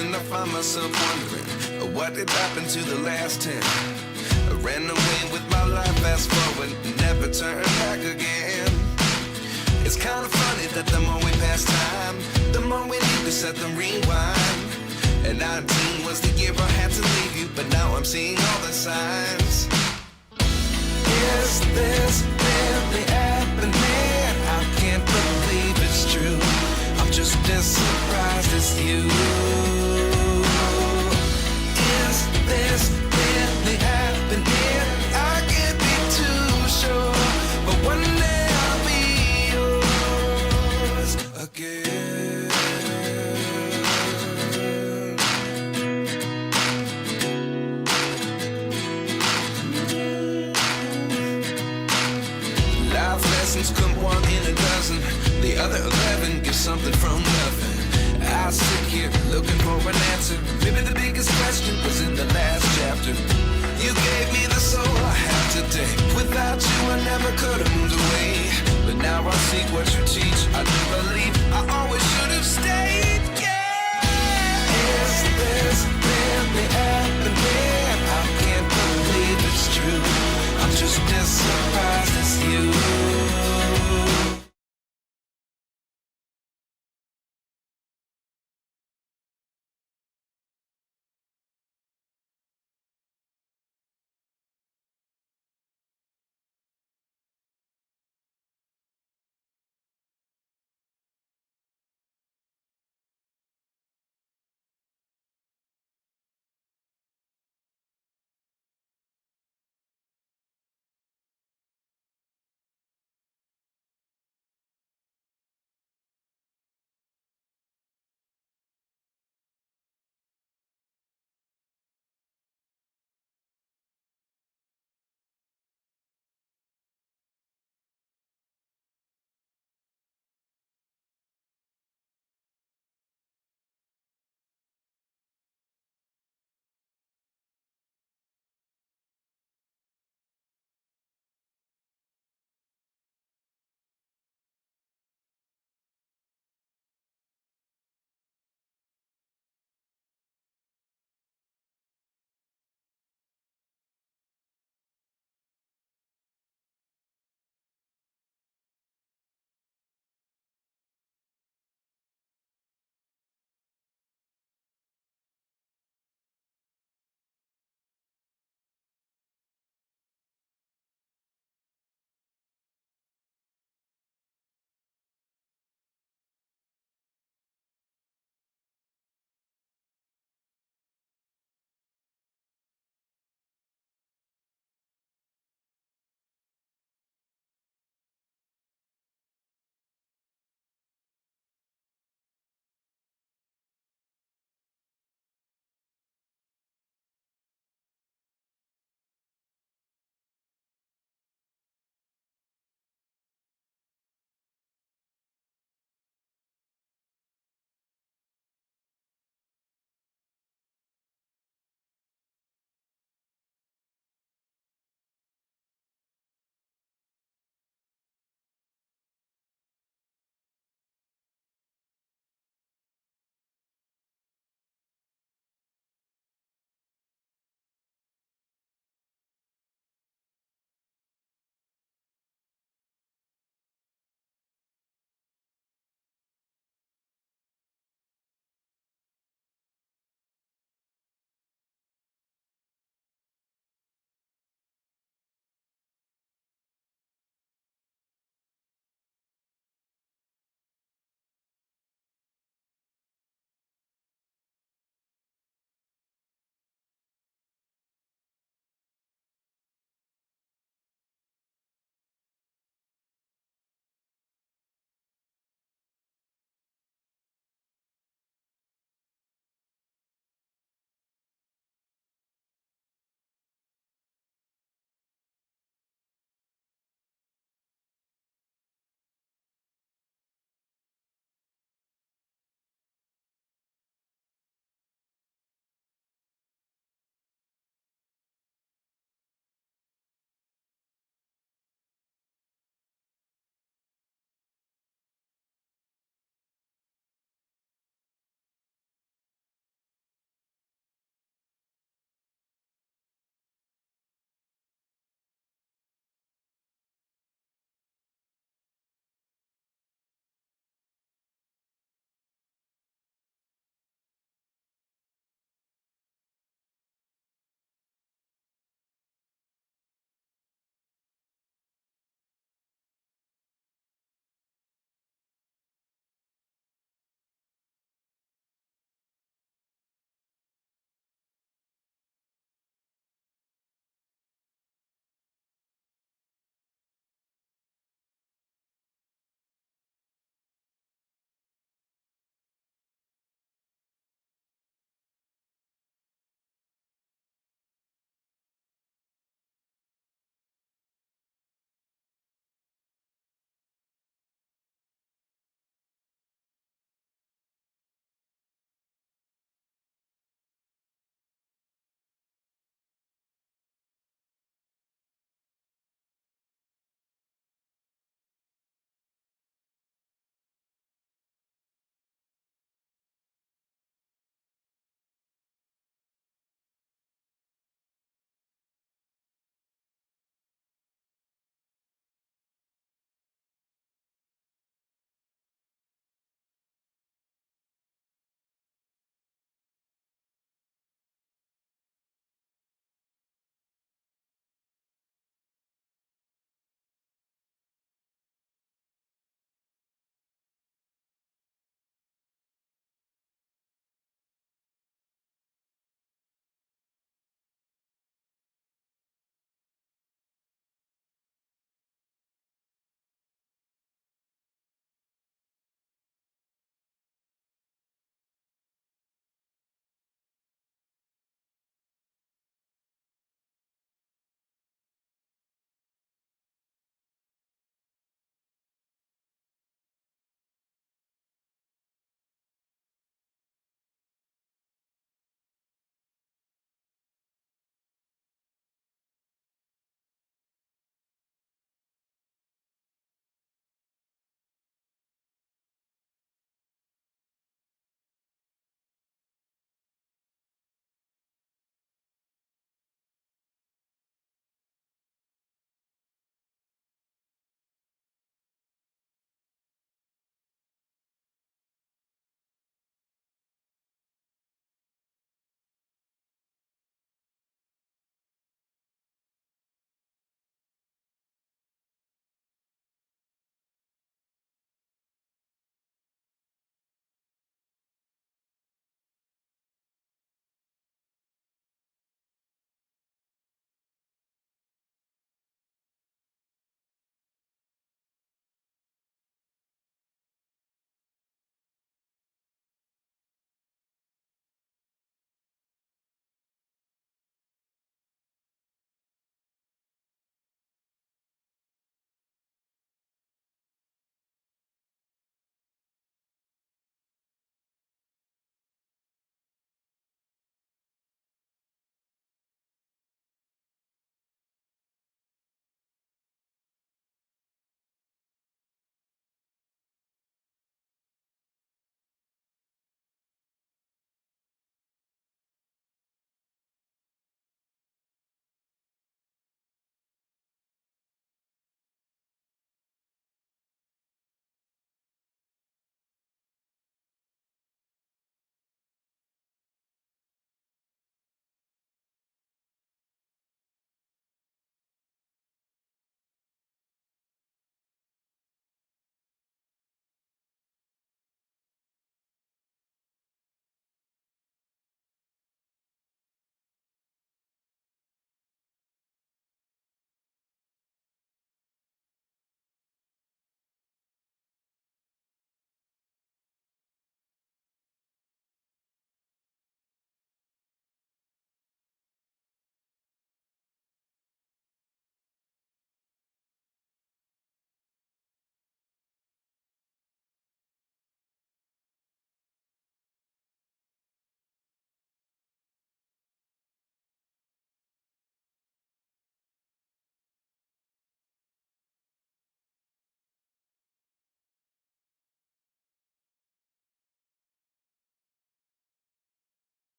and I find myself wondering what did happen to the last 10. I ran away with my life, fast forward, never turn back again. It's kind of funny that the more we pass time, the more we need to set them rewind. And 19 was the year I had to leave you, but now I'm seeing all the signs. Is this really happening? I can't believe it's true. I'm just as surprised as you. Is this really happening? I can't be too sure, but one day I'll be yours again. Life lessons come one in a dozen. The other 11 give something from nothing. I sit here looking for an answer. Maybe the biggest question was in the last chapter. You gave me the soul I have today. Without you I never could have moved away. But now I see what you teach. I do believe I always should have stayed. Yeah. Is this really happening? I can't believe it's true. I'm just as surprised as you.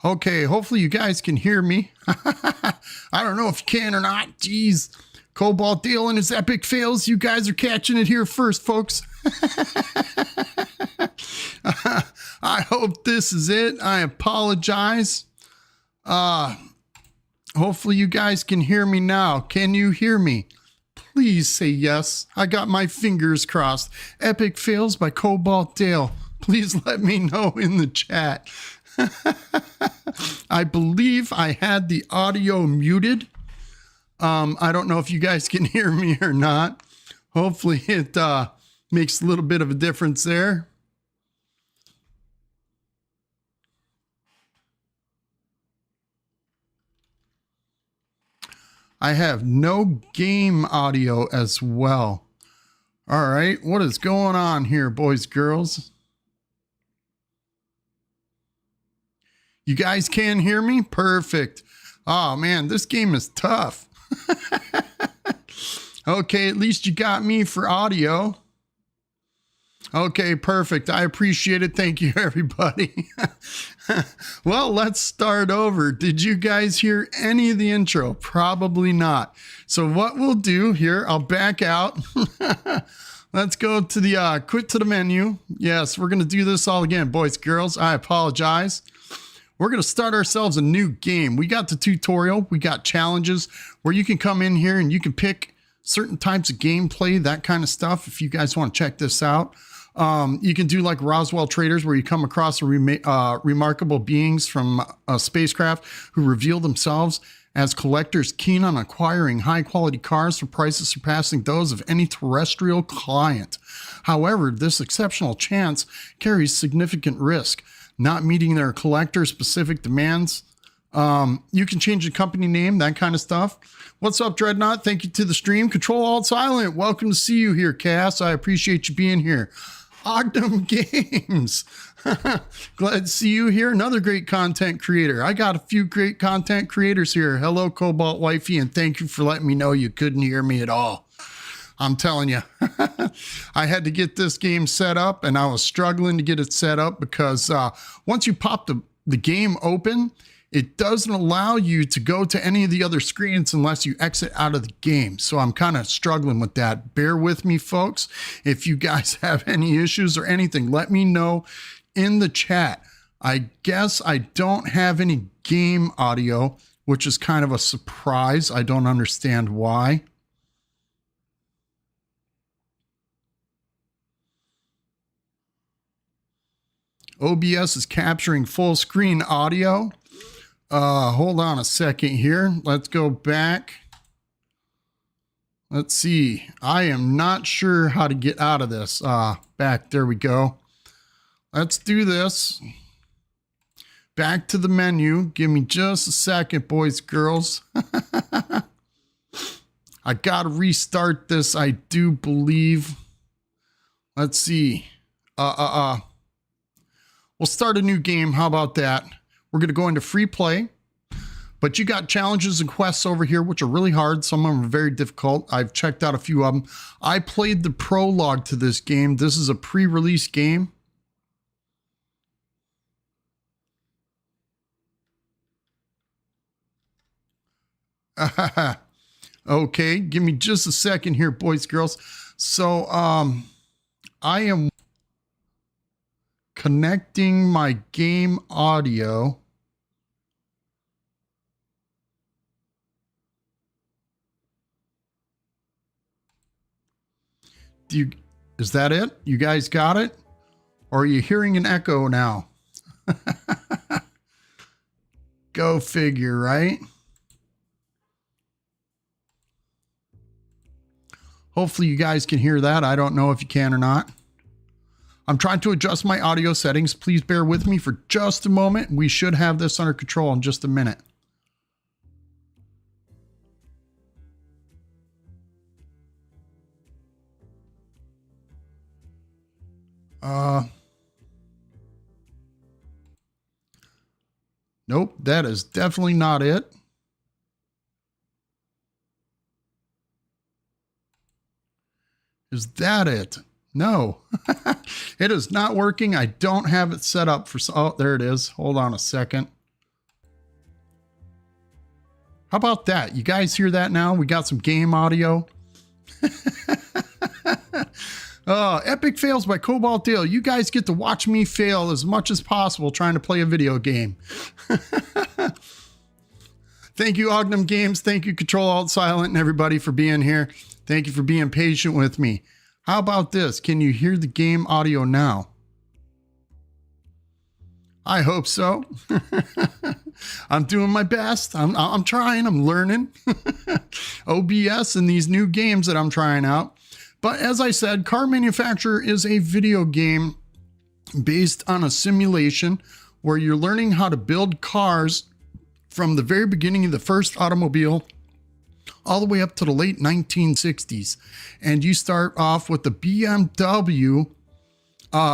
Okay, hopefully you guys can hear me. I don't know if you can or not. Jeez. Cobalt Dale and his epic fails. You guys are catching it here first, folks. I hope this is it. I apologize. Hopefully you guys can hear me now. Can you hear me? Please say yes. I got my fingers crossed. Epic fails by Cobalt Dale. Please let me know in the chat. I believe I had the audio muted. I don't know if you guys can hear me or not. Hopefully it makes a little bit of a difference there. I have no game audio as well. All right, what is going on here, boys, girls? You guys can hear me? Perfect. Oh man, this game is tough. Okay, at least you got me for audio. Okay, perfect. I appreciate it. Thank you, everybody. Well, let's start over. Did you guys hear any of the intro? Probably not. So what we'll do here, I'll back out. Let's go to the quit to the menu. Yes, we're going to do this all again. Boys, girls, I apologize. We're going to start ourselves a new game. We got the tutorial. We got challenges where you can come in here and you can pick certain types of gameplay, that kind of stuff. If you guys want to check this out, you can do like Roswell Traders, where you come across remarkable beings from a spacecraft who reveal themselves as collectors keen on acquiring high quality cars for prices surpassing those of any terrestrial client. However, this exceptional chance carries significant risk. Not meeting their collector specific demands. You can change the company name, that kind of stuff. What's up, Dreadnought? Thank you to the stream. Control Alt Silent. Welcome to see you here, Cass. I appreciate you being here. Ogden Games. Glad to see you here. Another great content creator. I got a few great content creators here. Hello, Cobalt Wifey, and thank you for letting me know you couldn't hear me at all. I'm telling you, I had to get this game set up, and I was struggling to get it set up because once you pop the game open, it doesn't allow you to go to any of the other screens unless you exit out of the game. So I'm kind of struggling with that. Bear with me, folks. If you guys have any issues or anything, let me know in the chat. I guess I don't have any game audio, which is kind of a surprise. I don't understand why. OBS is capturing full screen audio. Hold on a second here. Let's go back. Let's see. I am not sure how to get out of this. Back. There we go. Let's do this. Back to the menu. Give me just a second, boys, girls. I got to restart this, I do believe. Let's see. We'll start a new game. How about that? We're going to go into free play, but you got challenges and quests over here, which are really hard. Some of them are very difficult. I've checked out a few of them. I played the prologue to this game. This is a pre-release game. Okay, give me just a second here, boys, girls. So, I am connecting my game audio. Is that it? You guys got it? Or are you hearing an echo now? Go figure, right? Hopefully you guys can hear that. I don't know if you can or not. I'm trying to adjust my audio settings. Please bear with me for just a moment. We should have this under control in just a minute. Nope, that is definitely not it. Is that it? No, it is not working. I don't have it set up for, oh, there it is. Hold on a second. How about that? You guys hear that now? We got some game audio. Epic fails by Cobalt Dale. You guys get to watch me fail as much as possible trying to play a video game. Thank you, Ognum Games. Thank you, Control Alt Silent, and everybody for being here. Thank you for being patient with me. How about this? Can you hear the game audio now? I hope so. I'm doing my best. I'm trying. I'm learning OBS and these new games that I'm trying out. But as I said, Car Manufacturer is a video game based on a simulation where you're learning how to build cars from the very beginning of the first automobile all the way up to the late 1960s. And you start off with the BMW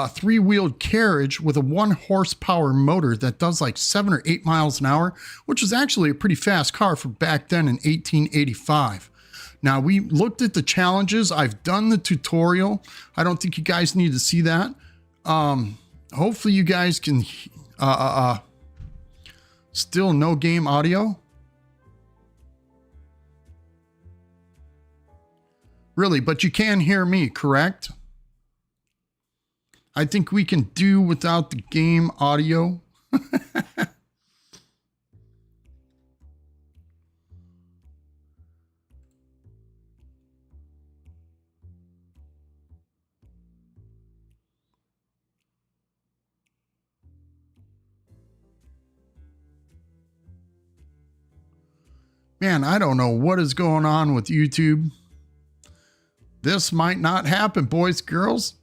three-wheeled carriage with a 1 horsepower motor that does like 7 or 8 miles an hour, which is actually a pretty fast car for back then in 1885. Now, we looked at the challenges. I've done the tutorial. I don't think you guys need to see that. Hopefully you guys can still no game audio. Really, but you can hear me, correct? I think we can do without the game audio. Man, I don't know what is going on with YouTube. This might not happen, boys, girls.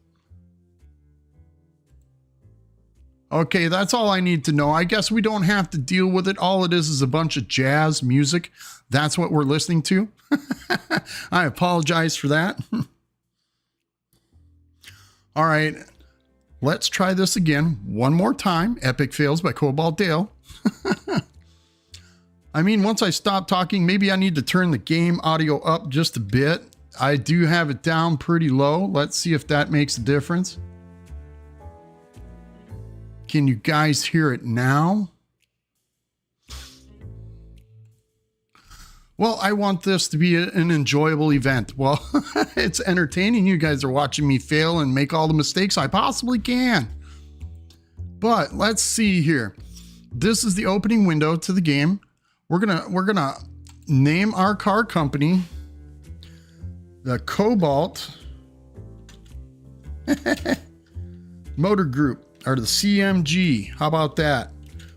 Okay, that's all I need to know. I guess we don't have to deal with it. All it is a bunch of jazz music. That's what we're listening to. I apologize for that. All right, let's try this again one more time. Epic fails by Cobalt Dale. I mean, once I stop talking, maybe I need to turn the game audio up just a bit. I do have it down pretty low. Let's see if that makes a difference. Can you guys hear it now? Well, I want this to be an enjoyable event. Well, it's entertaining. You guys are watching me fail and make all the mistakes I possibly can. But let's see here. This is the opening window to the game. We're gonna name our car company the Cobalt Motor Group, or the CMG. How about that?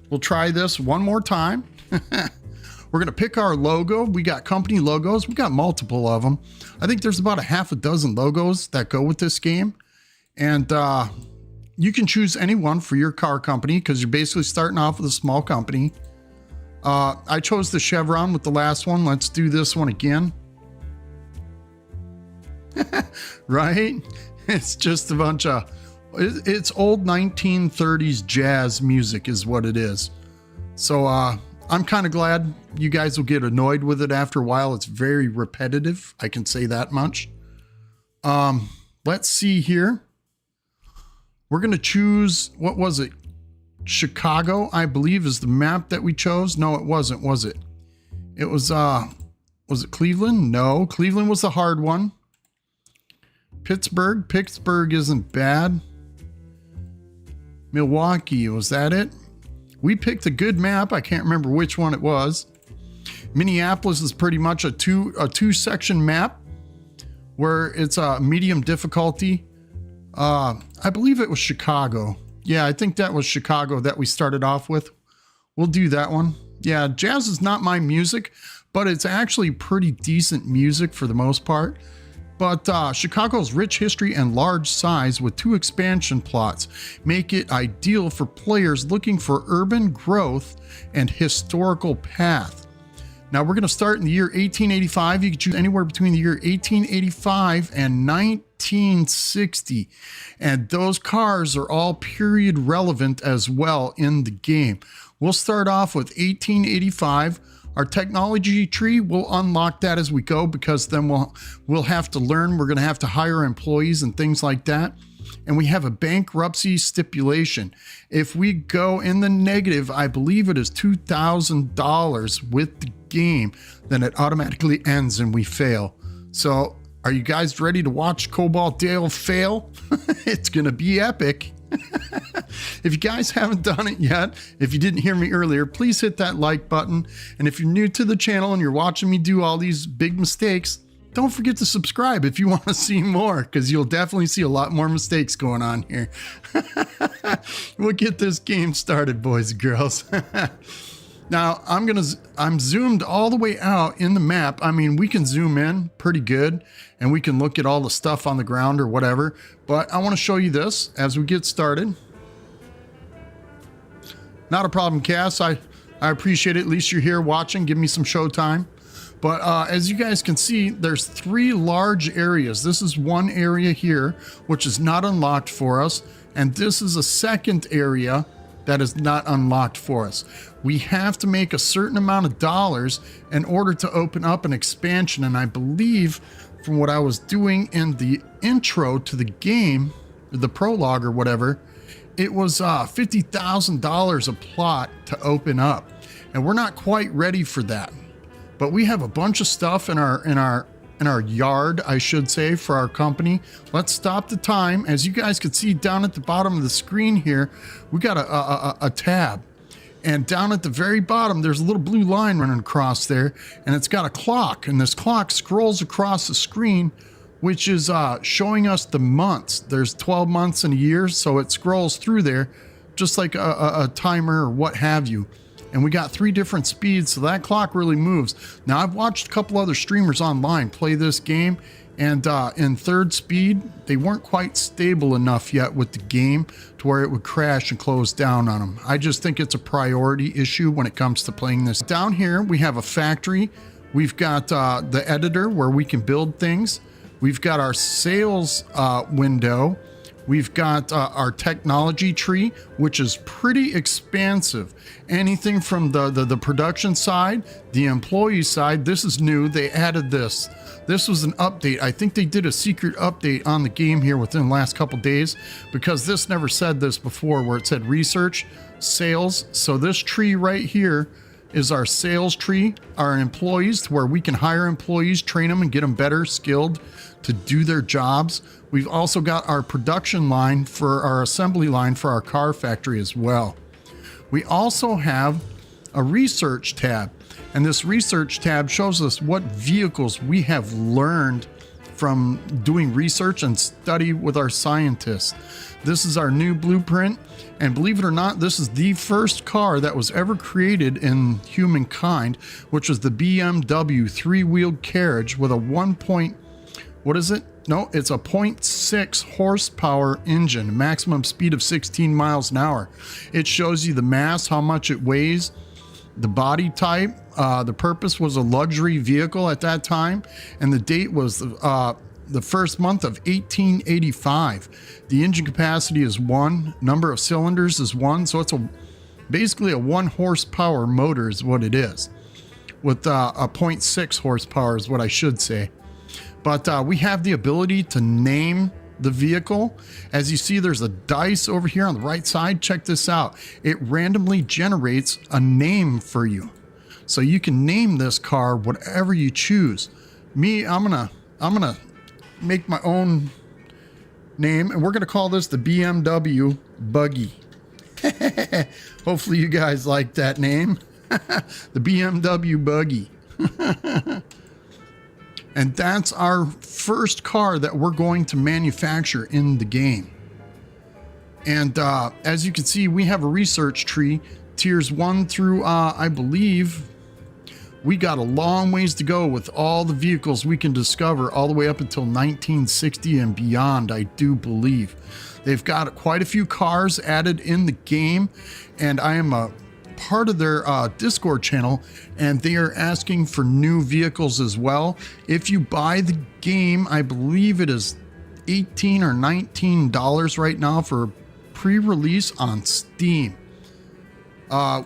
We'll try this one more time. We're gonna pick our logo. We got company logos. We got multiple of them. I think there's about a half a dozen logos that go with this game. And you can choose any one for your car company because you're basically starting off with a small company. I chose the Chevron with the last one. Let's do this one again. Right? It's just a bunch of, it's old 1930s jazz music is what it is. So I'm kind of glad you guys will get annoyed with it after a while. It's very repetitive. I can say that much. Let's see here. We're going to choose, what was it? Chicago, I believe, is the map that we chose. No, it wasn't, was it? It was it Cleveland? No, Cleveland was the hard one. Pittsburgh isn't bad. Milwaukee, was that it? We picked a good map. I can't remember which one it was. Minneapolis is pretty much a two-section map where it's a medium difficulty. I believe it was Chicago. Yeah, I think that was Chicago that we started off with. We'll do that one. Yeah, jazz is not my music, but it's actually pretty decent music for the most part. But Chicago's rich history and large size with 2 expansion plots make it ideal for players looking for urban growth and historical path. Now we're going to start in the year 1885. You can choose anywhere between the year 1885 and 1960. And those cars are all period relevant as well in the game. We'll start off with 1885. Our technology tree, we'll unlock that as we go because then we'll have to learn. We're going to have to hire employees and things like that. and we have a bankruptcy stipulation. If we go in the negative, I believe it is $2,000 with the game, then it automatically ends and we fail. So are you guys ready to watch Cobalt Dale fail? It's gonna be epic. If you guys haven't done it yet, if you didn't hear me earlier, please hit that like button. And if you're new to the channel and you're watching me do all these big mistakes, don't forget to subscribe if you want to see more, because you'll definitely see a lot more mistakes going on here. We'll get this game started, boys and girls. Now, I'm zoomed all the way out in the map. I mean, we can zoom in pretty good and we can look at all the stuff on the ground or whatever, but I want to show you this as we get started. Not a problem, Cass. I appreciate it. At least you're here watching. Give me some show time. But as you guys can see, there's 3 large areas. This is one area here, which is not unlocked for us. And this is a second area that is not unlocked for us. We have to make a certain amount of dollars in order to open up an expansion. And I believe from what I was doing in the intro to the game, the prologue or whatever, it was $50,000 a plot to open up. And we're not quite ready for that. But we have a bunch of stuff in our yard, I should say, for our company. Let's stop the time. As you guys can see down at the bottom of the screen here, we got a tab. And down at the very bottom, there's a little blue line running across there, and it's got a clock. And this clock scrolls across the screen, which is showing us the months. There's 12 months in a year, so it scrolls through there, just like a timer or what have you. And we got 3 different speeds, so that clock really moves. Now, I've watched a couple other streamers online play this game, and in 3rd speed, they weren't quite stable enough yet with the game to where it would crash and close down on them. I just think it's a priority issue when it comes to playing this. Down here, we have a factory. We've got the editor where we can build things. We've got our sales window. We've got our technology tree, which is pretty expansive. Anything from the production side, the employee side. This is new. They added this. This was an update. I think they did a secret update on the game here within the last couple days, because this never said this before, where it said research, sales. So this tree right here is our sales tree, our employees, to where we can hire employees, train them, and get them better skilled to do their jobs. We've also got our production line for our assembly line for our car factory as well. We also have a research tab, and this research tab shows us what vehicles we have learned from doing research and study with our scientists. This is our new blueprint, and believe it or not, this is the first car that was ever created in humankind, which was the BMW 3-wheeled carriage with a it's a 0.6 horsepower engine, maximum speed of 16 miles an hour. It shows you the mass, how much it weighs, the body type. The purpose was a luxury vehicle at that time, and the date was the first month of 1885. The engine capacity is 1, number of cylinders is 1, so it's basically a 1 horsepower motor is what it is, with a 0.6 horsepower is what I should say. But we have the ability to name the vehicle. As you see, there's a dice over here on the right side. Check this out. It randomly generates a name for you. So you can name this car whatever you choose. Me, I'm gonna make my own name, and we're gonna call this the BMW Buggy. Hopefully you guys like that name. The BMW Buggy. And that's our first car that we're going to manufacture in the game. And as you can see, we have a research tree, tiers 1 through, I believe, we got a long ways to go with all the vehicles we can discover all the way up until 1960 and beyond, I do believe. They've got quite a few cars added in the game, and I am a part of their Discord channel, and they are asking for new vehicles as well. If you buy the game, I believe it is $18 or $19 right now for pre-release on Steam.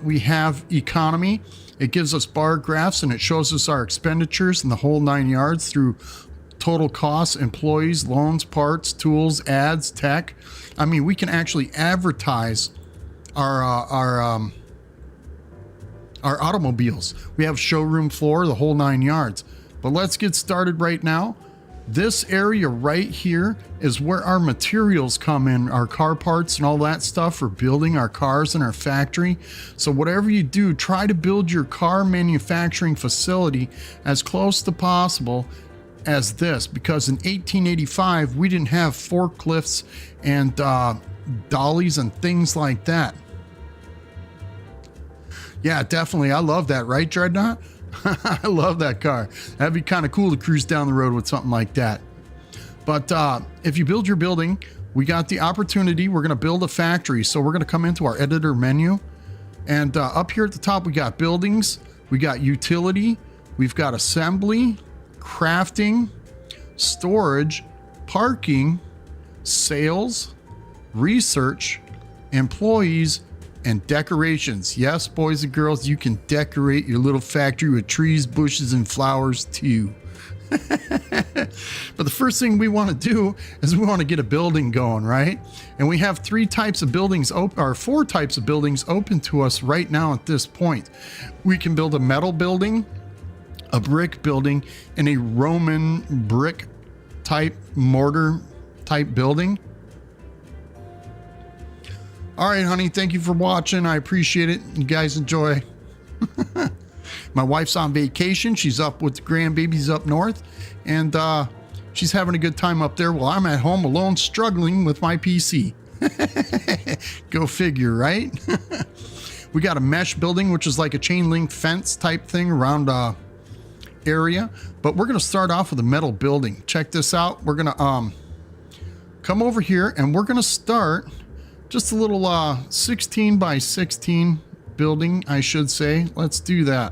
We have economy. It gives us bar graphs, and it shows us our expenditures and the whole 9 yards through total costs, employees, loans, parts, tools, ads, tech. I mean, we can actually advertise our automobiles. We have showroom floor, the whole 9 yards. But let's get started right now. This area right here is where our materials come in, our car parts and all that stuff for building our cars in our factory. So whatever you do, try to build your car manufacturing facility as close to possible as this, because in 1885 we didn't have forklifts and dollies and things like that. Yeah, definitely. I love that, right, Dreadnought? I love that car. That'd be kind of cool to cruise down the road with something like that. But if you build your building, we got the opportunity. We're going to build a factory. So we're going to come into our editor menu. And up here at the top, we got buildings. We got utility. We've got assembly, crafting, storage, parking, sales, research, employees, and decorations. Yes, boys and girls, you can decorate your little factory with trees, bushes, and flowers too. But the first thing we want to do is we want to get a building going, right? And we have 3 types of buildings open, or 4 types of buildings open to us right now at this point. We can build a metal building, a brick building, and a Roman brick type mortar type building. All right, honey, thank you for watching. I appreciate it. You guys enjoy. My wife's on vacation. She's up with the grandbabies up north, and she's having a good time up there while I'm at home alone struggling with my PC. Go figure, right? We got a mesh building, which is like a chain link fence type thing around area, but we're going to start off with a metal building. Check this out. We're going to come over here, and we're going to start just a little 16 by 16 building, I should say. Let's do that.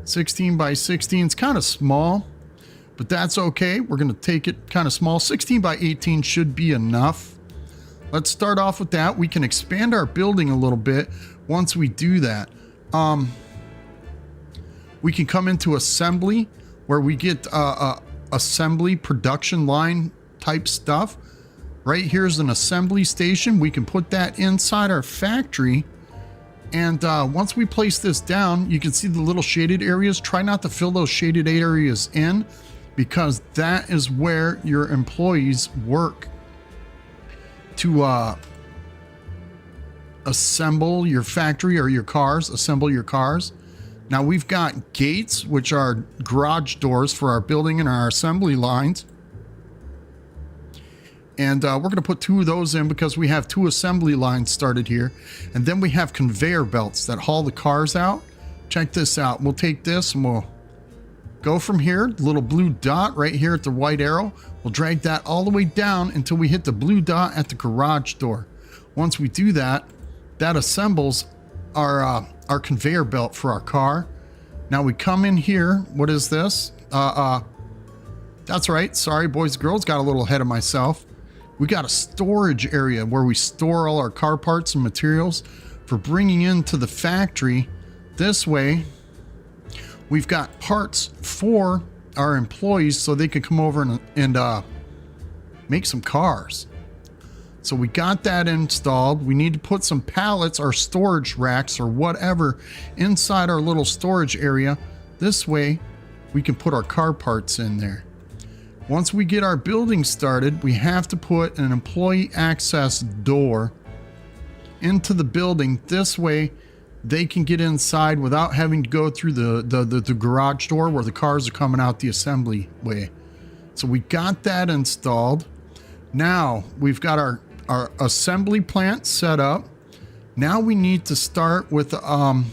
16 by 16 is kind of small, but that's okay. We're going to take it kind of small. 16 by 18 should be enough. Let's start off with that. We can expand our building a little bit once we do that. We can come into assembly, where we get assembly production line type stuff. Right here's an assembly station. We can put that inside our factory. And once we place this down, you can see the little shaded areas. Try not to fill those shaded areas in, because that is where your employees work to assemble your factory or your cars, assemble your cars. Now we've got gates, which are garage doors for our building and our assembly lines. And we're going to put 2 of those in because we have 2 assembly lines started here. And then we have conveyor belts that haul the cars out. Check this out. We'll take this and we'll go from here, the little blue dot right here at the white arrow. We'll drag that all the way down until we hit the blue dot at the garage door. Once we do that, that assembles our conveyor belt for our car. Now we come in here. What is this? That's right. Sorry, boys and girls. Got a little ahead of myself. We got a storage area where we store all our car parts and materials for bringing into the factory. This way, we've got parts for our employees so they can come over and make some cars. So we got that installed. We need to put some pallets or storage racks or whatever inside our little storage area. This way, we can put our car parts in there. Once we get our building started, we have to put an employee access door into the building. This way, they can get inside without having to go through the garage door where the cars are coming out the assembly way. So we got that installed. Now we've got our assembly plant set up. Now we need to start with a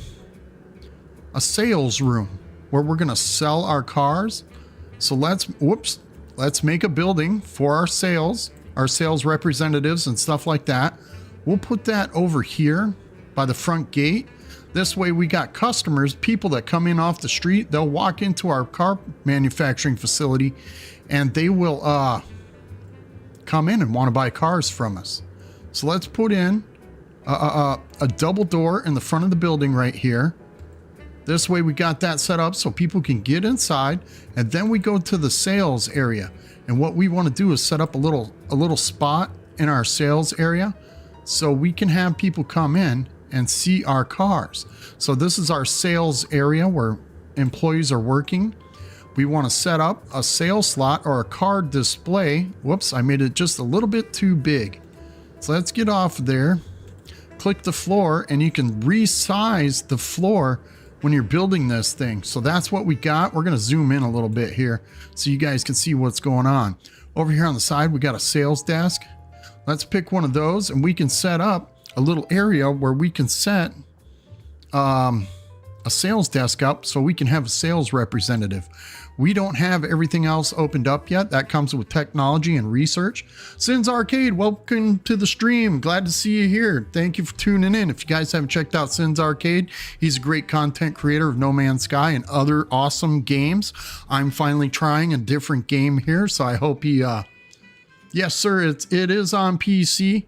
sales room where we're going to sell our cars. So let's make a building for our sales representatives and stuff like that. We'll put that over here by the front gate. This way we got customers, people that come in off the street, they'll walk into our car manufacturing facility and they will come in and want to buy cars from us. So let's put in a double door in the front of the building right here. This way we got that set up so people can get inside, and then we go to the sales area. And what we want to do is set up a little spot in our sales area so we can have people come in and see our cars. So this is our sales area where employees are working. We want to set up a sales slot or a car display. Whoops, I made it just a little bit too big. So let's get off there. Click the floor, and you can resize the floor when you're building this thing. So that's what we got. We're going to zoom in a little bit here so you guys can see what's going on. Over here on the side, we got a sales desk. Let's pick one of those, and we can set up a little area where we can set a sales desk up so we can have a sales representative. We don't have everything else opened up yet. That comes with technology and research. Sins Arcade, welcome to the stream. Glad to see you here. Thank you for tuning in. If you guys haven't checked out Sins Arcade, he's a great content creator of No Man's Sky and other awesome games. I'm finally trying a different game here, so I hope he... Yes, sir, it is on PC.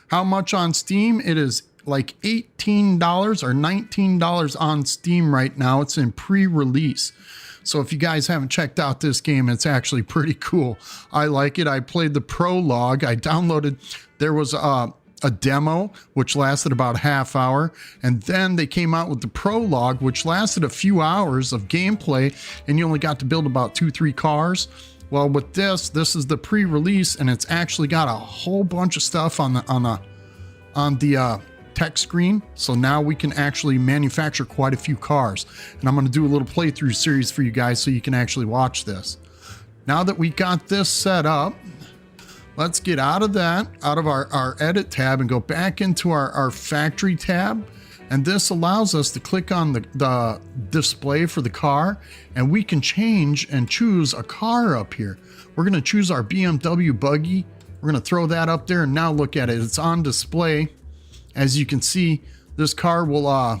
How much on Steam? It is like $18 or $19 on Steam right now. It's in pre-release. So if you guys haven't checked out this game, it's actually pretty cool. I like it. I played the prologue. I downloaded, there was a demo, which lasted about a half hour. And then they came out with the prologue, which lasted a few hours of gameplay. And you only got to build about 2-3 cars. Well, with this is the pre-release, and it's actually got a whole bunch of stuff on the tech screen. So now we can actually manufacture quite a few cars. And I'm going to do a little playthrough series for you guys so you can actually watch this. Now that we got this set up, let's get out of our edit tab and go back into our factory tab. And this allows us to click on the display for the car, and we can change and choose a car up here. We're going to choose our BMW buggy. We're going to throw that up there, and now look at it. It's on display. As you can see, this car will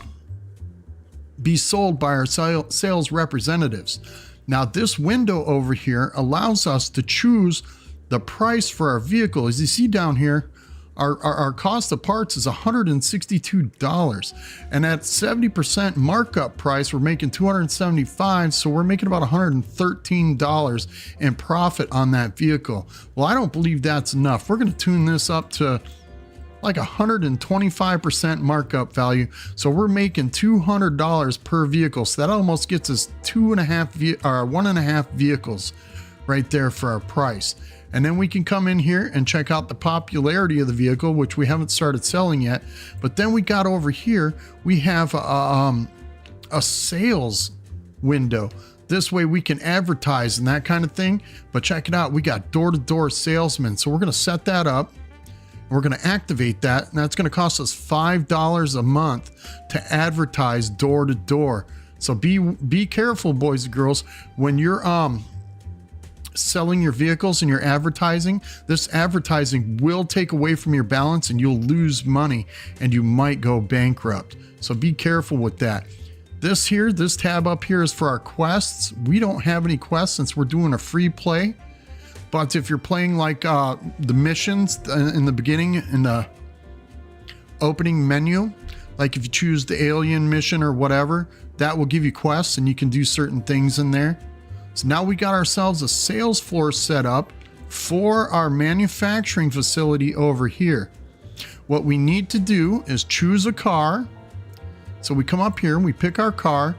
be sold by our sales representatives. Now, this window over here allows us to choose the price for our vehicle. As you see down here, our cost of parts is $162. And at 70% markup price, we're making $275. So we're making about $113 in profit on that vehicle. Well, I don't believe that's enough. We're going to tune this up to like 125% markup value. So we're making $200 per vehicle. So that almost gets us 1.5 vehicles right there for our price. And then we can come in here and check out the popularity of the vehicle, which we haven't started selling yet. But then we got over here, we have a sales window. This way we can advertise and that kind of thing. But check it out, we got door-to-door salesmen. So we're going to set that up. We're going to activate that, and that's going to cost us $5 a month to advertise door to door. So be careful, boys and girls, when you're selling your vehicles and you're advertising. This advertising will take away from your balance, and you'll lose money, and you might go bankrupt. So be careful with that. This tab up here is for our quests. We don't have any quests since we're doing a free play. But if you're playing like the missions in the beginning, in the opening menu, like if you choose the alien mission or whatever, that will give you quests and you can do certain things in there. So now we got ourselves a sales floor set up for our manufacturing facility over here. What we need to do is choose a car. So we come up here and we pick our car,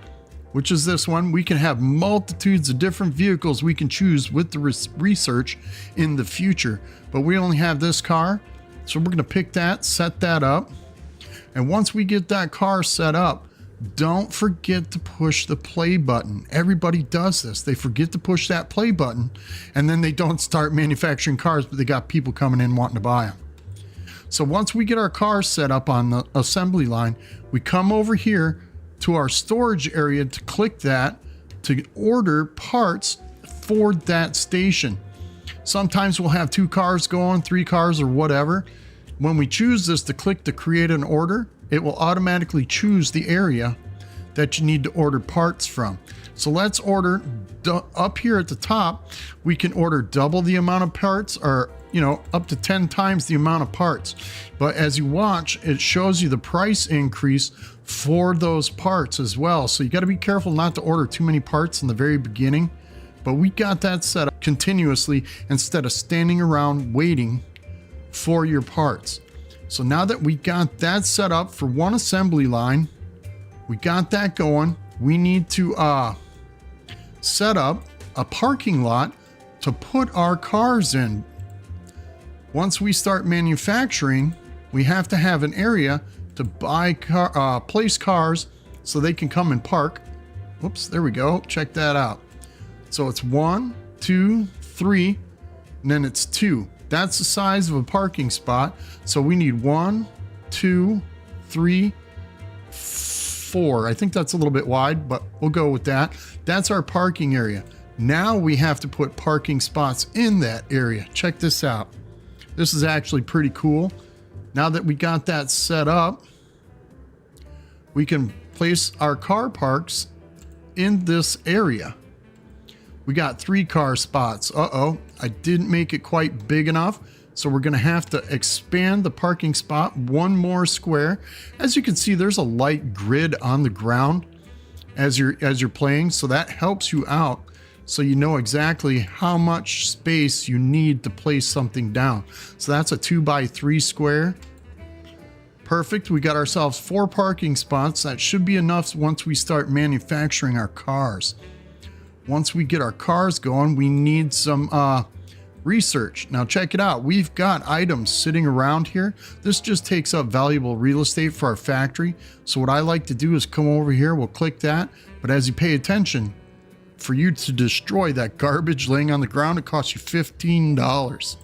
which is this one. We can have multitudes of different vehicles we can choose with the research in the future, but we only have this car. So we're gonna pick that, set that up. And once we get that car set up, don't forget to push the play button. Everybody does this. They forget to push that play button, and then they don't start manufacturing cars, but they got people coming in wanting to buy them. So once we get our car set up on the assembly line, we come over here to our storage area to click that to order parts for that station. Sometimes we'll have 2 cars going, 3 cars or whatever. When we choose this to click to create an order, it will automatically choose the area that you need to order parts from. So let's order up here at the top. We can order double the amount of parts, or up to 10 times the amount of parts. But as you watch, it shows you the price increase for those parts as well. So you got to be careful not to order too many parts in the very beginning. But we got that set up continuously instead of standing around waiting for your parts. So now that we got that set up for one assembly line, we got that going. We need to set up a parking lot to put our cars in. Once we start manufacturing, we have to have an area to place cars so they can come and park. Whoops, there we go. Check that out. So it's 1, 2, 3, and then it's 2. That's the size of a parking spot. So we need 1, 2, 3, 4. I think that's a little bit wide, but we'll go with that. That's our parking area. Now we have to put parking spots in that area. Check this out. This is actually pretty cool. Now that we got that set up, we can place our car parks in this area. We got 3 car spots. Uh-oh, I didn't make it quite big enough. So we're gonna have to expand the parking spot 1 more square. As you can see, there's a light grid on the ground as you're playing. So that helps you out. So you know exactly how much space you need to place something down. So that's a 2x3 square. Perfect. We got ourselves 4 parking spots. That should be enough once we start manufacturing our cars. Once we get our cars going, we need some research. Now check it out. We've got items sitting around here. This just takes up valuable real estate for our factory. So what I like to do is come over here. We'll click that. But as you pay attention, for you to destroy that garbage laying on the ground, it costs you $15.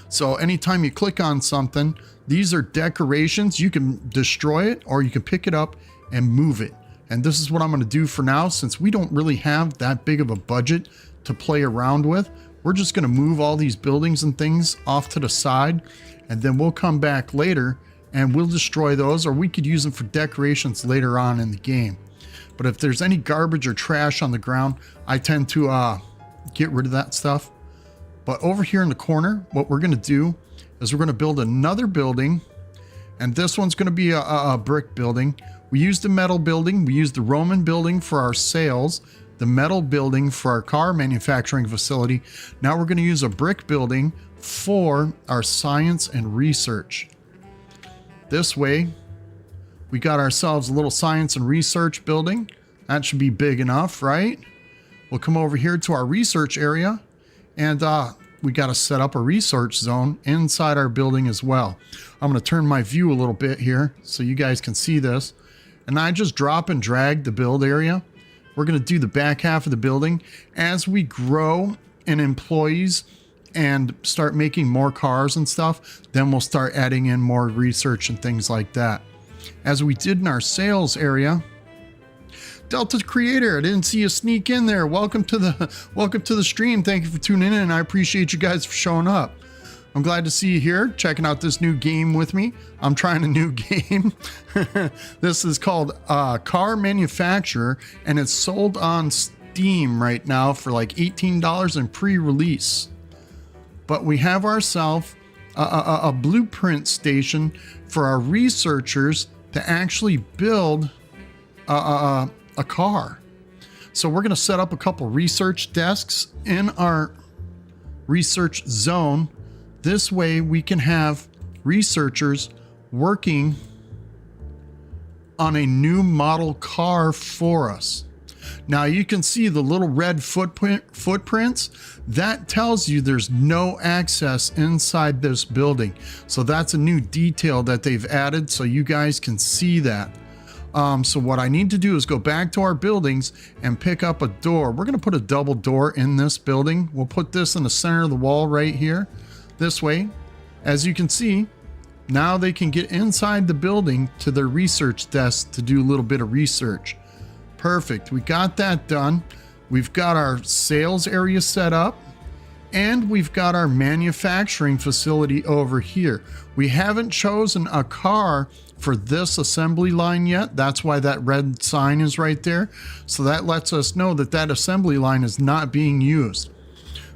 So anytime you click on something, these are decorations. You can destroy it or you can pick it up and move it. And this is what I'm going to do for now, since we don't really have that big of a budget to play around with. We're just going to move all these buildings and things off to the side, and then we'll come back later and we'll destroy those, or we could use them for decorations later on in the game. But if there's any garbage or trash on the ground, I tend to get rid of that stuff. But over here in the corner, what we're going to do is we're going to build another building, and this one's going to be a brick building. We used the metal building, we used the Roman building for our sales, the metal building for our car manufacturing facility. Now we're going to use a brick building for our science and research. This way, we got ourselves a little science and research building. That should be big enough, right? We'll come over here to our research area, and we got to set up a research zone inside our building as well. I'm going to turn my view a little bit here so you guys can see this. And I just drop and drag the build area. We're going to do the back half of the building. As we grow in employees and start making more cars and stuff, then we'll start adding in more research and things like that. As we did in our sales area, Delta Creator, I didn't see you sneak in there. Welcome to the stream. Thank you for tuning in. I appreciate you guys for showing up. I'm glad to see you here, checking out this new game with me. I'm trying a new game. This is called Car Manufacturer, and it's sold on Steam right now for like $18 in pre-release. But we have ourselves a blueprint station for our researchers to actually build a car. So we're going to set up a couple research desks in our research zone. This way we can have researchers working on a new model car for us. Now you can see the little red footprints. That tells you there's no access inside this building. So that's a new detail that they've added so you guys can see that. So what I need to do is go back to our buildings and pick up a door. We're going to put a double door in this building. We'll put this in the center of the wall right here. This way, as you can see, now they can get inside the building to their research desk to do a little bit of research. Perfect. We got that done. We've got our sales area set up. And we've got our manufacturing facility over here. We haven't chosen a car for this assembly line yet. That's why that red sign is right there. So that lets us know that that assembly line is not being used.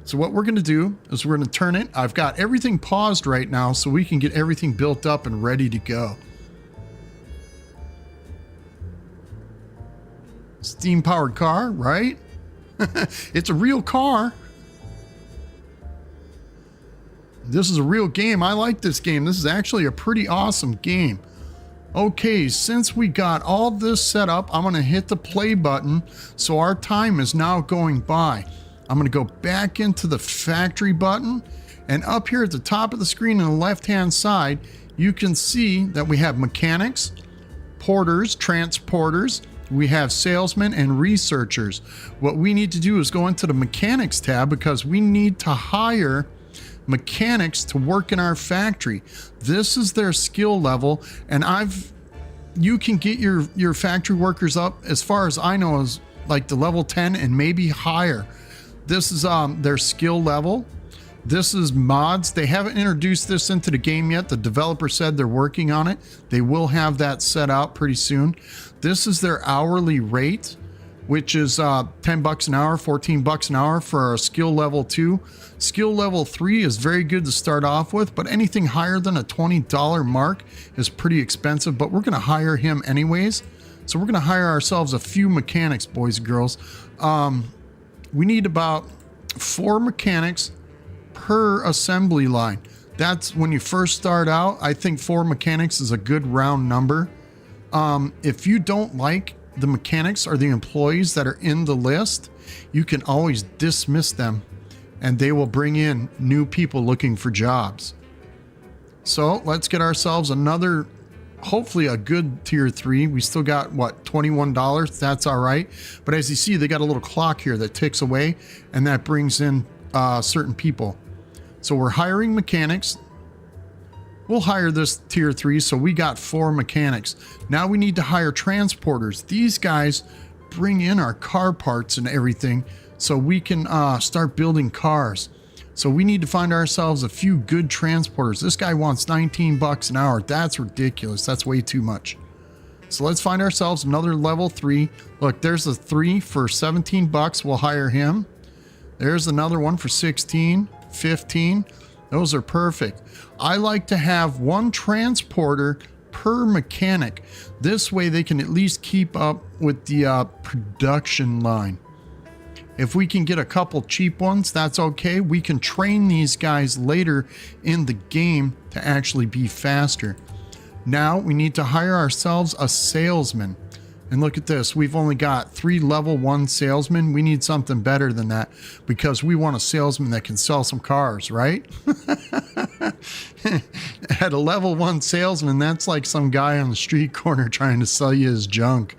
So what we're going to do is we're going to turn it. I've got everything paused right now so we can get everything built up and ready to go. Steam powered car, right? It's a real car. This is a real game. I like this game. This is actually a pretty awesome game. Okay, since we got all this set up, I'm going to hit the play button. So our time is now going by. I'm going to go back into the factory button, and up here at the top of the screen on the left hand side, you can see that we have mechanics, porters, transporters, we have salesmen and researchers. What we need to do is go into the mechanics tab because we need to hire mechanics to work in our factory. This is their skill level, and you can get your factory workers up, as far as I know, is like the level 10 and maybe higher. This is their skill level. This is mods. They haven't introduced this into the game yet. The developer said they're working on it. They will have that set out pretty soon. This is their hourly rate, which is 10 bucks an hour, 14 bucks an hour for a skill level 2. Skill level 3 is very good to start off with, but anything higher than a $20 mark is pretty expensive, but we're going to hire him anyways. So we're going to hire ourselves a few mechanics, boys and girls. We need about 4 mechanics per assembly line. That's when you first start out. I think 4 mechanics is a good round number. If you don't like the mechanics or the employees that are in the list, you can always dismiss them and they will bring in new people looking for jobs. So let's get ourselves another, hopefully a good tier 3. We still got what, $21? That's all right. But as you see, they got a little clock here that ticks away and that brings in certain people. So we're hiring mechanics. We'll hire this tier 3, so we got 4 mechanics. Now we need to hire transporters. These guys bring in our car parts and everything so we can start building cars. So we need to find ourselves a few good transporters. This guy wants 19 bucks an hour. That's ridiculous. That's way too much. So let's find ourselves another level 3. Look, there's a 3 for 17 bucks. We'll hire him. There's another one for 16, 15. Those are perfect. I like to have 1 transporter per mechanic. This way they can at least keep up with the production line. If we can get a couple cheap ones, that's okay. We can train these guys later in the game to actually be faster. Now we need to hire ourselves a salesman. And look at this, we've only got 3 level 1 salesmen. We need something better than that because we want a salesman that can sell some cars, right? At a level 1 salesman, that's like some guy on the street corner trying to sell you his junk.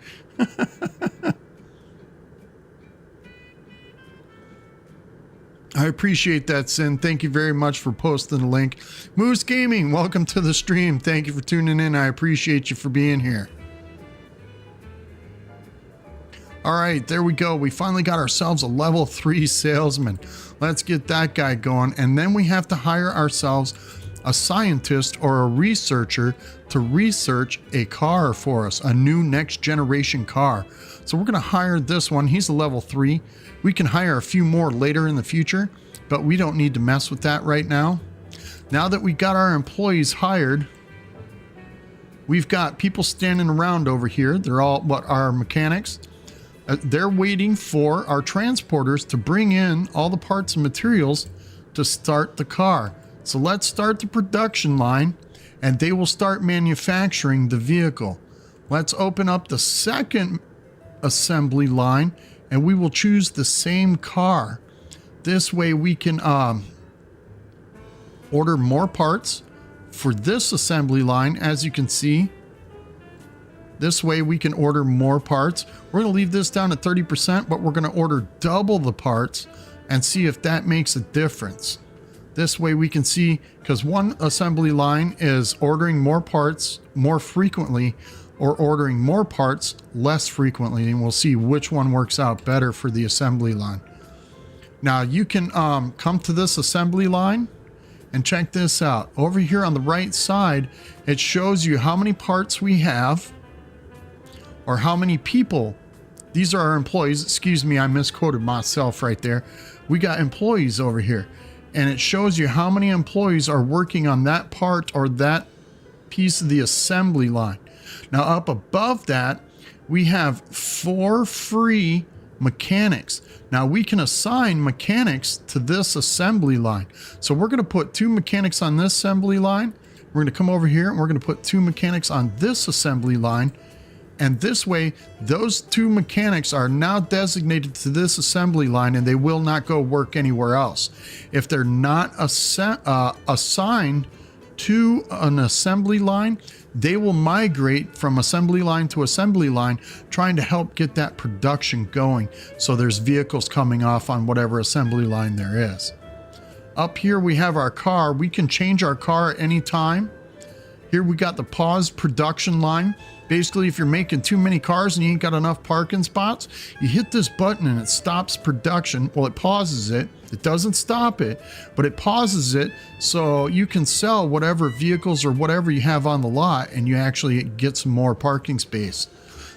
I appreciate that, Sin. Thank you very much for posting the link. Moose Gaming, welcome to the stream. Thank you for tuning in. I appreciate you for being here. All right, there we go. We finally got ourselves a level 3 salesman. Let's get that guy going. And then we have to hire ourselves a scientist or a researcher to research a car for us, a new next generation car. So we're going to hire this one. He's a level 3. We can hire a few more later in the future, but we don't need to mess with that right now. Now that we got our employees hired, we've got people standing around over here. They're all our mechanics. They're waiting for our transporters to bring in all the parts and materials to start the car. So let's start the production line and they will start manufacturing the vehicle. Let's open up the second assembly line and we will choose the same car. This way we can order more parts for this assembly line. As you can see, this way we can order more parts. We're going to leave this down at 30%, but we're going to order double the parts and see if that makes a difference. This way we can see, because one assembly line is ordering more parts more frequently or ordering more parts less frequently, and we'll see which one works out better for the assembly line. Now you can come to this assembly line and check this out. Over here on the right side, it shows you how many parts we have or how many people. These are our employees. Excuse me, I misquoted myself right there. We got employees over here, and it shows you how many employees are working on that part or that piece of the assembly line. Now up above that, we have 4 free mechanics. Now we can assign mechanics to this assembly line. So we're going to put 2 mechanics on this assembly line. We're going to come over here and we're going to put 2 mechanics on this assembly line. And this way, those 2 mechanics are now designated to this assembly line and they will not go work anywhere else. If they're not assigned to an assembly line, they will migrate from assembly line to assembly line, trying to help get that production going. So there's vehicles coming off on whatever assembly line there is. Up here we have our car. We can change our car at any time. Here we got the pause production line. Basically, if you're making too many cars and you ain't got enough parking spots, you hit this button and it stops production. Well, it pauses it. It doesn't stop it, but it pauses it so you can sell whatever vehicles or whatever you have on the lot and you actually get some more parking space.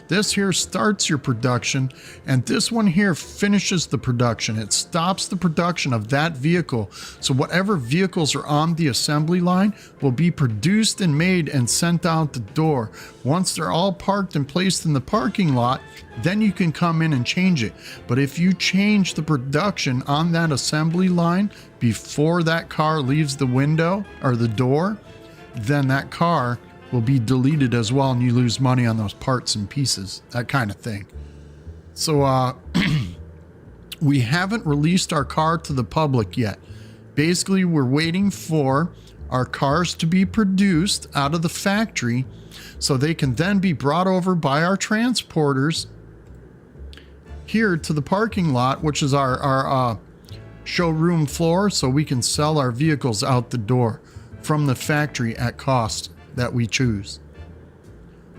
This here starts your production, and this one here finishes the production. It stops the production of that vehicle. So whatever vehicles are on the assembly line will be produced and made and sent out the door. Once they're all parked and placed in the parking lot, then you can come in and change it. But if you change the production on that assembly line before that car leaves the window or the door, then that car will be deleted as well, and you lose money on those parts and pieces, that kind of thing. So we haven't released our car to the public yet. Basically, we're waiting for our cars to be produced out of the factory so they can then be brought over by our transporters here to the parking lot, which is our showroom floor, so we can sell our vehicles out the door from the factory at cost that we choose.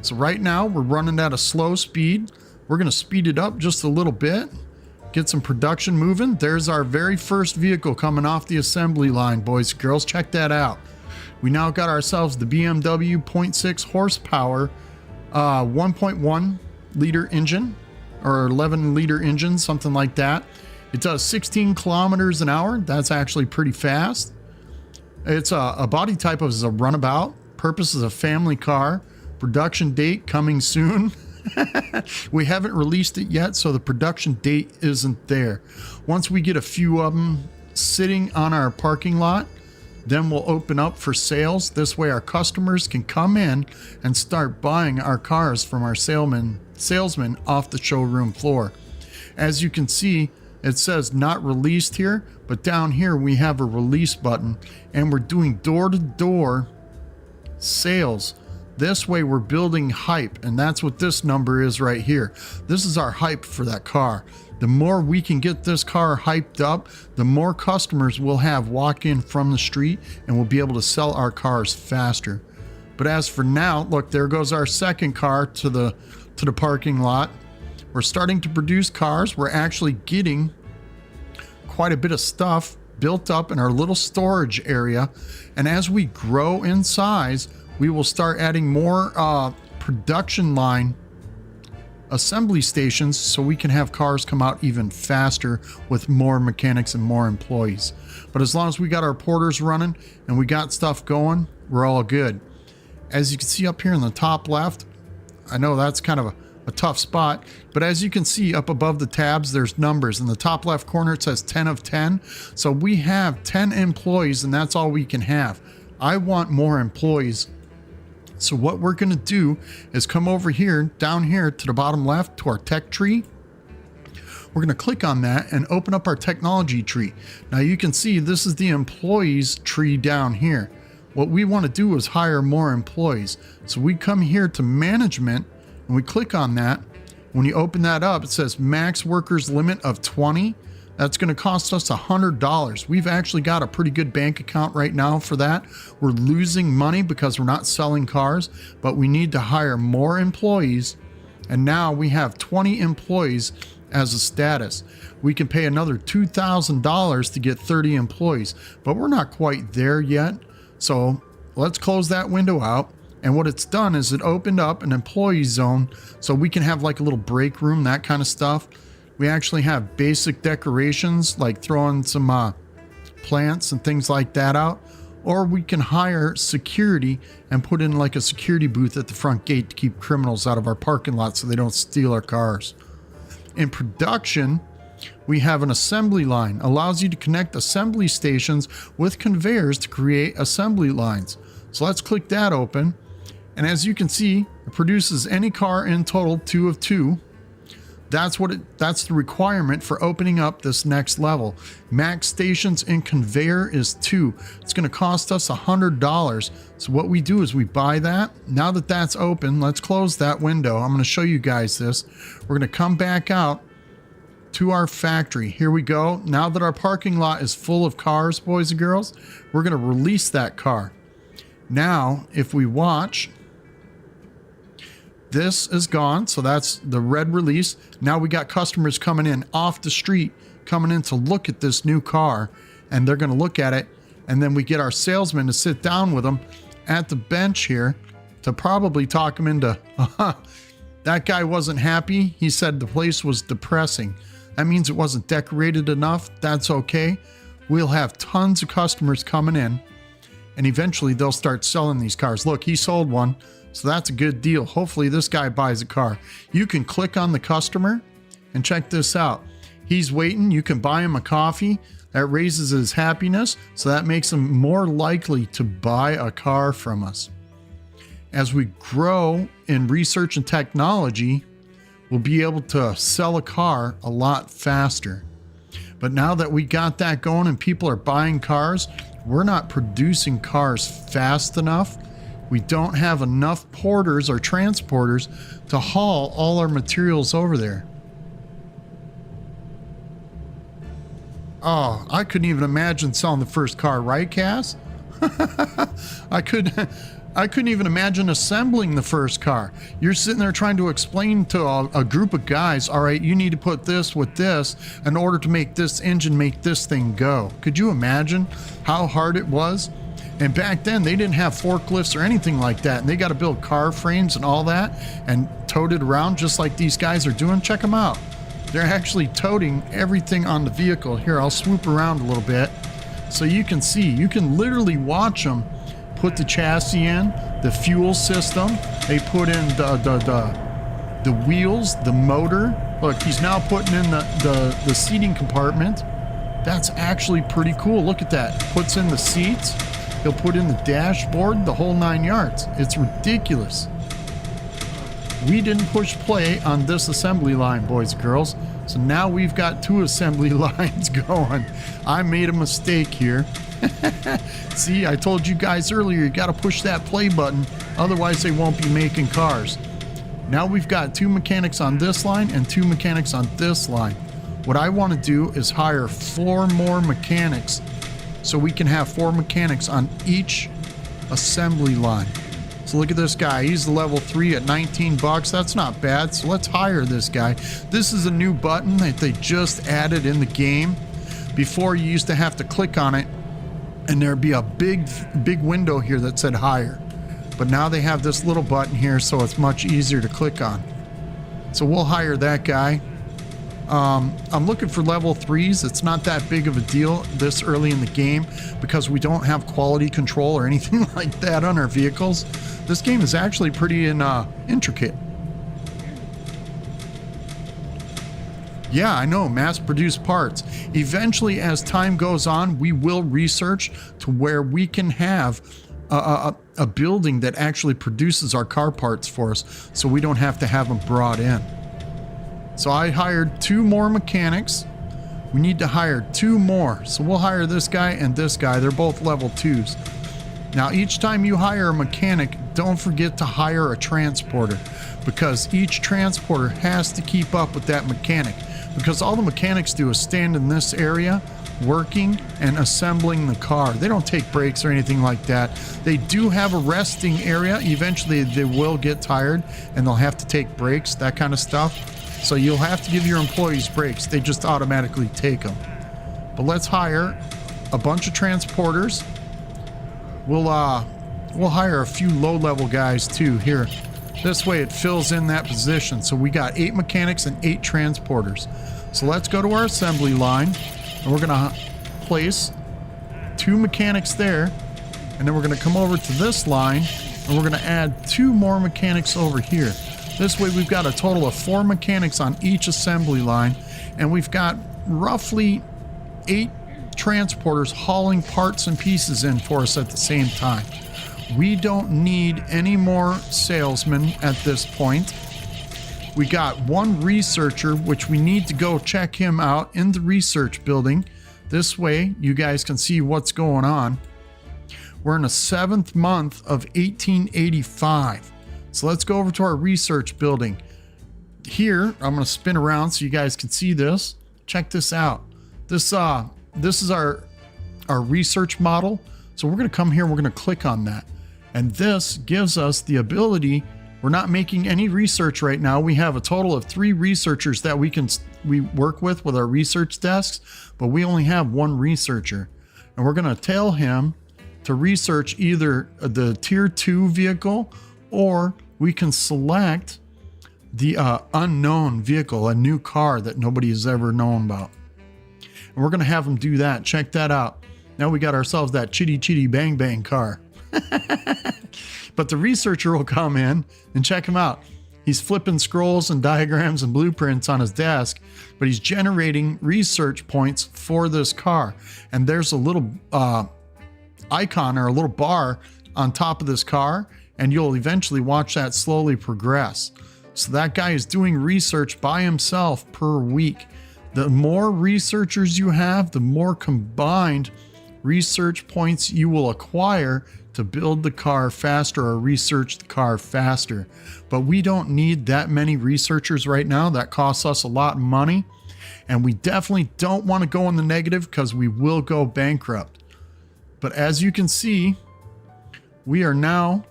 So right now we're running at a slow speed. We're going to speed it up just a little bit, get some production moving. There's our very first vehicle coming off the assembly line, boys and girls. Check that out. We now got ourselves the BMW 0.6 horsepower 1.1 liter engine, or 11 liter engine, something like that. It does 16 kilometers an hour. That's actually pretty fast. It's a body type of a runabout. Purpose is a family car. Production date coming soon. We haven't released it yet, so the production date isn't there. Once we get a few of them sitting on our parking lot, then we'll open up for sales. This way our customers can come in and start buying our cars from our salesmen off the showroom floor. As you can see, it says not released here, but down here we have a release button, and we're doing door-to-door sales. This way we're building hype, and that's what this number is right here. This is our hype for that car. The more we can get this car hyped up, the more customers we'll have walk in from the street, and we'll be able to sell our cars faster. But as for now, look, there goes our second car to the parking lot. We're starting to produce cars. We're actually getting quite a bit of stuff built up in our little storage area, and as we grow in size, we will start adding more production line assembly stations so we can have cars come out even faster with more mechanics and more employees. But as long as we got our porters running and we got stuff going, we're all good. As you can see up here in the top left, I know that's kind of a tough spot, but as you can see up above the tabs, there's numbers. In the top left corner, it says 10 of 10. So we have 10 employees, and that's all we can have. I want more employees. So what we're going to do is come over here, down here to the bottom left to our tech tree. We're going to click on that and open up our technology tree. Now you can see this is the employees tree down here. What we want to do is hire more employees. So we come here to management, and we click on that. When you open that up, it says max workers limit of 20. That's going to cost us $100. We've actually got a pretty good bank account right now for that. We're losing money because we're not selling cars, but we need to hire more employees. And now we have 20 employees as a status. We can pay another $2,000 to get 30 employees, but we're not quite there yet. So let's close that window out. And what it's done is it opened up an employee zone so we can have like a little break room, that kind of stuff. We actually have basic decorations like throwing some plants and things like that out. Or we can hire security and put in like a security booth at the front gate to keep criminals out of our parking lot so they don't steal our cars. In production, we have an assembly line. Allows you to connect assembly stations with conveyors to create assembly lines. So let's click that open. And as you can see, it produces any car in total, 2 of 2. That's the requirement for opening up this next level. Max stations in conveyor is 2. It's going to cost us $100. So what we do is we buy that. Now that that's open, let's close that window. I'm going to show you guys this. We're going to come back out to our factory. Here we go. Now that our parking lot is full of cars, boys and girls, we're going to release that car. Now, if we watch, this is gone, so that's the red release. Now we got customers coming in off the street, coming in to look at this new car, and they're going to look at it, and then we get our salesman to sit down with them at the bench here to probably talk them into, that guy wasn't happy. He said the place was depressing. That means it wasn't decorated enough. That's okay. We'll have tons of customers coming in, and eventually they'll start selling these cars. Look, he sold one. So that's a good deal. Hopefully this guy buys a car. You can click on the customer and check this out. He's waiting. You can buy him a coffee. That raises his happiness. So that makes him more likely to buy a car from us. As we grow in research and technology, we'll be able to sell a car a lot faster. But now that we got that going and people are buying cars, we're not producing cars fast enough. We don't have enough porters or transporters to haul all our materials over there. Oh, I couldn't even imagine selling the first car, right, Cass? I couldn't even imagine assembling the first car. You're sitting there trying to explain to a group of guys, all right, you need to put this with this in order to make this engine make this thing go. Could you imagine how hard it was? And back then, they didn't have forklifts or anything like that. And they got to build car frames and all that and tote it around just like these guys are doing. Check them out. They're actually toting everything on the vehicle. Here, I'll swoop around a little bit so you can see. You can literally watch them put the chassis in, the fuel system. They put in the wheels, the motor. Look, he's now putting in the seating compartment. That's actually pretty cool. Look at that. Puts in the seats. He'll put in the dashboard, the whole 9 yards. It's ridiculous. We didn't push play on this assembly line, boys and girls. So now we've got 2 assembly lines going. I made a mistake here. See, I told you guys earlier, you got to push that play button. Otherwise, they won't be making cars. Now we've got 2 mechanics on this line and 2 mechanics on this line. What I want to do is hire 4 more mechanics so we can have 4 mechanics on each assembly line. So look at this guy. He's the level 3 at 19 bucks. That's not bad. So let's hire this guy. This is a new button that they just added in the game. Before, you used to have to click on it and there'd be a big window here that said hire. But now they have this little button here, so it's much easier to click on. So we'll hire that guy. I'm looking for level 3s. It's not that big of a deal this early in the game because we don't have quality control or anything like that on our vehicles. This game is actually pretty intricate. Yeah, I know, mass-produced parts. Eventually, as time goes on, we will research to where we can have a building that actually produces our car parts for us so we don't have to have them brought in. So I hired 2 more mechanics. We need to hire 2 more. So we'll hire this guy and this guy. They're both level 2s. Now, each time you hire a mechanic, don't forget to hire a transporter because each transporter has to keep up with that mechanic because all the mechanics do is stand in this area working and assembling the car. They don't take breaks or anything like that. They do have a resting area. Eventually, they will get tired and they'll have to take breaks, that kind of stuff. So you'll have to give your employees breaks. They just automatically take them. But let's hire a bunch of transporters. We'll hire a few low-level guys too here. This way it fills in that position. So we got 8 mechanics and 8 transporters. So let's go to our assembly line, and we're gonna place 2 mechanics there, and then we're gonna come over to this line, and we're gonna add 2 more mechanics over here. This way we've got a total of 4 mechanics on each assembly line, and we've got roughly 8 transporters hauling parts and pieces in for us at the same time. We don't need any more salesmen at this point. We got 1 researcher, which we need to go check him out in the research building. This way you guys can see what's going on. We're in the 7th month of 1885. So let's go over to our research building. Here, I'm going to spin around so you guys can see this. Check this out. This is our research model. So we're going to come here, we're going to click on that. And this gives us the ability, we're not making any research right now. We have a total of 3 researchers that we work with our research desks, but we only have 1 researcher. And we're going to tell him to research either the tier 2 vehicle, or we can select the unknown vehicle, a new car that nobody has ever known about. And we're going to have him do that. Check that out. Now we got ourselves that chitty chitty bang bang car. But the researcher will come in and check him out. He's flipping scrolls and diagrams and blueprints on his desk, but he's generating research points for this car. And there's a little icon or a little bar on top of this car, and you'll eventually watch that slowly progress. So that guy is doing research by himself per week. The more researchers you have, the more combined research points you will acquire to build the car faster or research the car faster. But we don't need that many researchers right now. That costs us a lot of money, and we definitely don't want to go in the negative because we will go bankrupt. But as you can see, we are now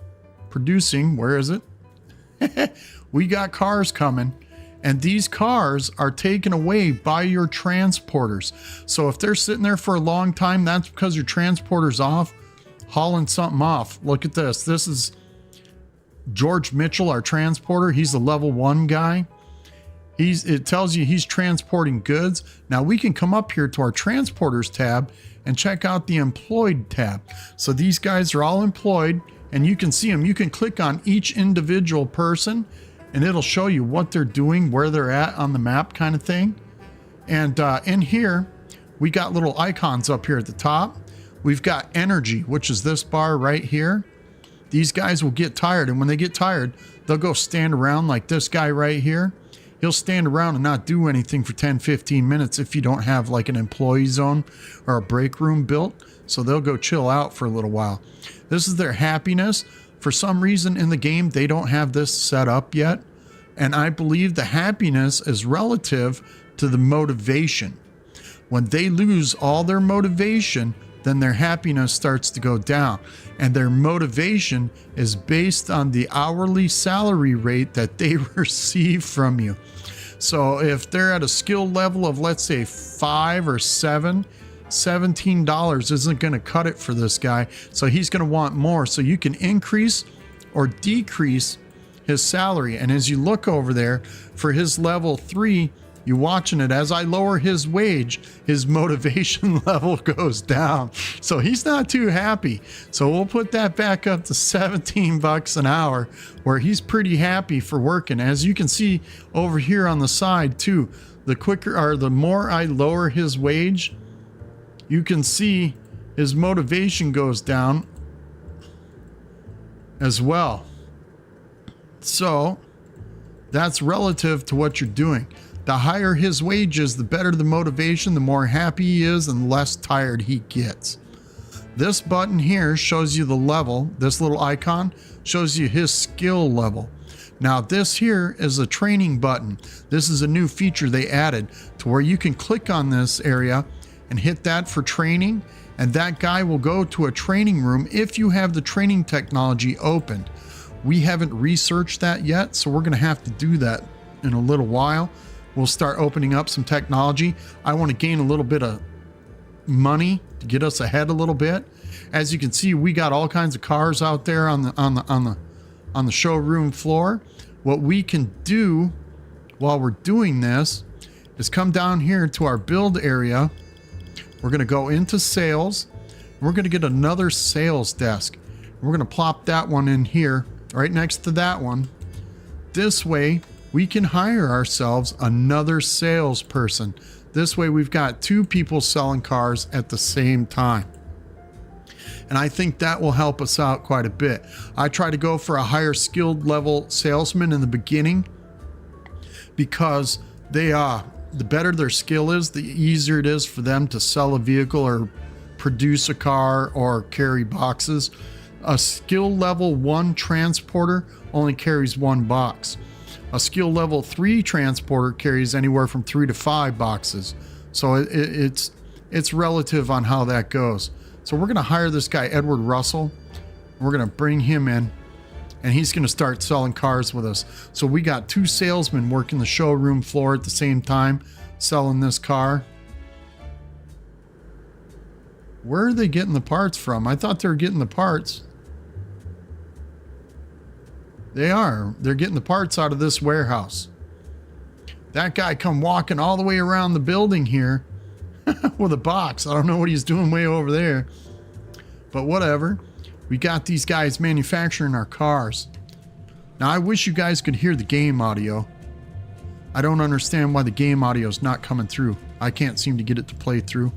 producing, where is it? We got cars coming, and these cars are taken away by your transporters. So if they're sitting there for a long time, that's because your transporter's off, hauling something off. Look at this. This is George Mitchell, our transporter. He's a level 1 guy. It tells you he's transporting goods. Now we can come up here to our transporters tab and check out the employed tab. So these guys are all employed, and you can see them. You can click on each individual person, and it'll show you what they're doing, where they're at on the map kind of thing. And in here, we got little icons up here at the top. We've got energy, which is this bar right here. These guys will get tired, and when they get tired, they'll go stand around like this guy right here. He'll stand around and not do anything for 10-15 minutes if you don't have like an employee zone or a break room built. So they'll go chill out for a little while. This is their happiness. For some reason in the game, they don't have this set up yet. And I believe the happiness is relative to the motivation. When they lose all their motivation, then their happiness starts to go down. And their motivation is based on the hourly salary rate that they receive from you. So if they're at a skill level of, let's say, 5 or 7, $17 isn't going to cut it for this guy. So he's going to want more. So you can increase or decrease his salary. And as you look over there for his level 3, you're watching it. As I lower his wage, his motivation level goes down. So he's not too happy. So we'll put that back up to 17 bucks an hour, where he's pretty happy for working. As you can see over here on the side too, the more I lower his wage, you can see his motivation goes down as well. So that's relative to what you're doing. The higher his wages, the better the motivation, the more happy he is, and the less tired he gets. This button here shows you the level. This little icon shows you his skill level. Now this here is a training button. This is a new feature they added to where you can click on this area and hit that for training, and that guy will go to a training room if you have the training technology opened. We haven't researched that yet, so we're going to have to do that in a little while. We'll start opening up some technology. I want to gain a little bit of money to get us ahead a little bit. As you can see, we got all kinds of cars out there on the showroom floor. What we can do while we're doing this is come down here to our build area. We're going to go into sales. We're going to get another sales desk. We're going to plop that one in here right next to that one. This way we can hire ourselves another salesperson. This way we've got two people selling cars at the same time. And I think that will help us out quite a bit. I try to go for a higher skilled level salesman in the beginning because the better their skill is, the easier it is for them to sell a vehicle or produce a car or carry boxes. A skill level 1 transporter only carries 1 box. A skill level 3 transporter carries anywhere from 3 to 5 boxes. So it's relative on how that goes. So we're going to hire this guy, Edward Russell. We're going to bring him in and he's going to start selling cars with us. So we got 2 salesmen working the showroom floor at the same time selling this car. Where are they getting the parts from? I thought they were getting the parts. They are. They're getting the parts out of this warehouse. That guy come walking all the way around the building here with a box. I don't know what he's doing way over there. But whatever. We got these guys manufacturing our cars. Now I wish you guys could hear the game audio. I don't understand why the game audio is not coming through. I can't seem to get it to play through.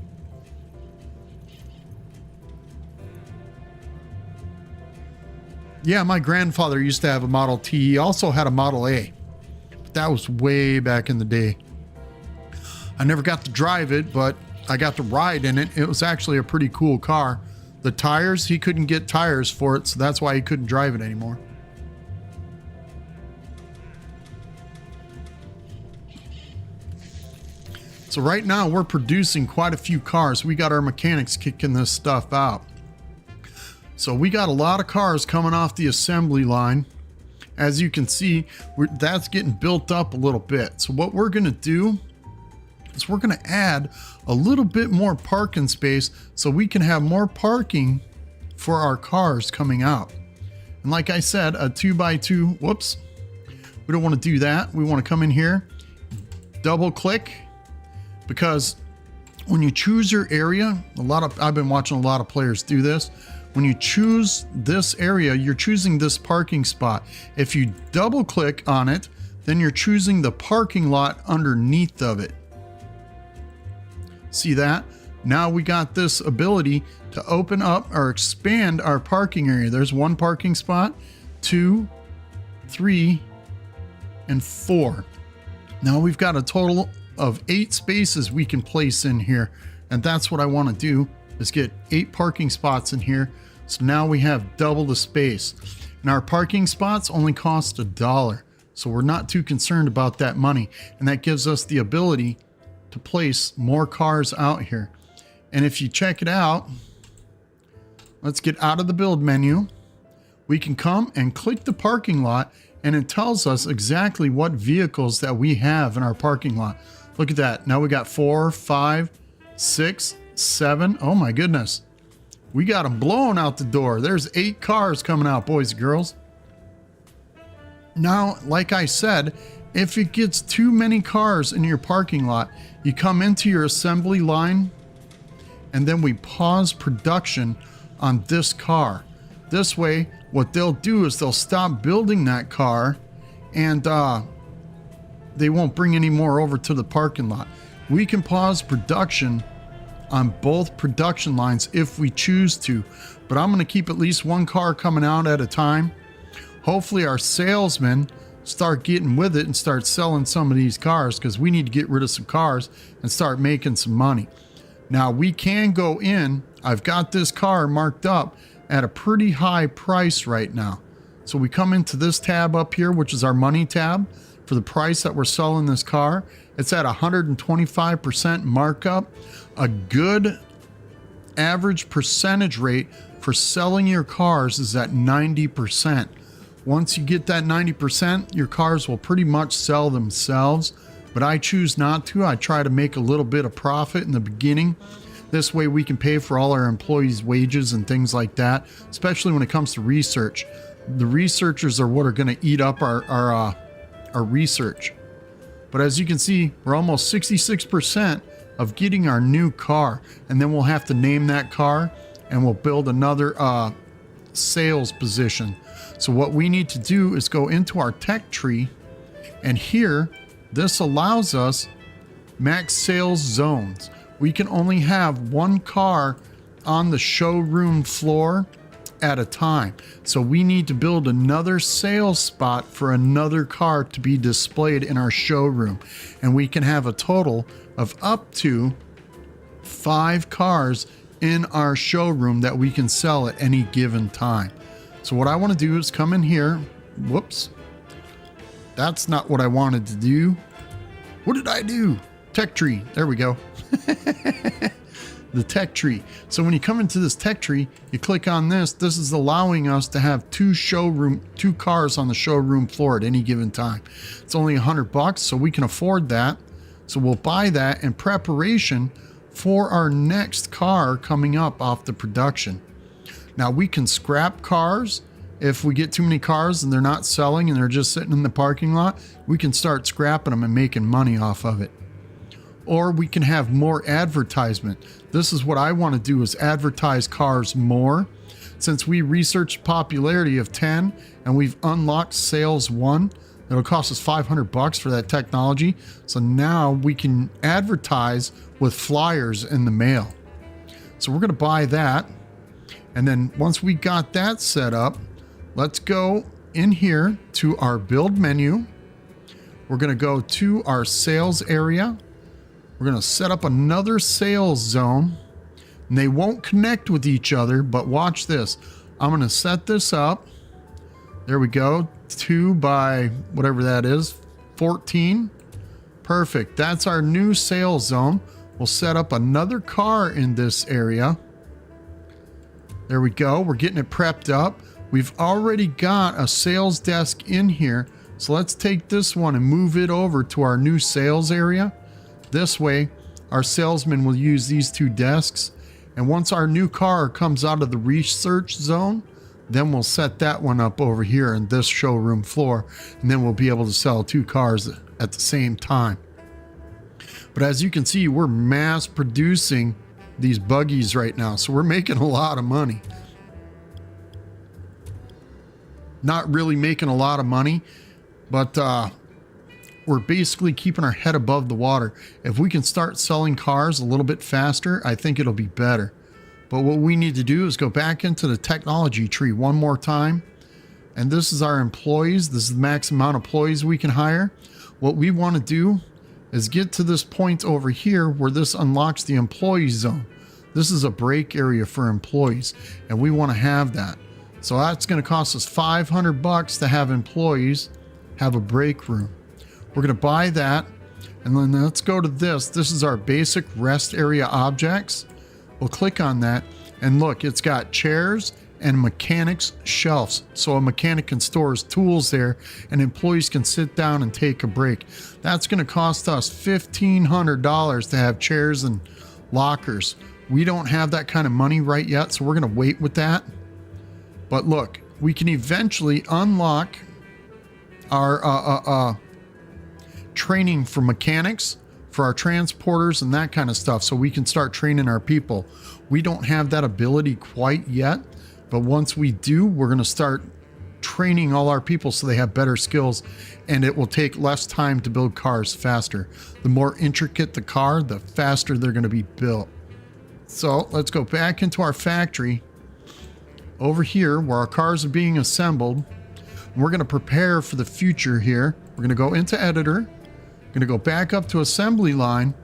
Yeah, my grandfather used to have a Model T. He also had a Model A. But that was way back in the day. I never got to drive it, but I got to ride in it. It was actually a pretty cool car. The tires, he couldn't get tires for it, so that's why he couldn't drive it anymore. So right now we're producing quite a few cars. We got our mechanics kicking this stuff out. So we got a lot of cars coming off the assembly line. As you can see, that's getting built up a little bit. So what we're going to do is we're going to add a little bit more parking space so we can have more parking for our cars coming out. And like I said, a 2x2, whoops, we don't want to do that. We want to come in here, double click, because when you choose your area, I've been watching a lot of players do this. When you choose this area, you're choosing this parking spot. If you double click on it, then you're choosing the parking lot underneath of it. See that? Now we got this ability to open up or expand our parking area. There's 1 parking spot, 2, 3, and 4. Now we've got a total of 8 spaces we can place in here. And that's what I want to do, is get 8 parking spots in here. So now we have double the space. And our parking spots only cost $1. So we're not too concerned about that money. And that gives us the ability to place more cars out here. And if you check it out, let's get out of the build menu. We can come and click the parking lot and it tells us exactly what vehicles that we have in our parking lot. Look at that. Now we got 4, 5, 6, 7. Oh my goodness. We got them blowing out the door. There's 8 cars coming out, boys and girls. Now, like I said, if it gets too many cars in your parking lot, you come into your assembly line and then we pause production on this car. This way, what they'll do is they'll stop building that car and they won't bring any more over to the parking lot. We can pause production on both production lines if we choose to, but I'm going to keep at least 1 car coming out at a time. Hopefully our salesmen start getting with it and start selling some of these cars, because we need to get rid of some cars and start making some money. Now we can go in. I've got this car marked up at a pretty high price right now. So we come into this tab up here, which is our money tab. For the price that we're selling this car, it's at 125% markup. A good average percentage rate for selling your cars is at 90%. Once you get that 90%, your cars will pretty much sell themselves, but I choose not to. I try to make a little bit of profit in the beginning. This way we can pay for all our employees' wages and things like that, especially when it comes to research. The researchers are what are going to eat up our research. But as you can see, we're almost 66% of getting our new car, and then we'll have to name that car and we'll build another sales position. So what we need to do is go into our tech tree, and here this allows us max sales zones. We can only have one car on the showroom floor at a time. So we need to build another sales spot for another car to be displayed in our showroom. And we can have a total of up to 5 cars in our showroom that we can sell at any given time. So what I want to do is come in here. Whoops. That's not what I wanted to do. What did I do? Tech tree. There we go. The tech tree. So when you come into this tech tree, you click on this. This is allowing us to have two cars on the showroom floor at any given time. It's only $100, so we can afford that. So we'll buy that in preparation for our next car coming up off the production. Now we can scrap cars. If we get too many cars and they're not selling and they're just sitting in the parking lot, we can start scrapping them and making money off of it. Or we can have more advertisement. This is what I want to do, is advertise cars more. Since we researched popularity of 10 and we've unlocked sales 1, it'll cost us $500 for that technology. So now we can advertise with flyers in the mail. So we're going to buy that. And then once we got that set up, let's go in here to our build menu. We're going to go to our sales area. We're going to set up another sales zone, and they won't connect with each other, but watch this. I'm going to set this up. There we go. 2 by whatever that is, 14. Perfect. That's our new sales zone. We'll set up another car in this area. There we go. We're getting it prepped up. We've already got a sales desk in here. So let's take this one and move it over to our new sales area. This way, our salesman will use these 2 desks. And once our new car comes out of the research zone, then we'll set that one up over here in this showroom floor. And then we'll be able to sell 2 cars at the same time. But as you can see, we're mass producing these buggies right now. So we're making a lot of money. Not really making a lot of money, but we're basically keeping our head above the water. If we can start selling cars a little bit faster, I think it'll be better. But what we need to do is go back into the technology tree one more time. And this is our employees. This is the max amount of employees we can hire. What we want to do is get to this point over here where this unlocks the employee zone. This is a break area for employees, and we want to have that. So that's going to cost us $500 to have employees have a break room. We're going to buy that, and then let's go to this. This is our basic rest area objects. We'll click on that, and look, it's got chairs and mechanics shelves. So a mechanic can store his tools there, and employees can sit down and take a break. That's going to cost us $1,500 to have chairs and lockers. We don't have that kind of money right yet, so we're going to wait with that. But look, we can eventually unlock our training for mechanics, for our transporters and that kind of stuff, so we can start training our people. We don't have that ability quite yet, but once we do, we're going to start training all our people so they have better skills, and it will take less time to build cars faster. The more intricate the car, the faster they're going to be built. So let's go back into our factory over here where our cars are being assembled. We're going to prepare for the future here. We're going to go into editor, going to go back up to assembly line,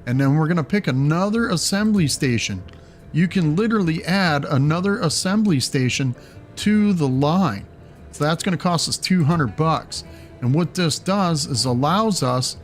and then we're going to pick another assembly station. You can literally add another assembly station to the line. So that's going to cost us $200. And what this does is allows us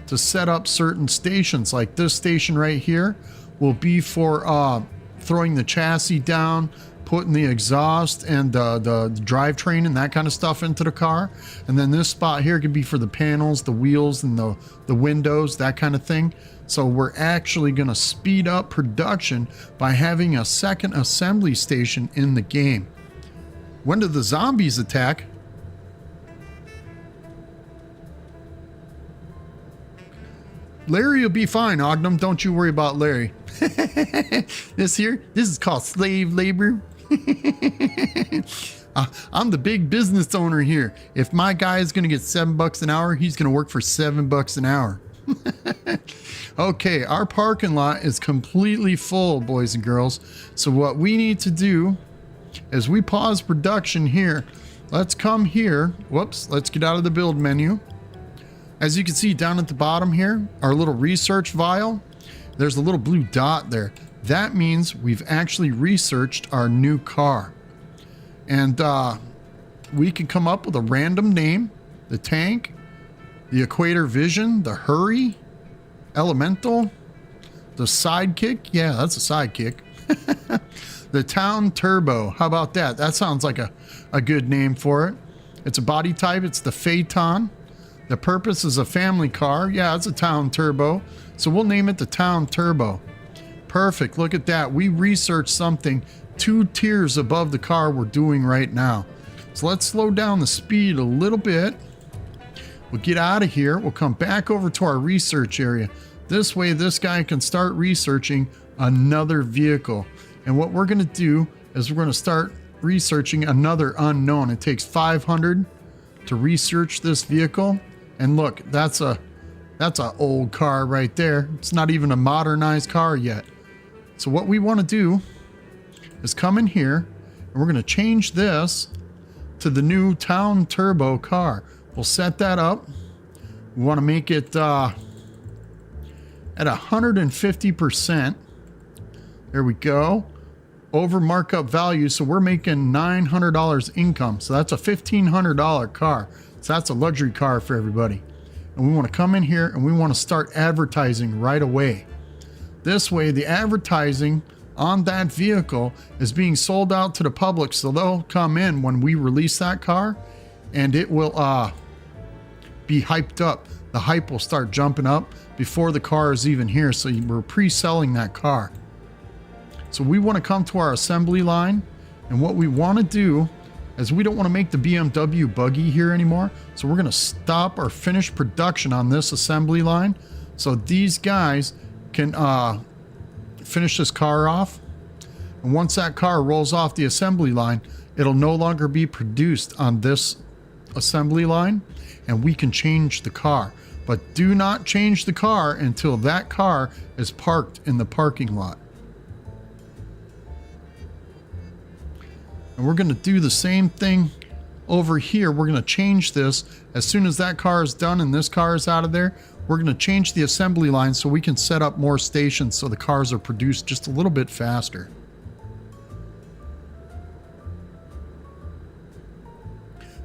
to set up certain stations. Like this station right here will be for throwing the chassis down, putting the exhaust and the drivetrain and that kind of stuff into the car. And then this spot here could be for the panels, the wheels, and the windows, that kind of thing. So we're actually going to speed up production by having a second assembly station in the game. When do the zombies attack? Larry will be fine, Ognum. Don't you worry about Larry. This is called slave labor. I'm the big business owner here. If my guy is going to get $7 an hour, he's going to work for $7 an hour. Okay, our parking lot is completely full, boys and girls. So what we need to do is we pause production here. Let's come here. Whoops, let's get out of the build menu. As you can see down at the bottom here, our little research vial, there's a little blue dot there. That means we've actually researched our new car. And we can come up with a random name: the Tank, the Equator Vision, the Hurry, Elemental, the Sidekick. Yeah, that's a sidekick. The Town Turbo. How about that? That sounds like a good name for it. It's a body type. It's the Phaeton. The purpose is a family car. Yeah, it's a Town Turbo. So we'll name it the Town Turbo. Perfect. Look at that. We researched something 2 tiers above the car we're doing right now. So let's slow down the speed a little bit. We'll get out of here. We'll come back over to our research area. This way, this guy can start researching another vehicle. And what we're going to do is we're going to start researching another unknown. It takes 500 to research this vehicle. And look, that's a old car right there. It's not even a modernized car yet. So what we want to do is come in here and we're going to change this to the new Town Turbo car. We'll set that up. We want to make it at 150%. There we go. Over markup value. So we're making $900 income. So that's a $1,500 car. So that's a luxury car for everybody. And we want to come in here and we want to start advertising right away. This way, the advertising on that vehicle is being sold out to the public. So they'll come in when we release that car and it will be hyped up. The hype will start jumping up before the car is even here. So we're pre-selling that car. So we want to come to our assembly line. And what we want to do is we don't want to make the BMW buggy here anymore. So we're going to stop or finish production on this assembly line. So these guys can finish this car off. And once that car rolls off the assembly line, it'll no longer be produced on this assembly line. And we can change the car. But do not change the car until that car is parked in the parking lot. And we're going to do the same thing over here. We're going to change this as soon as that car is done and this car is out of there. We're going to change the assembly line so we can set up more stations so the cars are produced just a little bit faster.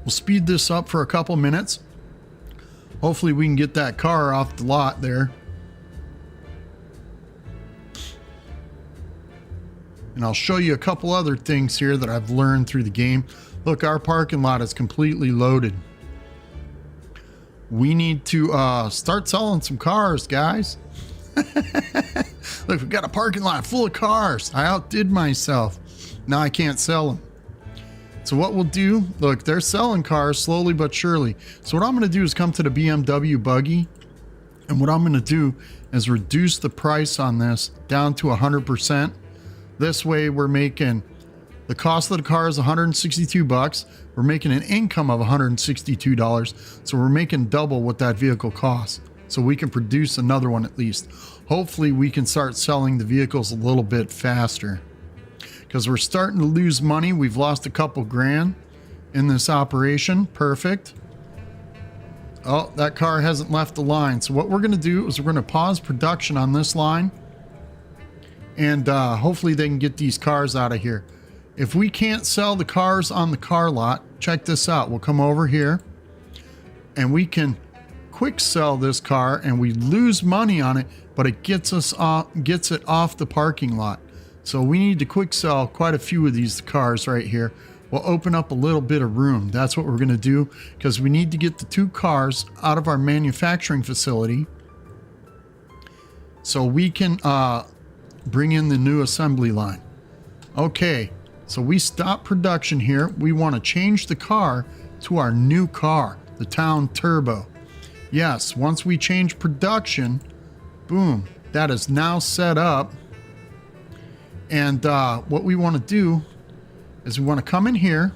We'll speed this up for a couple minutes. Hopefully we can get that car off the lot there. And I'll show you a couple other things here that I've learned through the game. Look, our parking lot is completely loaded. We need to start selling some cars, guys. Look, we've got a parking lot full of cars. I outdid myself. Now I can't sell them. So what we'll do, look, they're selling cars slowly but surely. So what I'm going to do is come to the BMW buggy. And what I'm going to do is reduce the price on this down to 100%. This way we're making, the cost of the car is $162. We're making an income of $162. So we're making double what that vehicle costs. So we can produce another one at least. Hopefully we can start selling the vehicles a little bit faster. Because we're starting to lose money. We've lost a couple grand in this operation. Perfect. Oh, that car hasn't left the line. So what we're going to do is we're going to pause production on this line. And hopefully they can get these cars out of here. If we can't sell the cars on the car lot, check this out. We'll come over here and we can quick sell this car and we lose money on it, but it gets us off, gets it off the parking lot. So we need to quick sell quite a few of these cars right here. We'll open up a little bit of room. That's what we're going to do, because we need to get the 2 cars out of our manufacturing facility so we can bring in the new assembly line. Okay, so we stop production here. We want to change the car to our new car, the Town Turbo. Yes, once we change production, boom, that is now set up. And what we want to do is we want to come in here.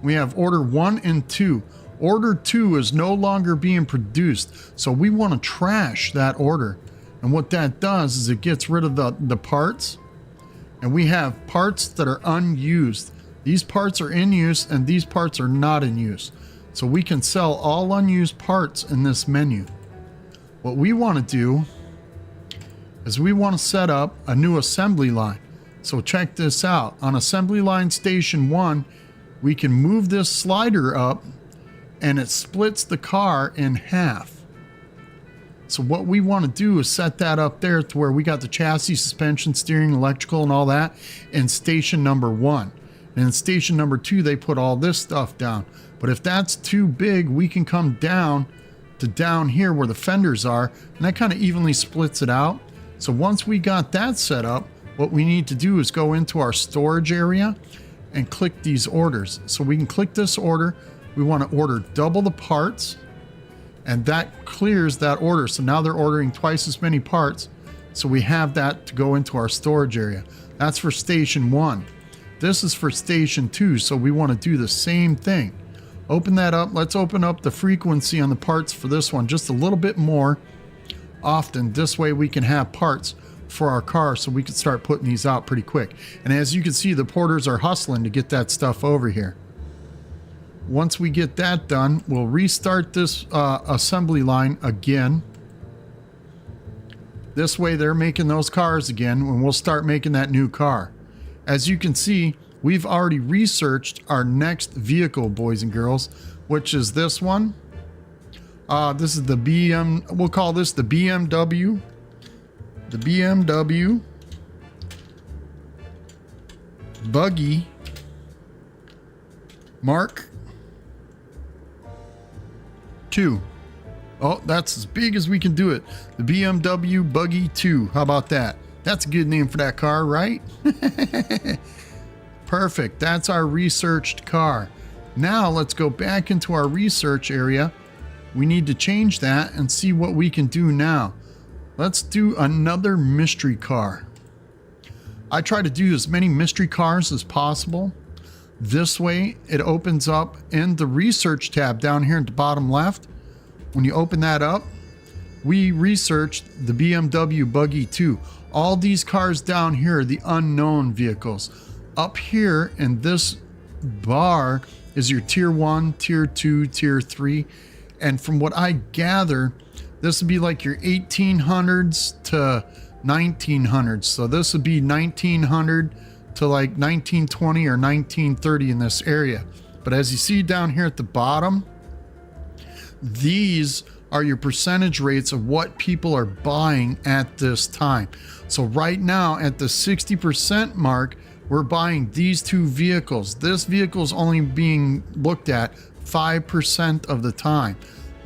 We have order 1 and 2. Order 2 is no longer being produced, so we want to trash that order. And what that does is it gets rid of the parts, and we have parts that are unused. These parts are in use and these parts are not in use. So we can sell all unused parts in this menu. What we want to do is we want to set up a new assembly line. So check this out. On assembly line station 1, we can move this slider up and it splits the car in half. So what we want to do is set that up there to where we got the chassis, suspension, steering, electrical, and all that in station number 1. And in station number 2, they put all this stuff down. But if that's too big, we can come down to down here where the fenders are, and that kind of evenly splits it out. So once we got that set up, what we need to do is go into our storage area and click these orders. So we can click this order. We want to order double the parts, and that clears that order. So now they're ordering twice as many parts. So we have that to go into our storage area. That's for station 1. This is for station 2. So we want to do the same thing. Open that up. Let's open up the frequency on the parts for this one just a little bit more often. This way we can have parts for our car so we can start putting these out pretty quick. And as you can see, the porters are hustling to get that stuff over here. Once we get that done, we'll restart this assembly line again. This way they're making those cars again, and we'll start making that new car. As you can see, we've already researched our next vehicle, boys and girls, which is this one. This is the we'll call this the BMW. The BMW Buggy Mark II. Oh, that's as big as we can do it. The BMW Buggy 2. How about that? That's a good name for that car, right? Perfect. That's our researched car. Now let's go back into our research area. We need to change that and see what we can do now. Let's do another mystery car. I try to do as many mystery cars as possible. This way it opens up in the research tab down here at the bottom left. When you open that up, we researched the BMW Buggy 2. All these cars down here are the unknown vehicles. Up here in this bar is your tier 1, tier 2, tier 3. And from what I gather, this would be like your 1800s to 1900s. So this would be 1900 to like 1920 or 1930 in this area. But as you see down here at the bottom, these are your percentage rates of what people are buying at this time. So right now at the 60% mark, we're buying these 2 vehicles. This vehicle is only being looked at 5% of the time.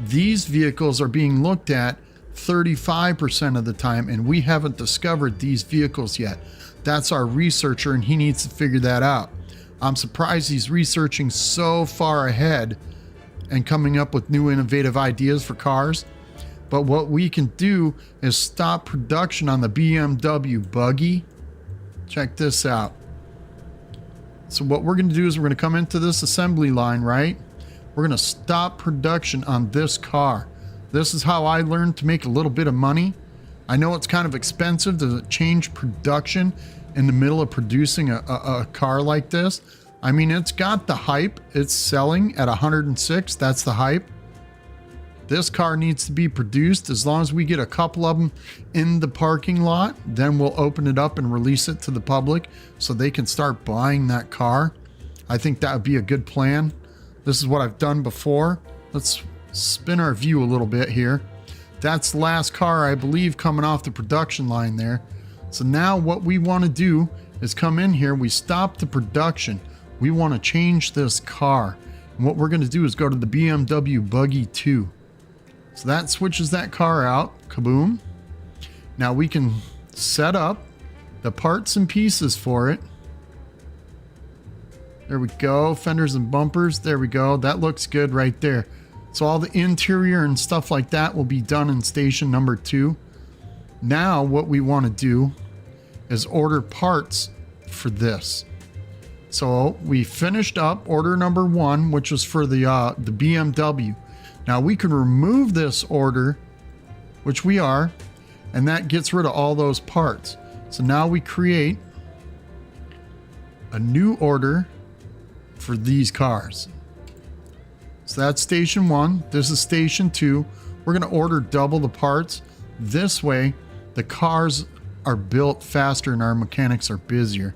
These vehicles are being looked at 35% of the time, and we haven't discovered these vehicles yet. That's our researcher, and he needs to figure that out. I'm surprised he's researching so far ahead and coming up with new innovative ideas for cars. But what we can do is stop production on the BMW Buggy. Check this out. So what we're going to do is we're going to come into this assembly line, right? We're going to stop production on this car. This is how I learned to make a little bit of money. I know it's kind of expensive to change production in the middle of producing a car like this. I mean, it's got the hype. It's selling at 106. That's the hype. This car needs to be produced. As long as we get a couple of them in the parking lot, then we'll open it up and release it to the public so they can start buying that car. I think that would be a good plan. This is what I've done before. Let's spin our view a little bit here. That's the last car, I believe, coming off the production line there. So now what we want to do is come in here. We stop the production. We want to change this car. And what we're going to do is go to the BMW Buggy 2. So that switches that car out. Kaboom. Now we can set up the parts and pieces for it. There we go. Fenders and bumpers. There we go. That looks good right there. So all the interior and stuff like that will be done in station number 2. Now what we want to do is order parts for this. So we finished up order number 1, which was for the BMW. Now we can remove this order, which we are, and that gets rid of all those parts. So now we create a new order for these cars. So that's station 1. This is station 2. We're going to order double the parts. This way, the cars are built faster and our mechanics are busier.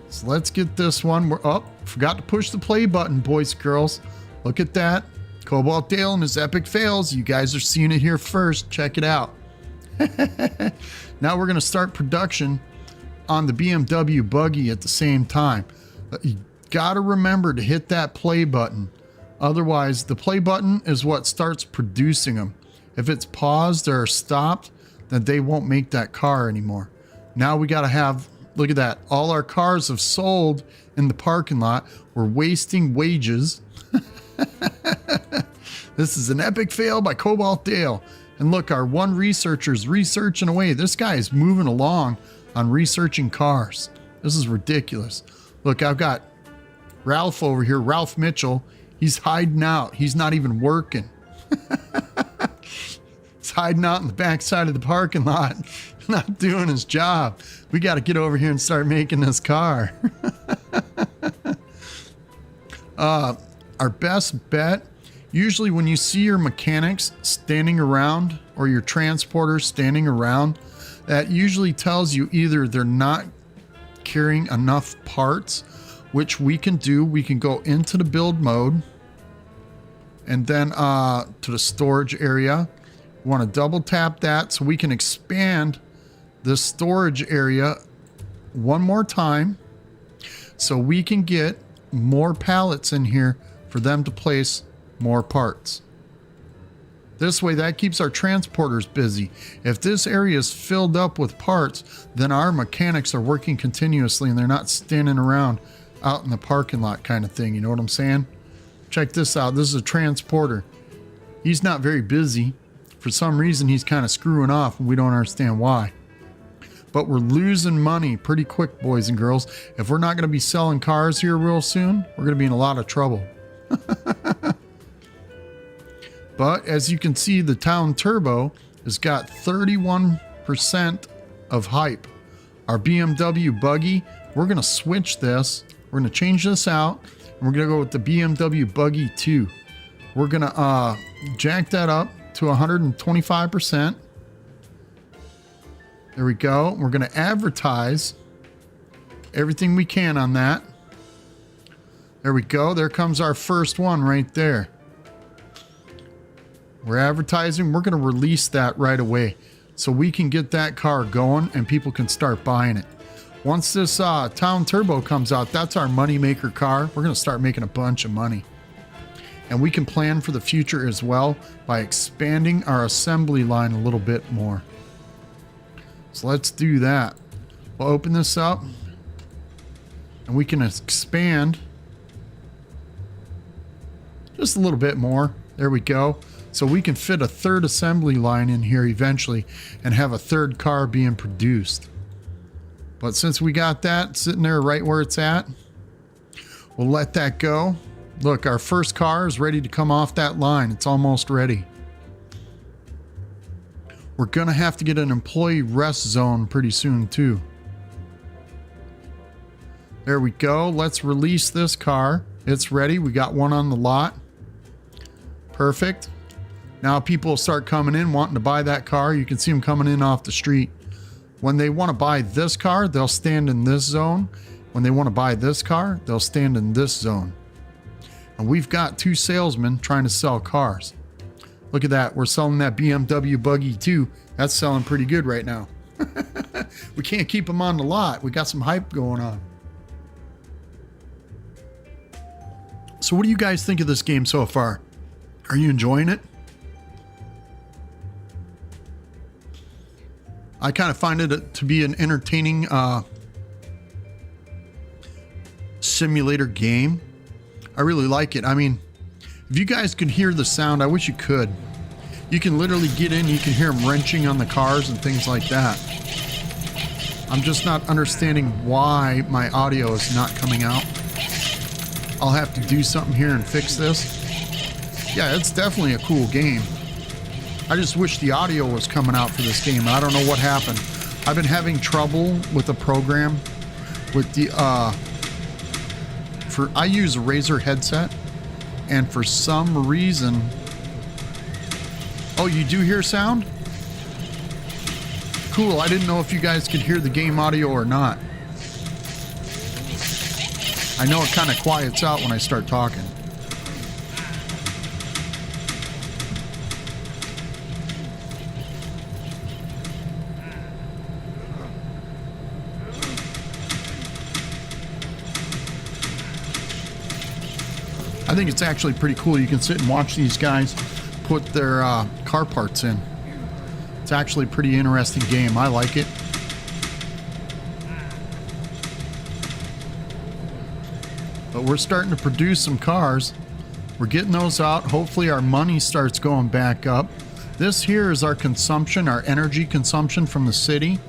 So let's get this one. We're up. Forgot to push the play button, boys and girls. Look at that. Cobalt Dale and his epic fails. You guys are seeing it here first. Check it out. Now we're going to start production on the BMW Buggy at the same time. You got to remember to hit that play button. Otherwise, the play button is what starts producing them. If it's paused or stopped, then they won't make that car anymore. Now we got to have, look at that. All our cars have sold in the parking lot. We're wasting wages. This is an epic fail by Cobalt Dale. And look, our one researcher's researching away. This guy is moving along on researching cars. This is ridiculous. Look, I've got Ralph over here, Ralph Mitchell. He's hiding out. He's not even working. He's hiding out in the backside of the parking lot, not doing his job. We got to get over here and start making this car. Our best bet, usually when you see your mechanics standing around or your transporters standing around, that usually tells you either they're not carrying enough parts, which we can do. We can go into the build mode and then to the storage area. We want to double tap that so we can expand the storage area one more time so we can get more pallets in here for them to place more parts. This way, that keeps our transporters busy. If this area is filled up with parts, then our mechanics are working continuously and they're not standing around out in the parking lot kind of thing. You know what I'm saying? Check this out. This is a transporter. He's not very busy. For some reason, he's kind of screwing off and we don't understand why. But we're losing money pretty quick, boys and girls. If we're not going to be selling cars here real soon, we're going to be in a lot of trouble. But as you can see, the Town Turbo has got 31% of hype. Our BMW Buggy, we're going to switch this. We're going to change this out. And we're going to go with the BMW Buggy 2. We're going to jack that up to 125%. There we go. We're going to advertise everything we can on that. There we go. There comes our first one right there. We're advertising. We're going to release that right away so we can get that car going and people can start buying it. Once this Town Turbo comes out, that's our moneymaker car. We're going to start making a bunch of money. And we can plan for the future as well by expanding our assembly line a little bit more. So let's do that. We'll open this up and we can expand just a little bit more. There we go. So we can fit a third assembly line in here eventually and have a third car being produced. But since we got that sitting there right where it's at, we'll let that go. Look, our first car is ready to come off that line. It's almost ready. We're going to have to get an employee rest zone pretty soon too. There we go. Let's release this car. It's ready. We got one on the lot. Perfect. Now people will start coming in wanting to buy that car. You can see them coming in off the street. When they want to buy this car, they'll stand in this zone. When they want to buy this car, they'll stand in this zone. And we've got two salesmen trying to sell cars. Look at that. We're selling that BMW Buggy 2. That's selling pretty good right now. We can't keep them on the lot. We got some hype going on. So what do you guys think of this game so far? Are you enjoying it? I kind of find it to be an entertaining simulator game. I really like it. I mean, if you guys could hear the sound, I wish you could. You can literally get in, you can hear them wrenching on the cars and things like that. I'm just not understanding why my audio is not coming out. I'll have to do something here and fix this. Yeah, it's definitely a cool game. I just wish the audio was coming out for this game. I don't know what happened. I've been having trouble with the program with the I use a Razer headset, and for some reason, oh, you do hear sound? Cool. I didn't know if you guys could hear the game audio or not. I know it kind of quiets out when I start talking. I think it's actually pretty cool. You can sit and watch these guys put their car parts in. It's actually a pretty interesting game. I like it. But we're starting to produce some cars. We're getting those out. Hopefully our money starts going back up. This here is our consumption, our energy consumption from the city.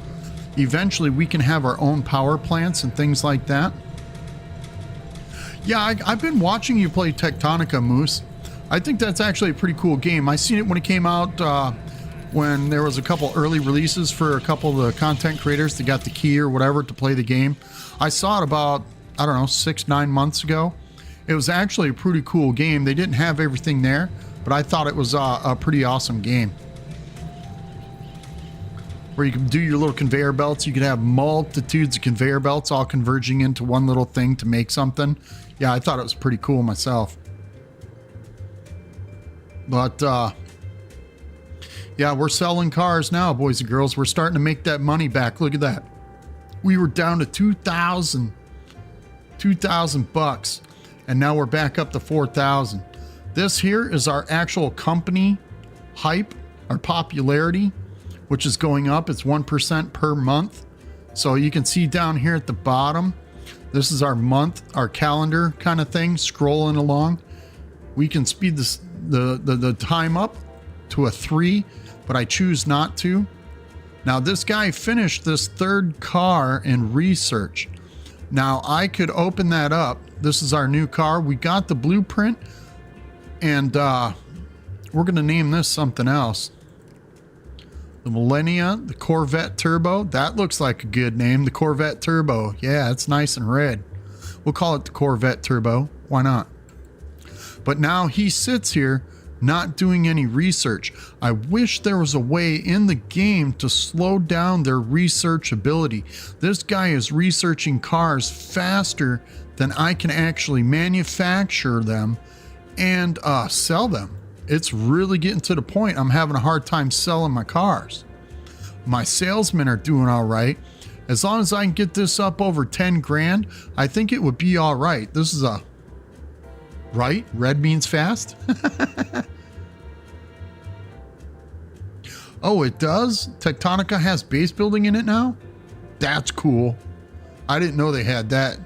Eventually we can have our own power plants and things like that. Yeah, I've been watching you play Tectonica, Moose. I think that's actually a pretty cool game. I seen it when it came out, when there was a couple early releases for a couple of the content creators that got the key or whatever to play the game. I saw it about, I don't know, 6-9 months ago. It was actually a pretty cool game. They didn't have everything there, but I thought it was a pretty awesome game. Where you can do your little conveyor belts. You could have multitudes of conveyor belts all converging into one little thing to make something. Yeah, I thought it was pretty cool myself. But, yeah, we're selling cars now, boys and girls. We're starting to make that money back. Look at that. We were down to 2,000 bucks, and now we're back up to 4,000. This here is our actual company hype, our popularity, which is going up. It's 1% per month. So you can see down here at the bottom, this is our month, our calendar kind of thing, scrolling along. We can speed this, the time up to a 3, but I choose not to. Now this guy finished this third car in research. Now I could open that up. This is our new car. We got the blueprint, and we're going to name this something else. The Millennia, the Corvette Turbo. That looks like a good name. The Corvette Turbo. Yeah, it's nice and red. We'll call it the Corvette Turbo. Why not? But now he sits here not doing any research. I wish there was a way in the game to slow down their research ability. This guy is researching cars faster than I can actually manufacture them and sell them. It's really getting to the point I'm having a hard time selling my cars. My salesmen are doing all right. As long as I can get this up over 10 grand, I think it would be all right. This is a right. Red means fast. Oh, it does? Tectonica has base building in it now? That's cool. I didn't know they had that.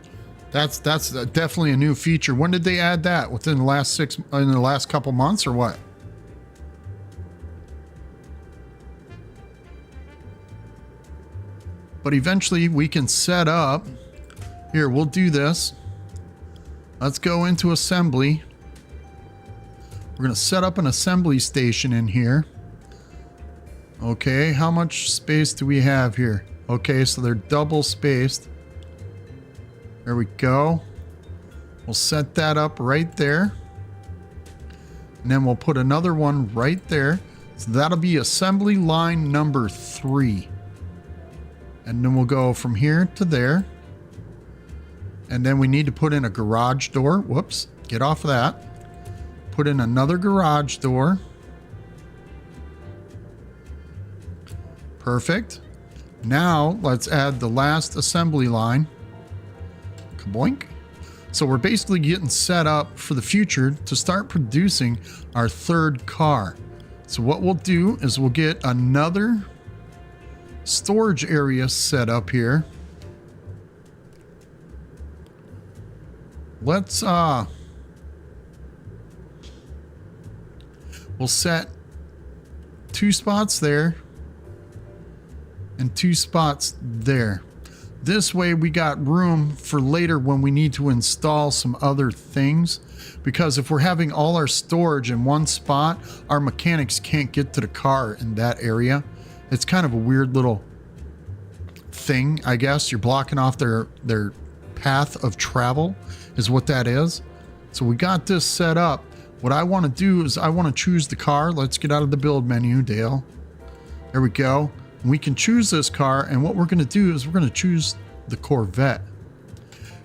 That's definitely a new feature. When did they add that? Within the last couple months or what? But eventually we can set up. Here, we'll do this. Let's go into assembly. We're going to set up an assembly station in here. Okay, how much space do we have here? Okay, so they're double spaced. There we go. We'll set that up right there. And then we'll put another one right there. So that'll be assembly line number 3. And then we'll go from here to there. And then we need to put in a garage door. Whoops, get off of that. Put in another garage door. Perfect. Now let's add the last assembly line. Kaboink. So we're basically getting set up for the future to start producing our third car. So what we'll do is we'll get another storage area set up here. Let's we'll set 2 spots there and 2 spots there. This way we got room for later when we need to install some other things, because if we're having all our storage in one spot, our mechanics can't get to the car in that area. It's kind of a weird little thing, I guess. You're blocking off their path of travel is what that is. So we got this set up. What I want to do is I want to choose the car. Let's get out of the build menu, Dale. There we go. We can choose this car, and what we're going to do is we're going to choose the Corvette.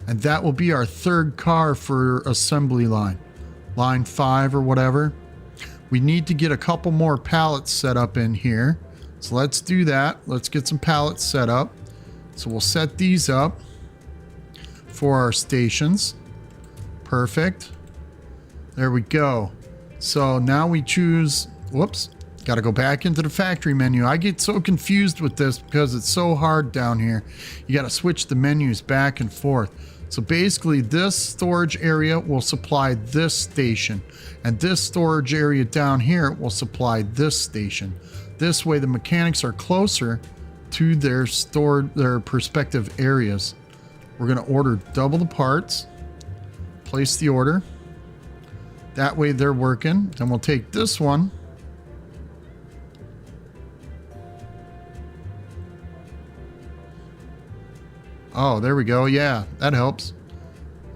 And that will be our third car for assembly line. Line 5 or whatever. We need to get a couple more pallets set up in here. So let's do that. Let's get some pallets set up. So we'll set these up for our stations. Perfect. There we go. So now we choose, whoops, got to go back into the factory menu. I get so confused with this because it's so hard down here. You got to switch the menus back and forth. So basically this storage area will supply this station, and this storage area down here will supply this station. This way the mechanics are closer to their perspective areas. We're going to order double the parts, place the order. That way they're working. Then we'll take this one. Oh, there we go. Yeah, that helps.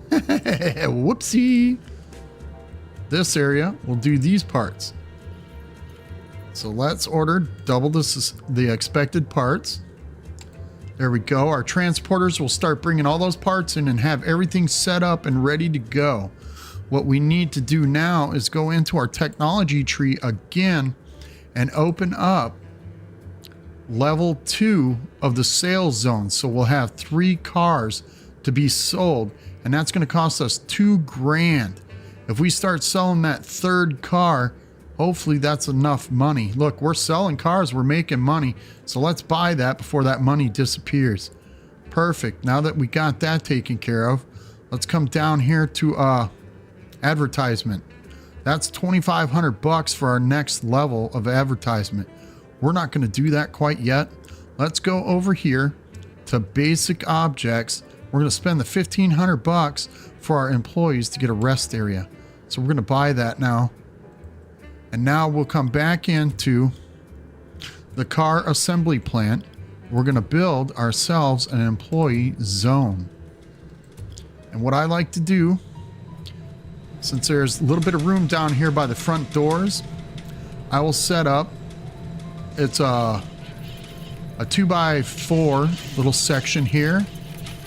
Whoopsie. This area will do these parts. So let's order double the expected parts. There we go. Our transporters will start bringing all those parts in and have everything set up and ready to go. What we need to do now is go into our technology tree again and open up level 2 of the sales zone. So we'll have 3 cars to be sold, and that's going to cost us $2,000. If we start selling that third car, hopefully that's enough money. Look, we're selling cars, we're making money. So let's buy that before that money disappears. Perfect. Now that we got that taken care of, let's come down here to advertisement. That's $2,500 for our next level of advertisement. We're not going to do that quite yet. Let's go over here to basic objects. We're going to spend the $1,500 for our employees to get a rest area. So we're going to buy that now. And now we'll come back into the car assembly plant. We're going to build ourselves an employee zone. And what I like to do, since there's a little bit of room down here by the front doors, I will set up, it's a 2x4 little section here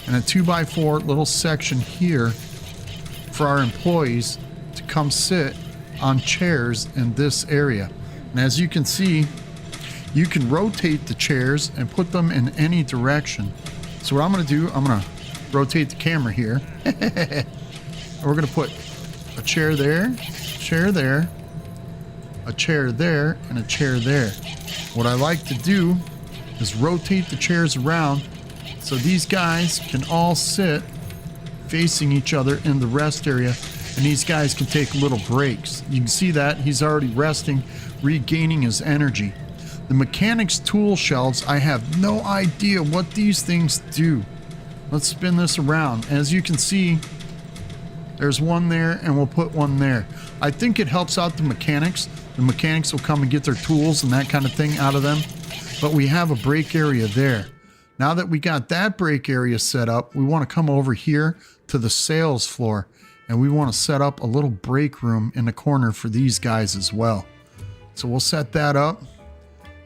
and a 2x4 little section here for our employees to come sit on chairs in this area. And as you can see, you can rotate the chairs and put them in any direction. So what I'm going to do, I'm going to rotate the camera here. We're going to put a chair there, a chair there, a chair there, and a chair there. What I like to do is rotate the chairs around so these guys can all sit facing each other in the rest area, and these guys can take little breaks. You can see that he's already resting, regaining his energy. The mechanics tool shelves, I have no idea what these things do. Let's spin this around. As you can see, there's one there, and we'll put one there. I think it helps out the mechanics. The mechanics will come and get their tools and that kind of thing out of them. But we have a break area there. Now that we got that break area set up, we want to come over here to the sales floor, and we want to set up a little break room in the corner for these guys as well. So we'll set that up.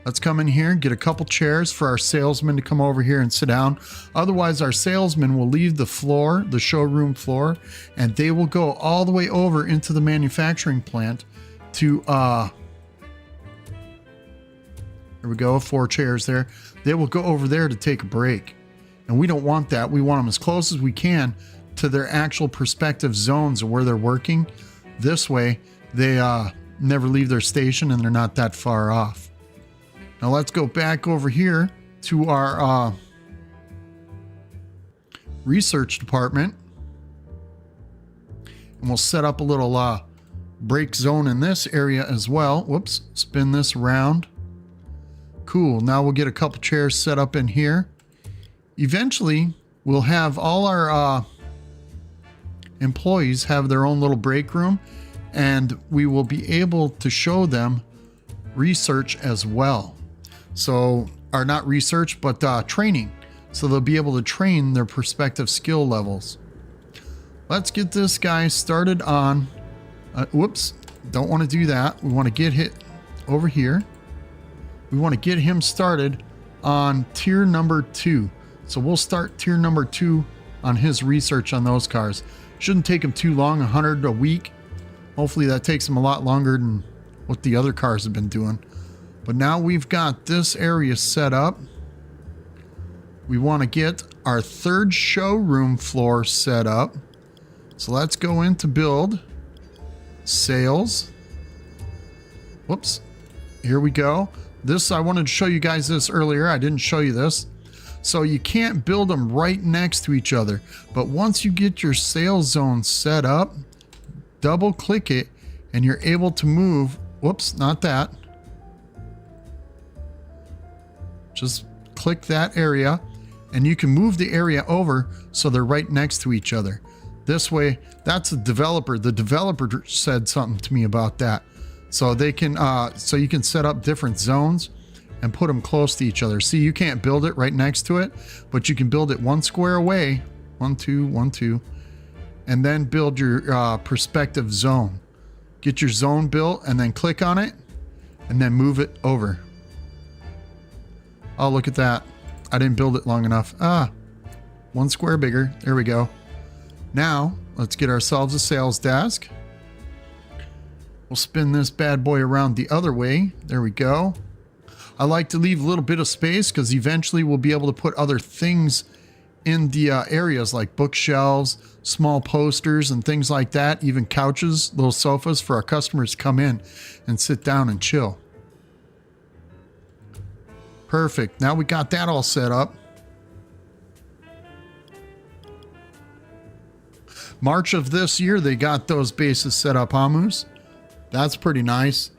Let's come in here and get a couple chairs for our salesmen to come over here and sit down. Otherwise, our salesmen will leave the floor, the showroom floor, and they will go all the way over into the manufacturing plant to There we go, 4 chairs there. They will go over there to take a break. And we don't want that. We want them as close as we can to their actual prospective zones of where they're working. This way, they never leave their station and they're not that far off. Now let's go back over here to our research department. And we'll set up a little break zone in this area as well. Whoops, spin this around. Cool, now we'll get a couple chairs set up in here. Eventually, we'll have all our employees have their own little break room, and we will be able to show them research as well. So, or not research, but training. So they'll be able to train their prospective skill levels. Let's get this guy started on, whoops, don't want to do that. We want to get hit over here. We want to get him started on tier number 2. So we'll start tier number 2 on his research on those cars. Shouldn't take him too long, 100 a week. Hopefully that takes him a lot longer than what the other cars have been doing. But now we've got this area set up. We want to get our 3rd showroom floor set up. So let's go into build, sales. Whoops, here we go. This, I wanted to show you guys this earlier. I didn't show you this. So you can't build them right next to each other. But once you get your sales zone set up, double click it and you're able to move. Whoops, not that. Just click that area and you can move the area over so they're right next to each other. This way, that's a developer. The developer said something to me about that. So they can, so you can set up different zones and put them close to each other. See, you can't build it right next to it, but you can build it 1 square away. 1, 2, 1, 2. And then build your prospective zone. Get your zone built and then click on it and then move it over. Oh, look at that. I didn't build it long enough. 1 square bigger. There we go. Now, let's get ourselves a sales desk. We'll spin this bad boy around the other way. There we go. I like to leave a little bit of space because eventually we'll be able to put other things in the areas like bookshelves, small posters and things like that, even couches, little sofas for our customers to come in and sit down and chill. Perfect. Now we got that all set up. March of this year, they got those bases set up, huh, Moose? That's pretty nice.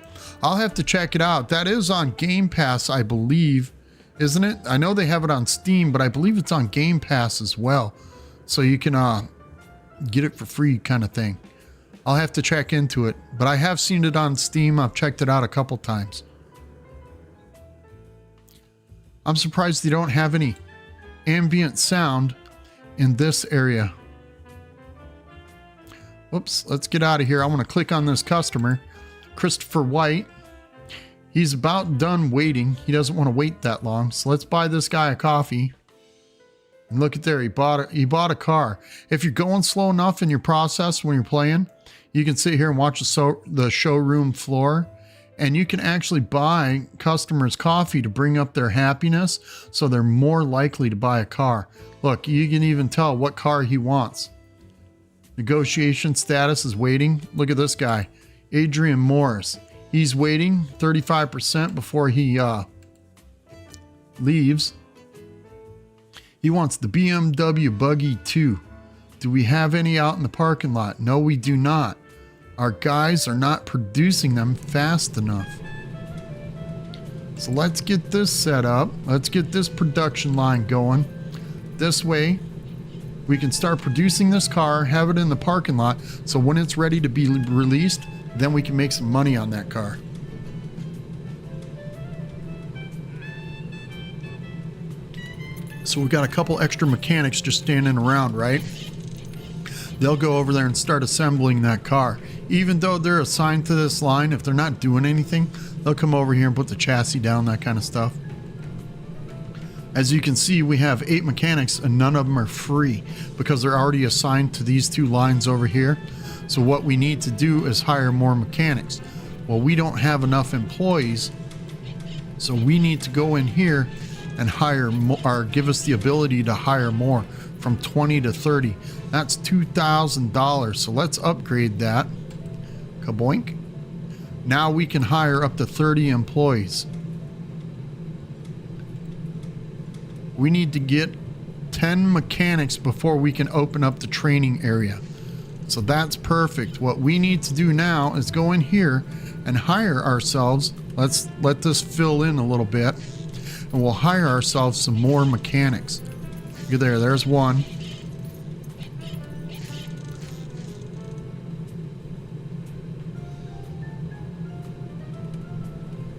I'll have to check it out. That is on Game Pass, I believe, isn't it? I know they have it on Steam, but I believe it's on Game Pass as well. So you can get it for free kind of thing. I'll have to check into it, but I have seen it on Steam. I've checked it out a couple times. I'm surprised they don't have any ambient sound in this area. Whoops, let's get out of here. I want to click on this customer, Christopher White. He's about done waiting. He doesn't want to wait that long. So let's buy this guy a coffee. And look at there, he bought a car. If you're going slow enough in your process when you're playing, you can sit here and watch the showroom floor. And you can actually buy customers coffee to bring up their happiness, so they're more likely to buy a car. Look, you can even tell what car he wants. Negotiation status is waiting. Look at this guy, Adrian Morris. He's waiting 35% before he leaves. He wants the BMW Buggy 2. Do we have any out in the parking lot? No, we do not. Our guys are not producing them fast enough. So let's get this set up. Let's get this production line going. This way, we can start producing this car, have it in the parking lot, so when it's ready to be released, then we can make some money on that car. So we've got a couple extra mechanics just standing around, right? They'll go over there and start assembling that car. Even though they're assigned to this line, if they're not doing anything, they'll come over here and put the chassis down, that kind of stuff. As you can see, we have 8 mechanics and none of them are free because they're already assigned to these 2 lines over here. So what we need to do is hire more mechanics. Well, we don't have enough employees So we need to go in here and hire more, or give us the ability to hire more from 20 to 30. That's $2,000. So let's upgrade that. Kaboink. Now we can hire up to 30 employees. We need to get 10 mechanics before we can open up the training area. So that's perfect. What we need to do now is go in here and hire ourselves. Let's let this fill in a little bit, and we'll hire ourselves some more mechanics. Look there, there's one.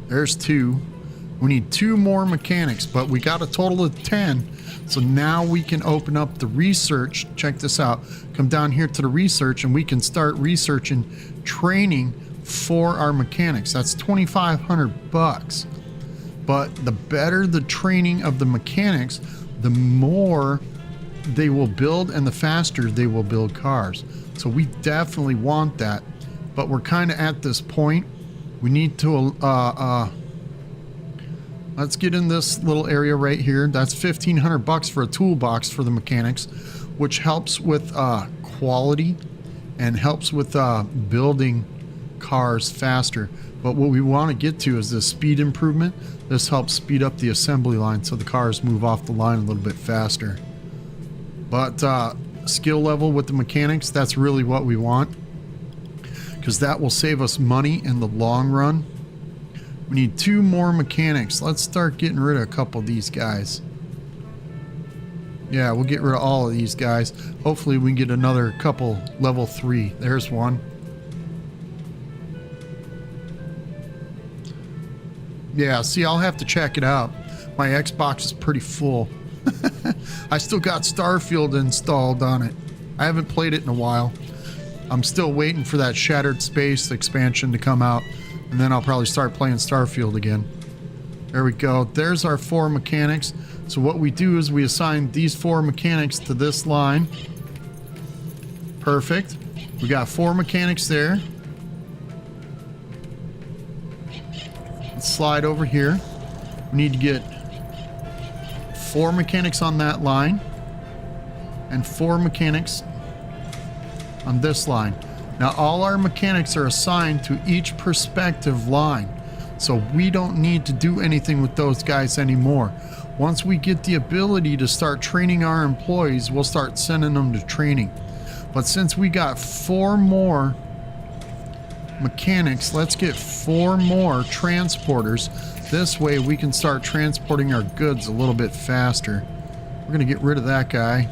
There's two. We need 2 more mechanics, but we got a total of 10. So now we can open up the research. Check this out. Come down here to the research and we can start researching training for our mechanics. That's $2,500. But the better the training of the mechanics, the more they will build and the faster they will build cars. So we definitely want that. But we're kind of at this point. We need to let's get in this little area right here. That's $1,500 for a toolbox for the mechanics, which helps with quality and helps with building cars faster. But what we want to get to is the speed improvement. This helps speed up the assembly line so the cars move off the line a little bit faster. But skill level with the mechanics, that's really what we want, because that will save us money in the long run. We need 2 more mechanics. Let's start getting rid of a couple of these guys. Yeah, we'll get rid of all of these guys. Hopefully we can get another couple level 3. There's one. Yeah, see, I'll have to check it out. My Xbox is pretty full. I still got Starfield installed on it. I haven't played it in a while. I'm still waiting for that Shattered Space expansion to come out, and then I'll probably start playing Starfield again. There we go. There's our 4 mechanics. So what we do is we assign these 4 mechanics to this line. Perfect. We got 4 mechanics there. Let's slide over here. We need to get 4 mechanics on that line and 4 mechanics on this line. Now all our mechanics are assigned to each perspective line, so we don't need to do anything with those guys anymore. Once we get the ability to start training our employees, we'll start sending them to training. But since we got 4 more mechanics, let's get 4 more transporters. This way we can start transporting our goods a little bit faster. We're gonna get rid of that guy.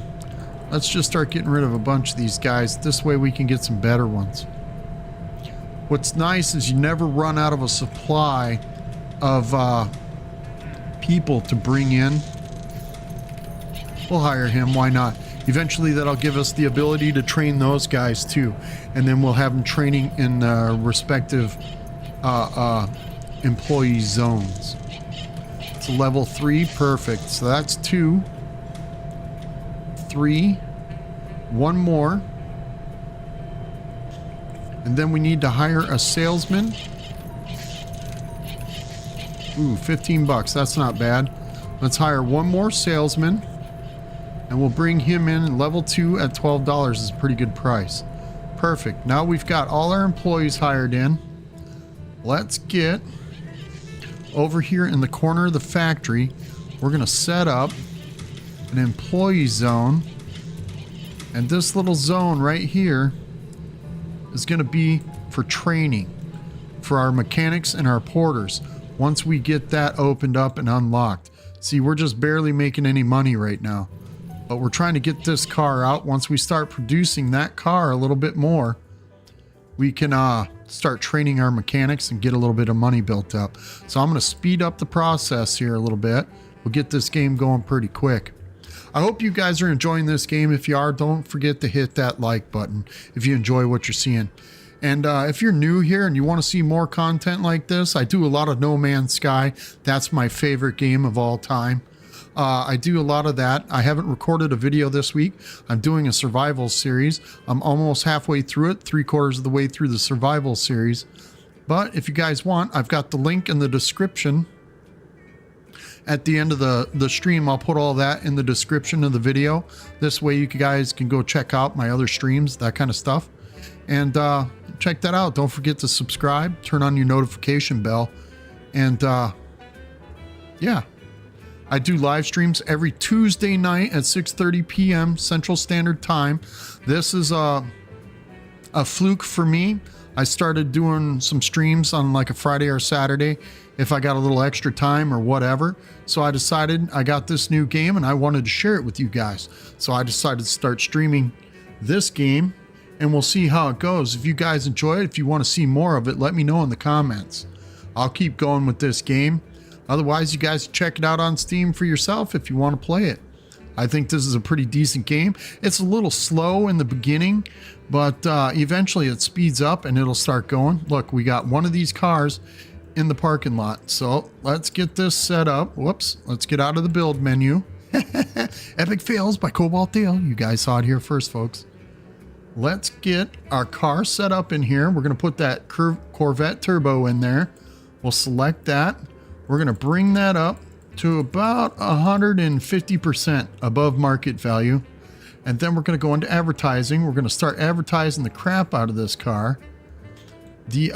Let's just start getting rid of a bunch of these guys. This way we can get some better ones. What's nice is you never run out of a supply of people to bring in. We'll hire him, why not? Eventually that'll give us the ability to train those guys too. And then we'll have them training in respective employee zones. It's level 3, perfect. So that's 2. 3, 1 more, and then we need to hire a salesman. Ooh, $15, that's not bad. Let's hire 1 more salesman, and we'll bring him in level 2 at $12. Is a pretty good price. Perfect. Now we've got all our employees hired in. Let's get over here in the corner of the factory. We're gonna set up an employee zone, and this little zone right here is going to be for training for our mechanics and our porters. Once we get that opened up and unlocked, see, we're just barely making any money right now, but we're trying to get this car out. Once we start producing that car a little bit more, we can start training our mechanics and get a little bit of money built up. So I'm going to speed up the process here a little bit. We'll get this game going pretty quick. I hope you guys are enjoying this game. If you are, don't forget to hit that like button if you enjoy what you're seeing. And if you're new here and you want to see more content like this, I do a lot of No Man's Sky. That's my favorite game of all time. I do a lot of that. I haven't recorded a video this week. I'm doing a survival series. I'm almost halfway through it, 3/4 of the way through the survival series. But if you guys want, I've got the link in the description at the end of the stream. I'll put all that in the description of the video. This way you guys can go check out my other streams, that kind of stuff. And check that out. Don't forget to subscribe, turn on your notification bell. And yeah, I do live streams every Tuesday night at 6:30 p.m. Central Standard Time. This is a fluke for me. I started doing some streams on like a Friday or Saturday if I got a little extra time or whatever. So I decided I got this new game and I wanted to share it with you guys. So I decided to start streaming this game, and we'll see how it goes. If you guys enjoy it, if you want to see more of it, let me know in the comments. I'll keep going with this game. Otherwise, you guys check it out on Steam for yourself if you want to play it. I think this is a pretty decent game. It's a little slow in the beginning, but eventually it speeds up and it'll start going. Look, we got one of these cars in the parking lot. So let's get this set up. Whoops. Let's get out of the build menu. Epic fails by Cobalt Dale. You guys saw it here first, folks. Let's get our car set up in here. We're going to put that Corvette turbo in there. We'll select that. We're going to bring that up to about 150% above market value. And then we're going to go into advertising. We're going to start advertising the crap out of this car. The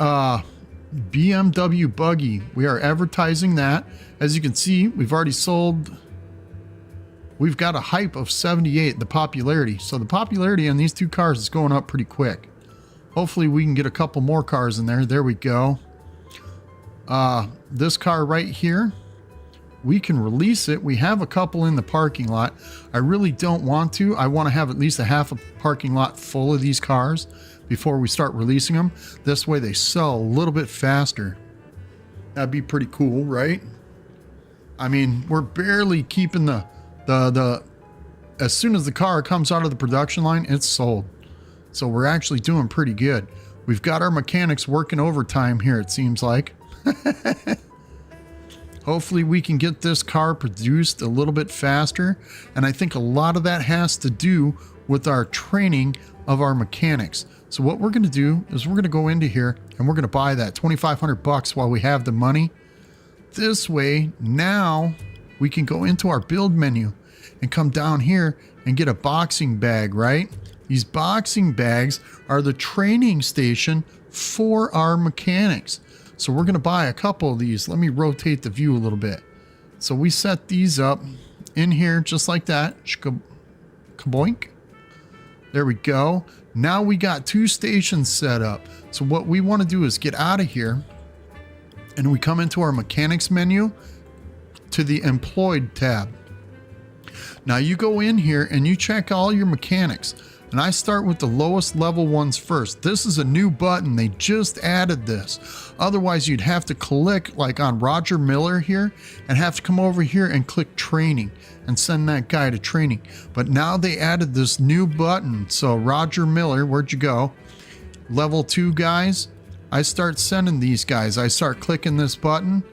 BMW Buggy. We are advertising that. As you can see, we've already sold. We've got a hype of 78, the popularity. So the popularity on these two cars is going up pretty quick. Hopefully we can get a couple more cars in there. There we go. This car right here, we can release it. We have a couple in the parking lot. I really don't want to. I want to have at least a half a parking lot full of these cars before we start releasing them. This way they sell a little bit faster. That'd be pretty cool, right? I mean, we're barely keeping the as soon as the car comes out of the production line, it's sold. So we're actually doing pretty good. We've got our mechanics working overtime here, it seems like. Hopefully we can get this car produced a little bit faster. And I think a lot of that has to do with our training of our mechanics. So what we're going to do is we're going to go into here and we're going to buy that $2,500 while we have the money. This way, now we can go into our build menu and come down here and get a boxing bag, right? These boxing bags are the training station for our mechanics. So we're going to buy a couple of these. Let me rotate the view a little bit. So we set these up in here just like that. Kaboink. There we go. Now we got two stations set up. So what we want to do is get out of here and we come into our mechanics menu to the employed tab. Now you go in here and you check all your mechanics. And I start with the lowest level ones first. This is a new button. They just added this. Otherwise, you'd have to click like on Roger Miller here and have to come over here and click training and send that guy to training. But now they added this new button. So Roger Miller, where'd you go? Level 2 guys. I start sending these guys. I start clicking this button.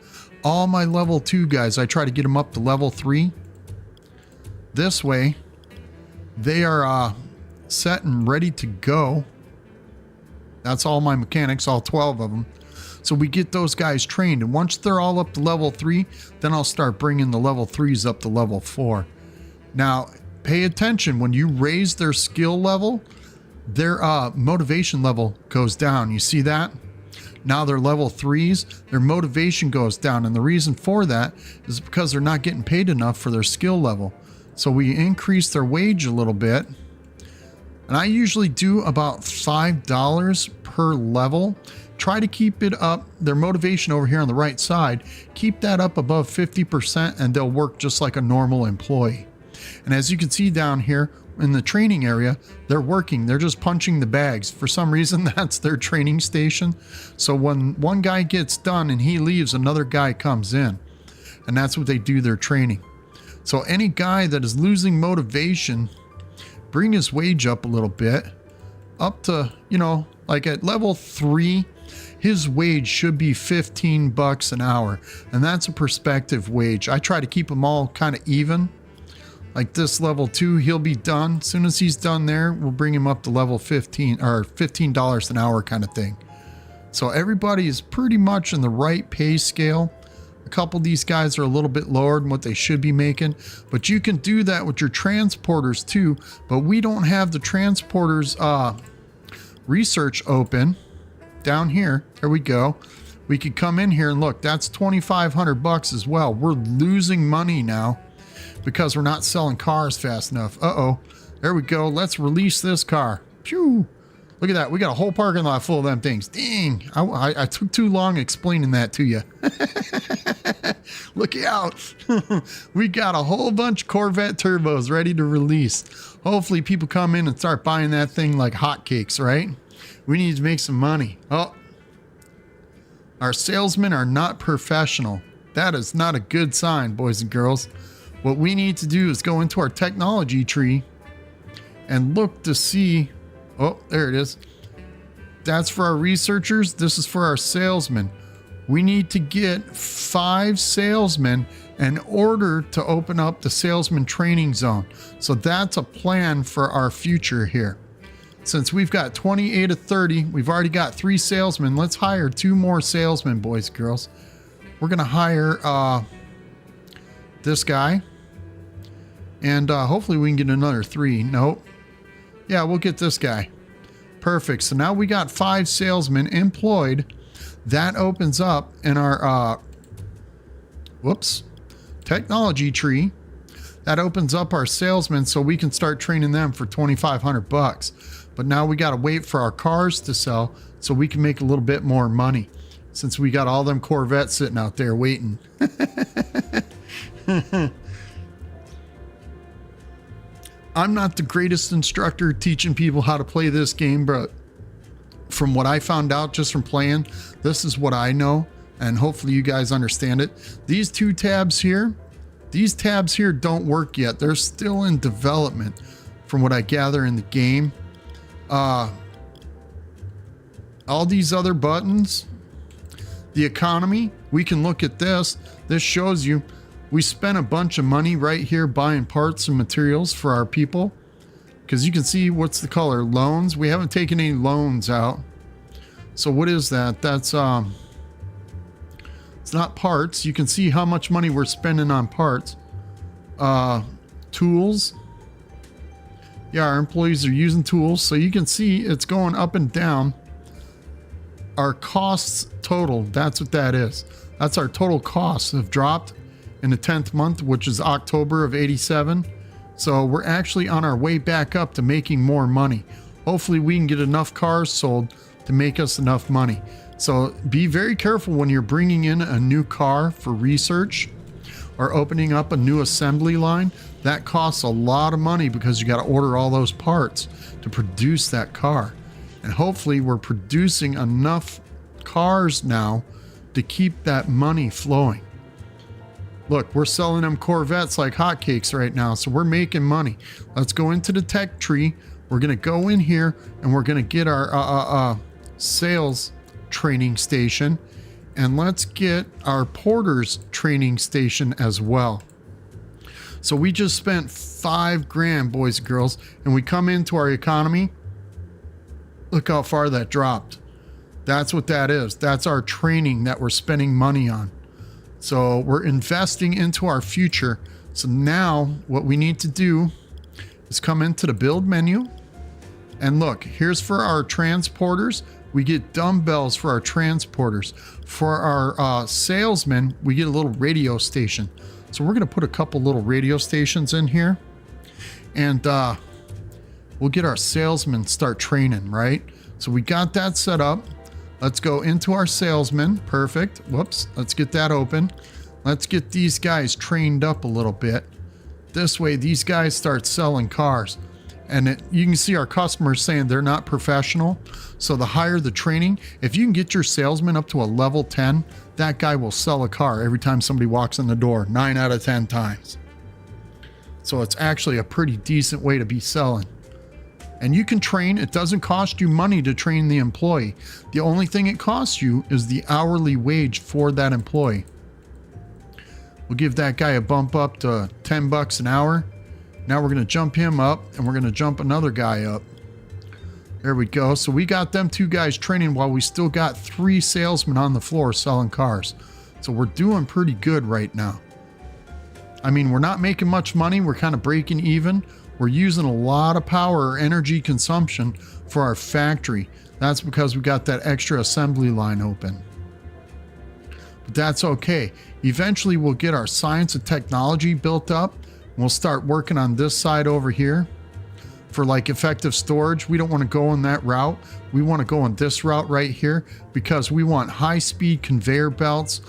All my level 2 guys, I try to get them up to level 3. This way, they are set and ready to go. That's all my mechanics, all 12 of them. So we get those guys trained, and once they're all up to level 3, then I'll start bringing the level 3s up to level 4. Now pay attention, when you raise their skill level, their motivation level goes down. You see that? Now they're level 3s, their motivation goes down, and the reason for that is because they're not getting paid enough for their skill level. So we increase their wage a little bit. And I usually do about $5 per level. Try to keep it up, their motivation over here on the right side, keep that up above 50% and they'll work just like a normal employee. And as you can see down here in the training area, they're working, they're just punching the bags. For some reason, that's their training station. So when one guy gets done and he leaves, another guy comes in. And that's what they do, their training. So any guy that is losing motivation, bring his wage up a little bit, up to, you know, like at level 3, his wage should be $15 an hour. And that's a perspective wage. I try to keep them all kind of even. Like this level 2, he'll be done. As soon as he's done there, we'll bring him up to level 15 or $15 an hour kind of thing. So everybody is pretty much in the right pay scale. A couple of these guys are a little bit lower than what they should be making, but you can do that with your transporters too. But we don't have the transporters research open down here. There we go. We could come in here and look, that's 2,500 bucks as well. We're losing money now because we're not selling cars fast enough. Uh-oh. There we go. Let's release this car. Phew. Look at that. We got a whole parking lot full of them things. Dang. I took too long explaining that to you. Look out. We got a whole bunch of Corvette turbos ready to release. Hopefully people come in and start buying that thing like hotcakes, right? We need to make some money. Oh, our salesmen are not professional. That is not a good sign, boys and girls. What we need to do is go into our technology tree and look to see. Oh, there it is. That's for our researchers. This is for our salesmen. We need to get 5 salesmen in order to open up the salesman training zone. So that's a plan for our future here. Since we've got 28 of 30, we've already got 3 salesmen. Let's hire 2 more salesmen, boys and girls. We're going to hire this guy. And hopefully we can get another 3. Nope. Yeah, we'll get this guy. Perfect. So now we got 5 salesmen employed. That opens up in our technology tree. That opens up our salesmen so we can start training them for 2,500 bucks. But now we got to wait for our cars to sell so we can make a little bit more money since we got all them Corvettes sitting out there waiting. I'm not the greatest instructor teaching people how to play this game, but from what I found out just from playing, this is what I know, and hopefully you guys understand it. These 2 tabs here, these tabs here don't work yet. They're still in development from what I gather in the game. All these other buttons, the economy, we can look at this. This shows you we spent a bunch of money right here buying parts and materials for our people. Because you can see what's the color, loans. We haven't taken any loans out. So what is that? That's it's not parts. You can see how much money we're spending on parts. Tools. Yeah, our employees are using tools. So you can see it's going up and down. Our costs total, that's what that is. That's our total costs have dropped in the 10th month, which is October of 87. So we're actually on our way back up to making more money. Hopefully we can get enough cars sold to make us enough money. So be very careful when you're bringing in a new car for research or opening up a new assembly line. That costs a lot of money because you got to order all those parts to produce that car. And hopefully we're producing enough cars now to keep that money flowing. Look, we're selling them Corvettes like hotcakes right now, so we're making money. Let's go into the tech tree. We're going to go in here and we're going to get our sales training station. And let's get our porters training station as well. So we just spent $5,000, boys and girls, and we come into our economy. Look how far that dropped. That's what that is. That's our training that we're spending money on. So we're investing into our future. So now what we need to do is come into the build menu. And look, here's for our transporters. We get dumbbells for our transporters. For our salesmen, we get a little radio station. So we're going to put a couple little radio stations in here. And we'll get our salesmen start training, right? So we got that set up. Let's go into our salesmen. Perfect. Whoops. Let's get that open. Let's get these guys trained up a little bit. This way, these guys start selling cars. And you can see our customers saying they're not professional. So the higher the training, if you can get your salesman up to a level 10, that guy will sell a car every time somebody walks in the door, 9 out of 10 times. So it's actually a pretty decent way to be selling. And you can train. It doesn't cost you money to train the employee. The only thing it costs you is the hourly wage for that employee. We'll give that guy a bump up to 10 bucks an hour. Now we're going to jump him up and we're going to jump another guy up. There we go. So we got them 2 guys training while we still got 3 salesmen on the floor selling cars. So we're doing pretty good right now. I mean, we're not making much money. We're kind of breaking even. We're using a lot of power or energy consumption for our factory. That's because we got that extra assembly line open. But that's okay. Eventually we'll get our science and technology built up. We'll start working on this side over here for like effective storage. We don't want to go on that route. We want to go on this route right here because we want high-speed conveyor belts.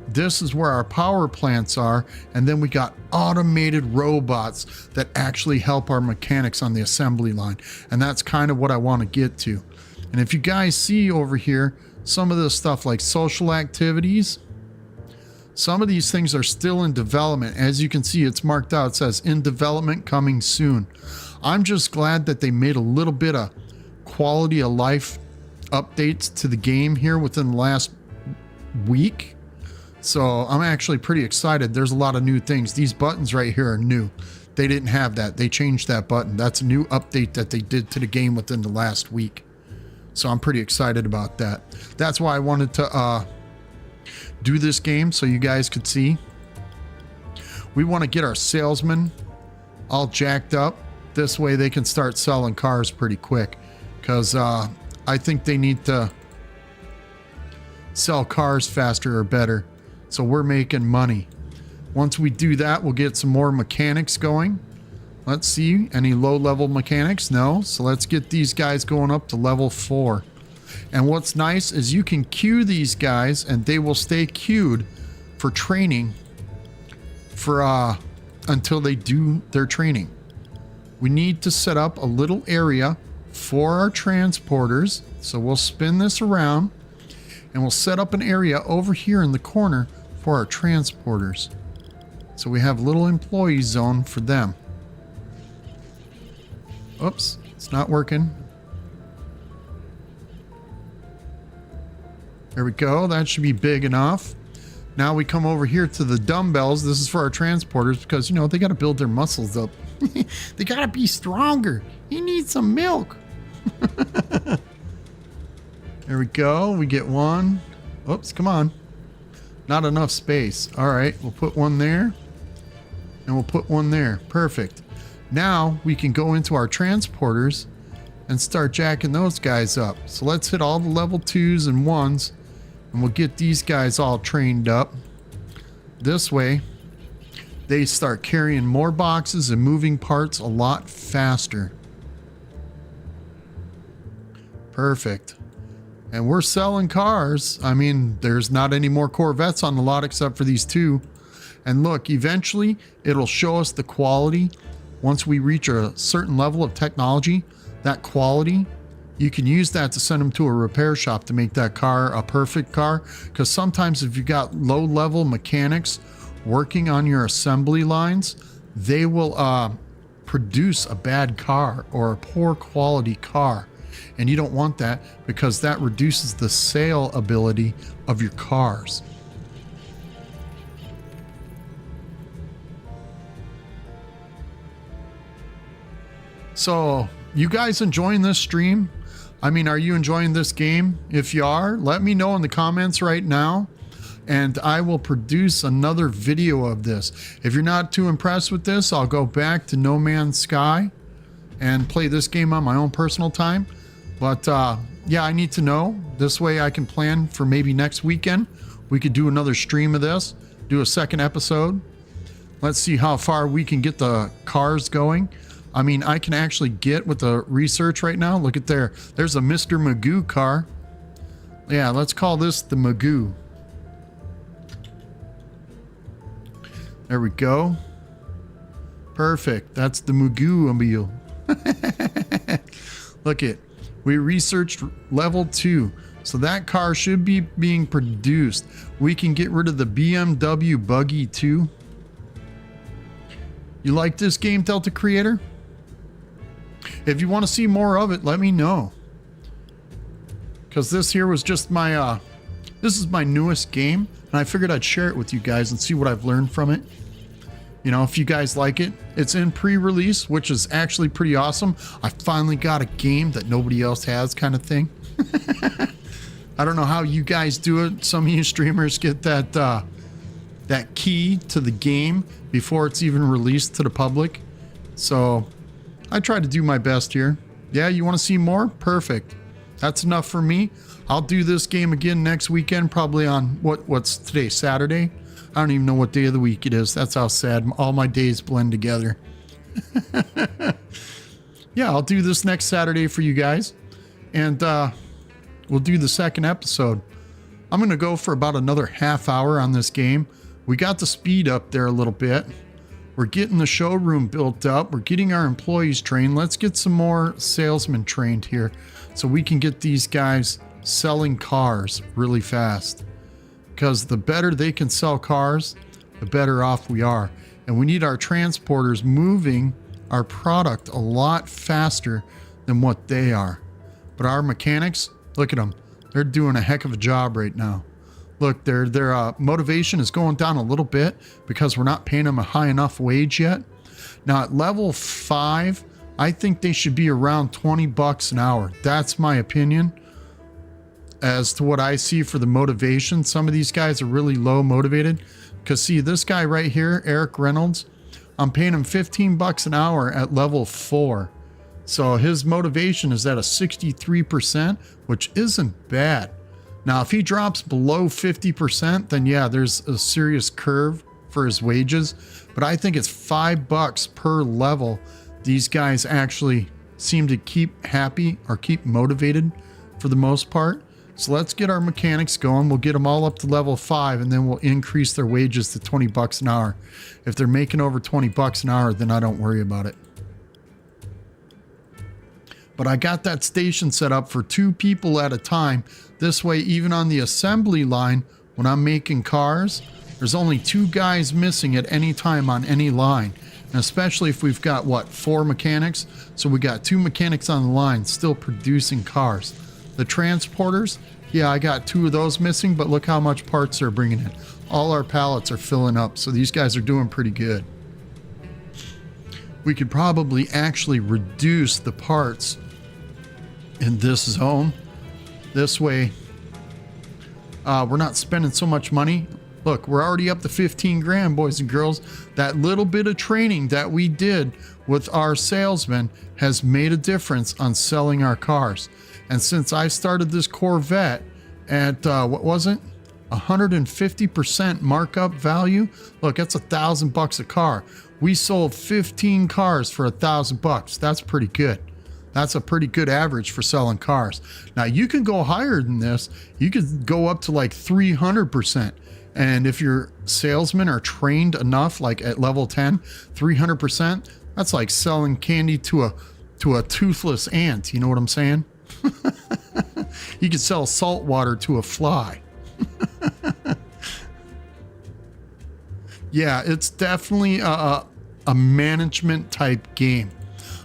This is where our power plants are. And then we got automated robots that actually help our mechanics on the assembly line. And that's kind of what I want to get to. And if you guys see over here, some of this stuff like social activities, some of these things are still in development. As you can see, it's marked out. It says in development, coming soon. I'm just glad that they made a little bit of quality of life updates to the game here within the last week. So I'm actually pretty excited. There's a lot of new things. These buttons right here are new. They didn't have that. They changed that button. That's a new update that they did to the game within the last week. So I'm pretty excited about that. That's why I wanted to do this game so you guys could see. We want to get our salesmen all jacked up. This way they can start selling cars pretty quick, because I think they need to sell cars faster or better, so we're making money. Once we do that, we'll get some more mechanics going. Let's see, any low-level mechanics? No. So let's get these guys going up to level 4. And what's nice is you can queue these guys and they will stay queued for training for until they do their training. We need to set up a little area for our transporters. So we'll spin this around and we'll set up an area over here in the corner for our transporters. So we have a little employee zone for them. Oops, it's not working. There we go. That should be big enough. Now we come over here to the dumbbells. This is for our transporters because, you know, they got to build their muscles up. They got to be stronger. You need some milk. There we go. We get one. Oops, come on. Not enough space. All right, we'll put one there. And we'll put one there. Perfect. Now we can go into our transporters and start jacking those guys up. So let's hit all the level 2s and 1s. And we'll get these guys all trained up. This way, they start carrying more boxes and moving parts a lot faster. Perfect. And we're selling cars. I mean, there's not any more Corvettes on the lot except for these 2. And look, eventually, it'll show us the quality. Once we reach a certain level of technology, that quality, you can use that to send them to a repair shop to make that car a perfect car. Because sometimes if you got low-level mechanics working on your assembly lines, they will produce a bad car or a poor quality car. And you don't want that because that reduces the sale ability of your cars. So, you guys enjoying this stream? I mean, are you enjoying this game? If you are, let me know in the comments right now, and I will produce another video of this. If you're not too impressed with this, I'll go back to No Man's Sky and play this game on my own personal time. But yeah, I need to know. This way I can plan for maybe next weekend. We could do another stream of this, do a second episode. Let's see how far we can get the cars going. I mean, I can actually get with the research right now. Look at there. There's a Mr. Magoo car. Yeah, let's call this the Magoo. There we go. Perfect. That's the Magoo-mobile. Look it. We researched level 2. So that car should be being produced. We can get rid of the BMW buggy too. You like this game, Delta Creator? If you want to see more of it, let me know. Because this here was just my, this is my newest game. And I figured I'd share it with you guys and see what I've learned from it. You know, if you guys like it. It's in pre-release, which is actually pretty awesome. I finally got a game that nobody else has kind of thing. I don't know how you guys do it. Some of you streamers get that that key to the game before it's even released to the public. So I try to do my best here. Yeah, you want to see more? Perfect. That's enough for me. I'll do this game again next weekend, probably on what's today, Saturday? I don't even know what day of the week it is. That's how sad all my days blend together. Yeah, I'll do this next Saturday for you guys. And we'll do the second episode. I'm going to go for about another half hour on this game. We got the speed up there a little bit. We're getting the showroom built up. We're getting our employees trained. Let's get some more salesmen trained here so we can get these guys selling cars really fast. Because the better they can sell cars, the better off we are. And we need our transporters moving our product a lot faster than what they are. But our mechanics, look at them. They're doing a heck of a job right now. Look, their motivation is going down a little bit because we're not paying them a high enough wage yet. Now at level 5, I think they should be around $20 an hour. That's my opinion as to what I see for the motivation. Some of these guys are really low motivated. Because see, this guy right here, Eric Reynolds, I'm paying him $15 an hour at level 4. So his motivation is at a 63%, which isn't bad. Now, if he drops below 50%, then yeah, there's a serious curve for his wages. But I think it's $5 per level. These guys actually seem to keep happy or keep motivated for the most part. So let's get our mechanics going. We'll get them all up to level 5, and then we'll increase their wages to $20 an hour. If they're making over $20 an hour, then I don't worry about it. But I got that station set up for 2 people at a time. This way, even on the assembly line, when I'm making cars, there's only 2 guys missing at any time on any line. And especially if we've got, 4 mechanics? So we got 2 mechanics on the line still producing cars. The transporters, yeah, I got 2 of those missing, but look how much parts they're bringing in. All our pallets are filling up, so these guys are doing pretty good. We could probably actually reduce the parts in this zone. This way, we're not spending so much money. Look, we're already up to 15 grand, boys and girls. That little bit of training that we did with our salesmen has made a difference on selling our cars. And since I started this Corvette at, what was it? 150% markup value. Look, that's $1,000 a car. We sold 15 cars for $1,000. That's pretty good. That's a pretty good average for selling cars. Now you can go higher than this. You could go up to like 300%. And if your salesmen are trained enough, like at level 10, 300%, that's like selling candy to a toothless ant. You know what I'm saying? You could sell salt water to a fly. Yeah, it's definitely a management type game.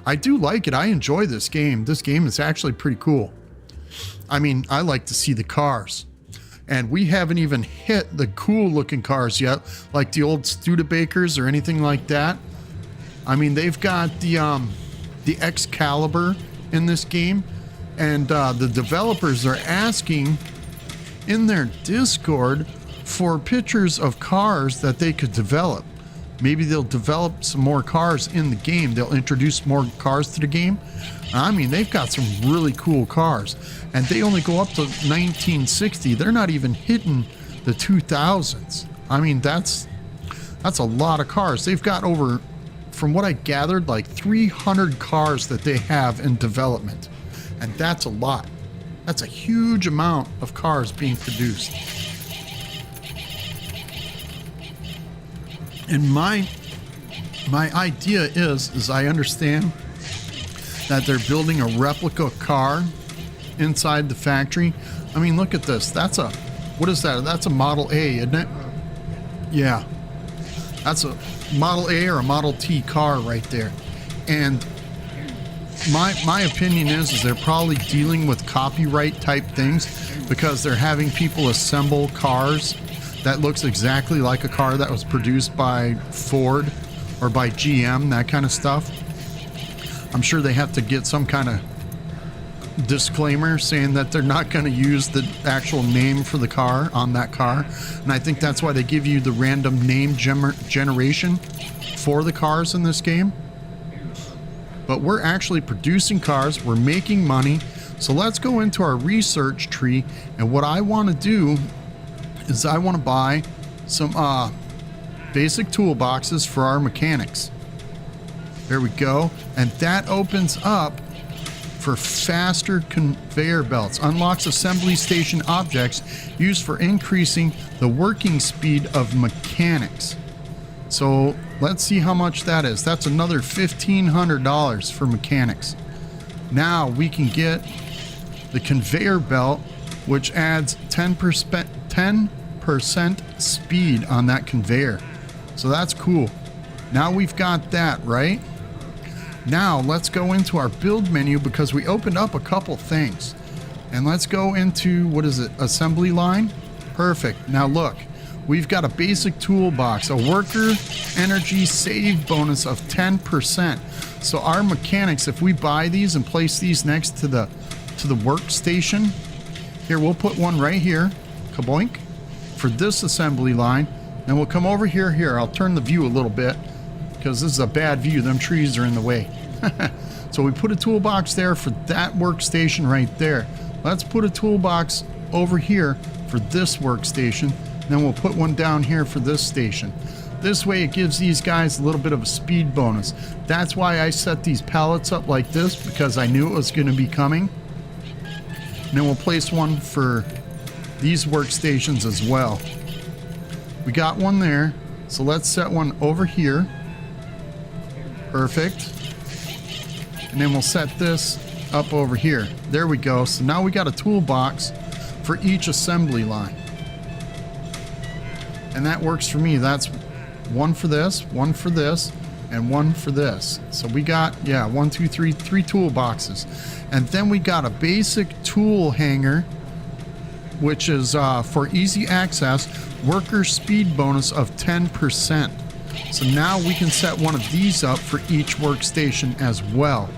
I do like it. I enjoy this game. This game is actually pretty cool. I mean, I like to see the cars. And we haven't even hit the cool looking cars yet, like the old Studebakers or anything like that. I mean, they've got the Excalibur in this game. And the developers are asking in their Discord for pictures of cars that they could develop. Maybe they'll develop some more cars in the game. They'll introduce more cars to the game. I mean, they've got some really cool cars. And they only go up to 1960. They're not even hitting the 2000s. I mean, that's a lot of cars. They've got over, from what I gathered, like 300 cars that they have in development. And that's a lot. That's a huge amount of cars being produced. And my idea is I understand that they're building a replica car inside the factory. I mean, look at this. What is that? That's a Model A, isn't it? Yeah. That's a Model A or a Model T car right there. And my opinion is they're probably dealing with copyright type things because they're having people assemble cars that looks exactly like a car that was produced by Ford or by GM, that kind of stuff. I'm sure they have to get some kind of disclaimer saying that they're not going to use the actual name for the car on that car. And I think that's why they give you the random name generation for the cars in this game. But we're actually producing cars. We're making money. So let's go into our research tree. And what I want to do is I want to buy some basic toolboxes for our mechanics. There we go. And that opens up for faster conveyor belts. Unlocks assembly station objects used for increasing the working speed of mechanics. So let's see how much that is. That's another $1,500 for mechanics. Now we can get the conveyor belt, which adds 10% speed on that conveyor. So that's cool. Now we've got that, right? Now let's go into our build menu because we opened up a couple things. And let's go into, what is it, assembly line? Perfect. Now look, we've got a basic toolbox, a worker energy save bonus of 10%. So our mechanics, if we buy these and place these next to the workstation, here we'll put one right here, kaboink, for this assembly line. Then we'll come over here. I'll turn the view a little bit because this is a bad view. Them trees are in the way. So we put a toolbox there for that workstation right there. Let's put a toolbox over here for this workstation. Then we'll put one down here for this station. This way it gives these guys a little bit of a speed bonus. That's why I set these pallets up like this, because I knew it was going to be coming. And then we'll place one for these workstations as well. We got one there. So let's set one over here. Perfect. And then we'll set this up over here. There we go. So now we got a toolbox for each assembly line. And that works for me. That's one for this, and one for this. So we got, yeah, 1, 2, 3 toolboxes. And then we got a basic tool hanger, which is for easy access, worker speed bonus of 10%. So now we can set one of these up for each workstation as well.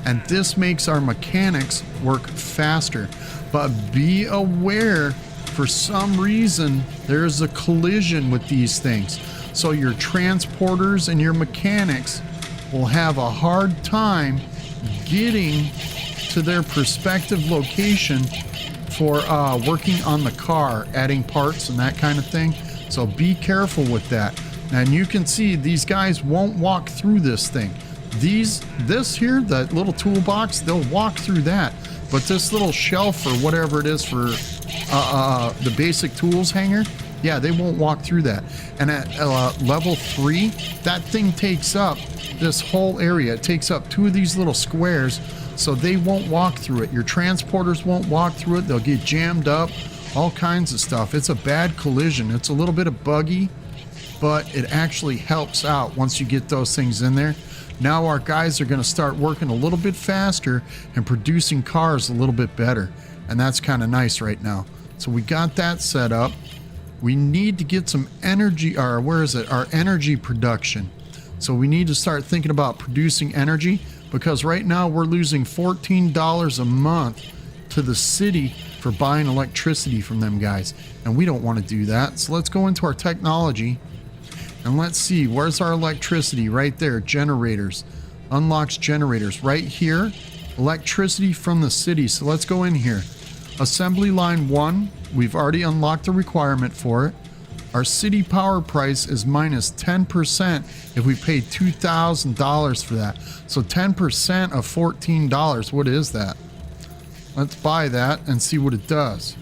And this makes our mechanics work faster. But be aware, for some reason, there's a collision with these things. So your transporters and your mechanics will have a hard time getting to their respective location for working on the car, adding parts and that kind of thing. So be careful with that. And you can see these guys won't walk through this thing. This here, that little toolbox, they'll walk through that. But this little shelf or whatever it is for the basic tools hanger, yeah, they won't walk through that. And at level 3, that thing takes up this whole area. It takes up 2 of these little squares, so they won't walk through it. Your transporters won't walk through it. They'll get jammed up, all kinds of stuff. It's a bad collision. It's a little bit of buggy, but it actually helps out once you get those things in there. Now our guys are going to start working a little bit faster and producing cars a little bit better. And that's kind of nice right now. So we got that set up. We need to get some energy, or where is it? Our energy production. So we need to start thinking about producing energy, because right now we're losing $14 a month to the city for buying electricity from them guys. And we don't want to do that. So let's go into our technology. And let's see, where's our electricity? Right there, generators. Unlocks generators. Right here, electricity from the city. So let's go in here. Assembly line 1, we've already unlocked the requirement for it. Our city power price is minus 10% if we pay $2,000 for that. So 10% of $14, what is that? Let's buy that and see what it does.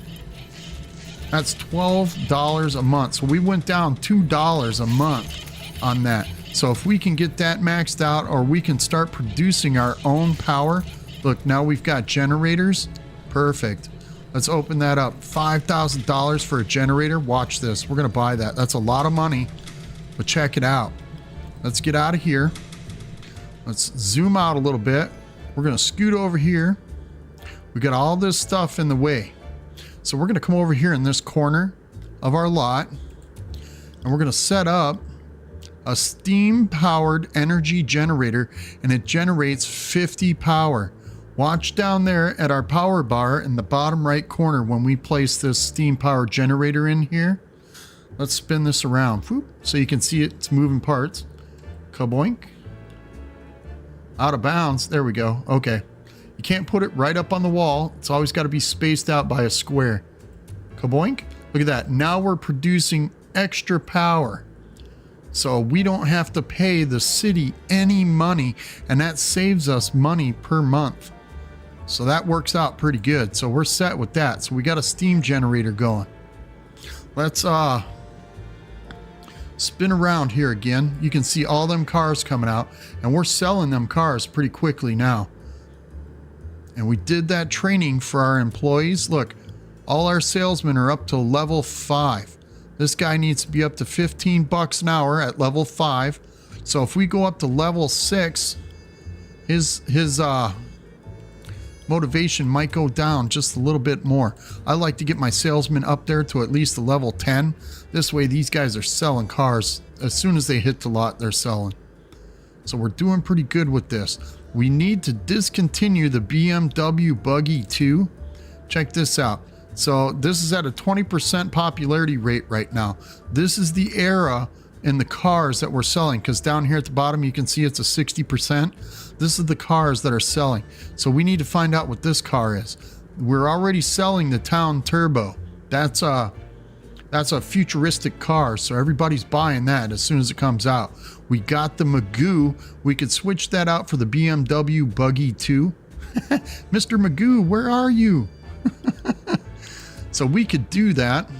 That's $12 a month. So we went down $2 a month on that. So if we can get that maxed out, or we can start producing our own power. Look, now we've got generators. Perfect. Let's open that up. $5,000 for a generator. Watch this. We're going to buy that. That's a lot of money, but check it out. Let's get out of here. Let's zoom out a little bit. We're going to scoot over here. We got all this stuff in the way. So we're going to come over here in this corner of our lot, and we're going to set up a steam powered energy generator, and it generates 50 power. Watch down there at our power bar in the bottom right corner when we place this steam power generator in here. Let's spin this around. Whoop, so you can see it's moving parts. Kaboink. Out of bounds. There we go. Okay. You can't put it right up on the wall. It's always got to be spaced out by a square. Kaboink. Look at that. Now we're producing extra power. So we don't have to pay the city any money, and that saves us money per month. So that works out pretty good. So we're set with that. So we got a steam generator going. Let's spin around here again. You can see all them cars coming out, and we're selling them cars pretty quickly now. And we did that training for our employees. Look, all our salesmen are up to level 5. This guy needs to be up to 15 bucks an hour at level 5. So if we go up to level 6, his motivation might go down just a little bit more. I like to get my salesmen up there to at least a level 10. This way these guys are selling cars. As soon as they hit the lot, they're selling. So we're doing pretty good with this. We need to discontinue the BMW Buggy 2. Check this out. So this is at a 20% popularity rate right now. This is the era in the cars that we're selling, because down here at the bottom you can see it's a 60%. This is the cars that are selling. So we need to find out what this car is. We're already selling the Town Turbo. That's a futuristic car, so everybody's buying that as soon as it comes out. We got the Magoo. We could switch that out for the BMW Buggy 2. Mr. Magoo, where are you? So we could do that,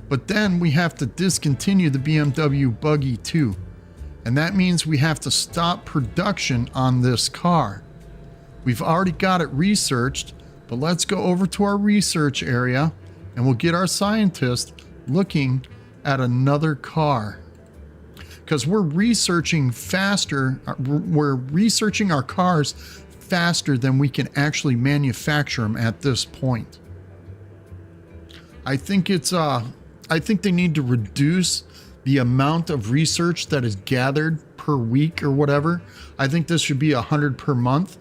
but then we have to discontinue the BMW Buggy 2. And that means we have to stop production on this car. We've already got it researched, but let's go over to our research area and we'll get our scientist looking at another car. Because we're researching faster, we're researching our cars faster than we can actually manufacture them at this point. I think they need to reduce the amount of research that is gathered per week or whatever. I think this should be 100 per month,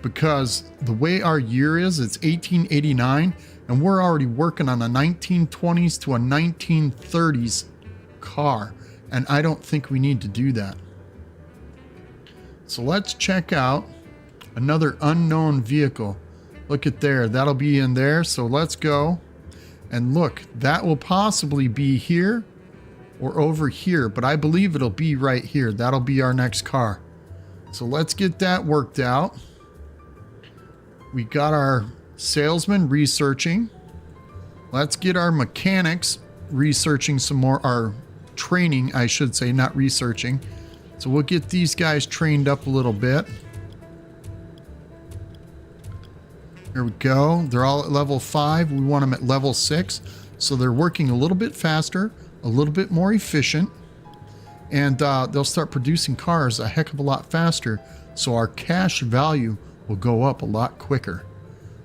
because the way our year is, it's 1889, and we're already working on a 1920s to a 1930s car, and I don't think we need to do that. So let's check out another unknown vehicle. Look at there, that'll be in there. So let's go. And look, that will possibly be here or over here, but I believe it'll be right here. That'll be our next car. So let's get that worked out. We got our salesman researching. Let's get our mechanics researching some more, our training, I should say, not researching. So we'll get these guys trained up a little bit. There we go. They're all at level 5. We want them at level 6. So they're working a little bit faster, a little bit more efficient, and they'll start producing cars a heck of a lot faster. So our cash value will go up a lot quicker.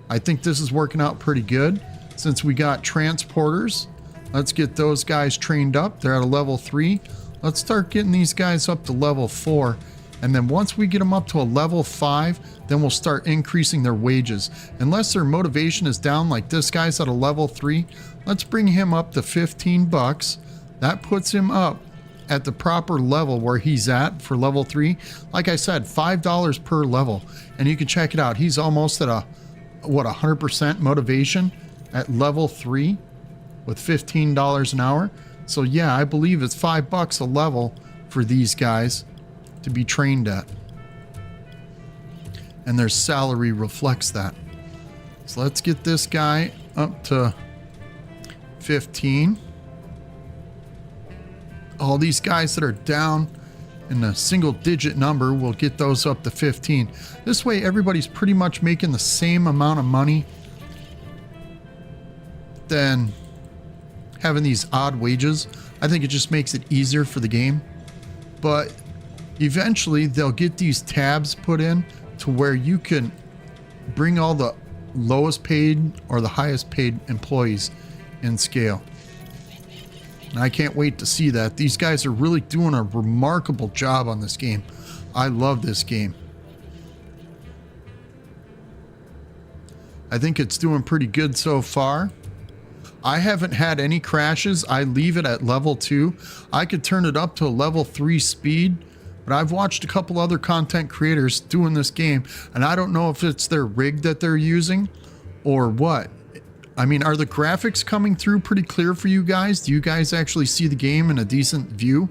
I think this is working out pretty good. Since we got transporters, let's get those guys trained up. They're at a level 3. Let's start getting these guys up to level 4. And then once we get them up to a level 5, then we'll start increasing their wages. Unless their motivation is down, like this guy's at a level 3, let's bring him up to 15 bucks. That puts him up at the proper level where he's at for level 3. Like I said, $5 per level. And you can check it out. He's almost at a, what, 100% motivation at level 3 with $15 an hour. So yeah, I believe it's $5 a level for these guys to be trained at, and their salary reflects that. So let's get this guy up to 15. All these guys that are down in a single digit number, we'll get those up to 15. This way everybody's pretty much making the same amount of money than having these odd wages. I think it just makes it easier for the game. But eventually they'll get these tabs put in to where you can bring all the lowest paid or the highest paid employees in scale. And I can't wait to see that. These guys are really doing a remarkable job on this game. I love this game. I think it's doing pretty good so far. I haven't had any crashes. I leave it at level 2. I could turn it up to a level 3 speed, but I've watched a couple other content creators doing this game, and I don't know if it's their rig that they're using or what. I mean, are the graphics coming through pretty clear for you guys? Do you guys actually see the game in a decent view?